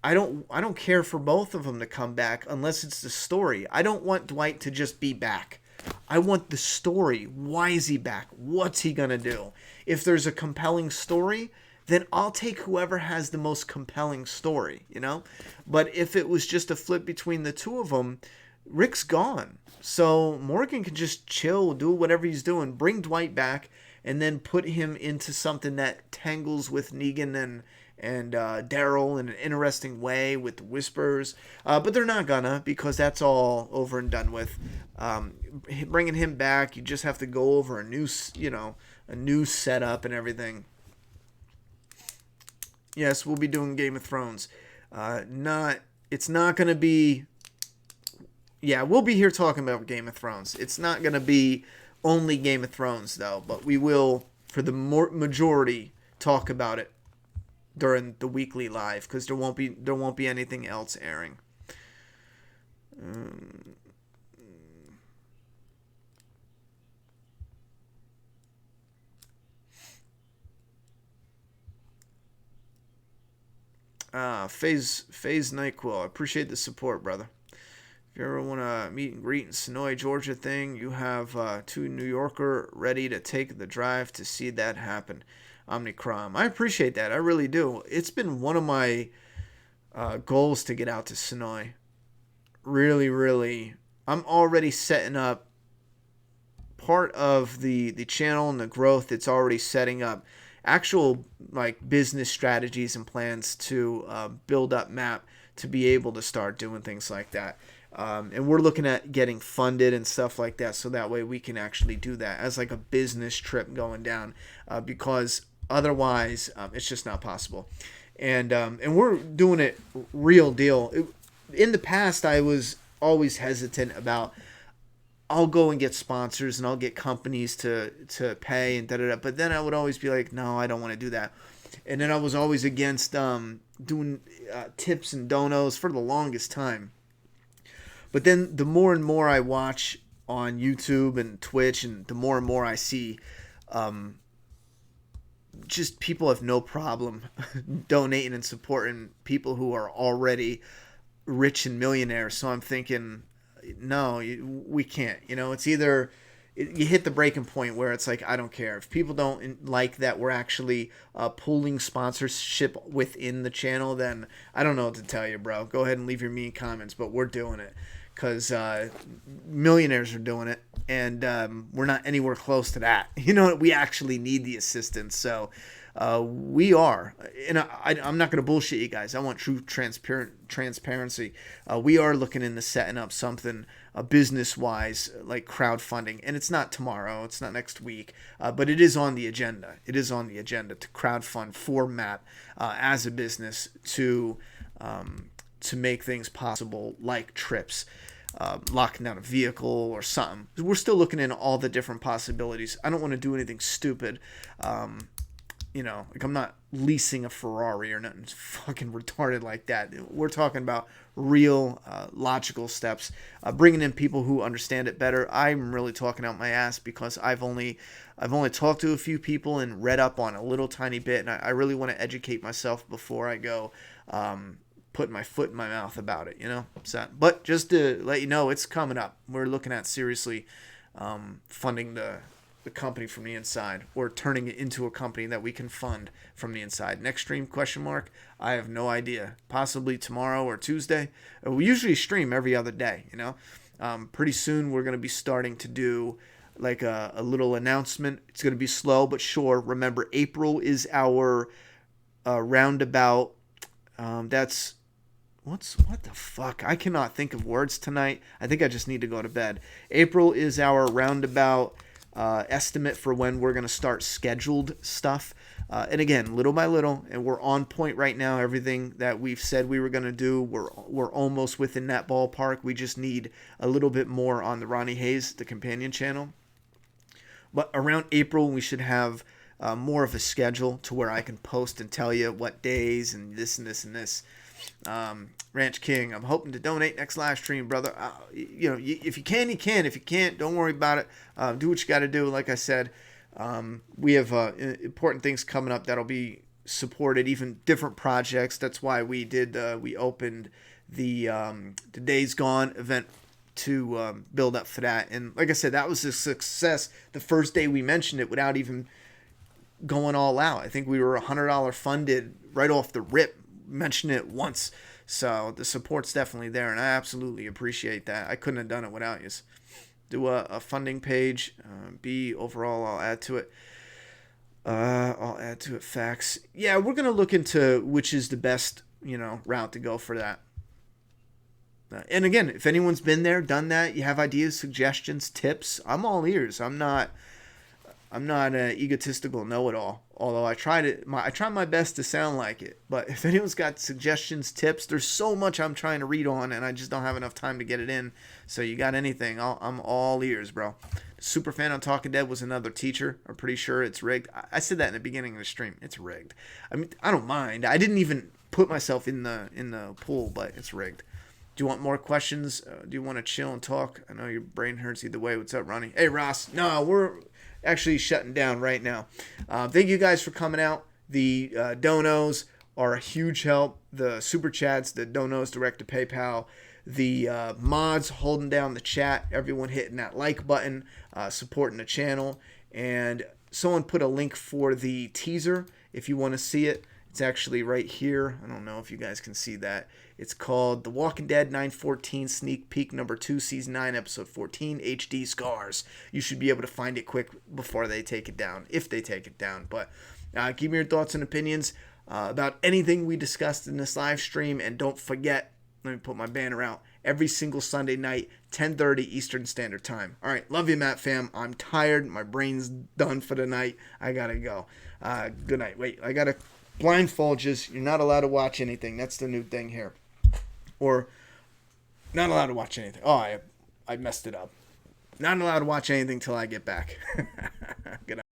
I don't care for both of them to come back unless it's the story. I don't want Dwight to just be back. I want the story. Why is he back? What's he going to do? If there's a compelling story, then I'll take whoever has the most compelling story, But if it was just a flip between the two of them, Rick's gone. So Morgan can just chill, do whatever he's doing, bring Dwight back, and then put him into something that tangles with Negan and Daryl in an interesting way with the whispers. But they're not gonna, because that's all over and done with. Bringing him back, you just have to go over a new setup and everything. Yes, we'll be doing Game of Thrones. It's not gonna be... Yeah, we'll be here talking about Game of Thrones. It's not gonna be only Game of Thrones, though, but we will, for the majority, talk about it during the weekly live, because there won't be anything else airing. Phase NyQuil. I appreciate the support, brother. If you ever want to meet and greet in Sonoy, Georgia thing, you have 2 New Yorker ready to take the drive to see that happen. Omnicrom. I appreciate that. I really do. It's been one of my goals to get out to Sonoy. Really, really. I'm already setting up part of the channel and the growth. It's already setting up actual like business strategies and plans to build up map to be able to start doing things like that. And we're looking at getting funded and stuff like that, so that way we can actually do that as like a business trip going down, because otherwise it's just not possible. And we're doing it real deal. In the past, I was always hesitant about, I'll go and get sponsors and I'll get companies to pay and da-da-da. But then I would always be like, no, I don't want to do that. And then I was always against doing tips and donos for the longest time. But then the more and more I watch on YouTube and Twitch, and the more and more I see, just people have no problem donating and supporting people who are already rich and millionaires. So I'm thinking, no, we can't. It's either you hit the breaking point where it's like, I don't care. If people don't like that we're actually pulling sponsorship within the channel, then I don't know what to tell you, bro. Go ahead and leave your mean comments, but we're doing it because millionaires are doing it, and we're not anywhere close to that. We actually need the assistance. So we are, and I'm not going to bullshit you guys. I want true transparency. We are looking into setting up something business-wise, like crowdfunding, and it's not tomorrow, it's not next week, but it is on the agenda. It is on the agenda to crowdfund for MAP as a business to make things possible, like trips. Locking down a vehicle or something. We're still looking into all the different possibilities. I don't want to do anything stupid. Like I'm not leasing a Ferrari or nothing fucking retarded like that. We're talking about real logical steps, bringing in people who understand it better. I'm really talking out my ass because I've only talked to a few people and read up on a little tiny bit, and I really want to educate myself before I go putting my foot in my mouth about it, So, but just to let you know, it's coming up. We're looking at seriously funding the company from the inside, or turning it into a company that we can fund from the inside. Next stream, ? I have no idea. Possibly tomorrow or Tuesday. We usually stream every other day, Pretty soon we're going to be starting to do like a little announcement. It's going to be slow but sure. Remember, April is our roundabout. That's what the fuck? I cannot think of words tonight. I think I just need to go to bed. April is our roundabout estimate for when we're going to start scheduled stuff. And again, little by little, and we're on point right now. Everything that we've said we were going to do, we're almost within that ballpark. We just need a little bit more on the Ronnie Hayes, the companion channel. But around April, we should have more of a schedule to where I can post and tell you what days and this and this and this. Ranch King, I'm hoping to donate next live stream, brother. If you can, you can. If you can't, don't worry about it. Do what you got to do. Like I said, we have important things coming up that'll be supported, even different projects. That's why we opened the Days Gone event to build up for that. And like I said, that was a success the first day we mentioned it without even going all out. I think we were $100 funded right off the rip. Mention it once, so the support's definitely there, and I absolutely appreciate that. I couldn't have done it without you. Do a funding page. Overall, I'll add to it. Facts. Yeah, we're gonna look into which is the best route to go for that. And again, if anyone's been there, done that, you have ideas, suggestions, tips, I'm all ears. I'm not an egotistical know-it-all, although I try my best to sound like it. But if anyone's got suggestions, tips, there's so much I'm trying to read on, and I just don't have enough time to get it in. So you got anything, I'm all ears, bro. Superfan on Talking Dead was another teacher. I'm pretty sure it's rigged. I said that in the beginning of the stream. It's rigged. I mean, I don't mind. I didn't even put myself in the pool, but it's rigged. Do you want more questions? Do you want to chill and talk? I know your brain hurts either way. What's up, Ronnie? Hey, Ross. No, we're actually shutting down right now. Thank you guys for coming out. The donos are a huge help. The super chats, the donos direct to PayPal, the mods holding down the chat, everyone hitting that like button, supporting the channel. And someone put a link for the teaser if you want to see it. It's actually right here. I don't know if you guys can see that. It's called The Walking Dead 9/14 Sneak Peek Number 2, Season 9, Episode 14, HD Scars. You should be able to find it quick before they take it down, if they take it down. But give me your thoughts and opinions about anything we discussed in this live stream. And don't forget, let me put my banner out, every single Sunday night, 10:30 Eastern Standard Time. All right, love you, Matt fam. I'm tired. My brain's done for the night. I got to go. Good night. Wait, I got to blindfold you. You're not allowed to watch anything. That's the new thing here. Or not allowed to watch anything. Oh, I messed it up. Not allowed to watch anything till I get back. Good night.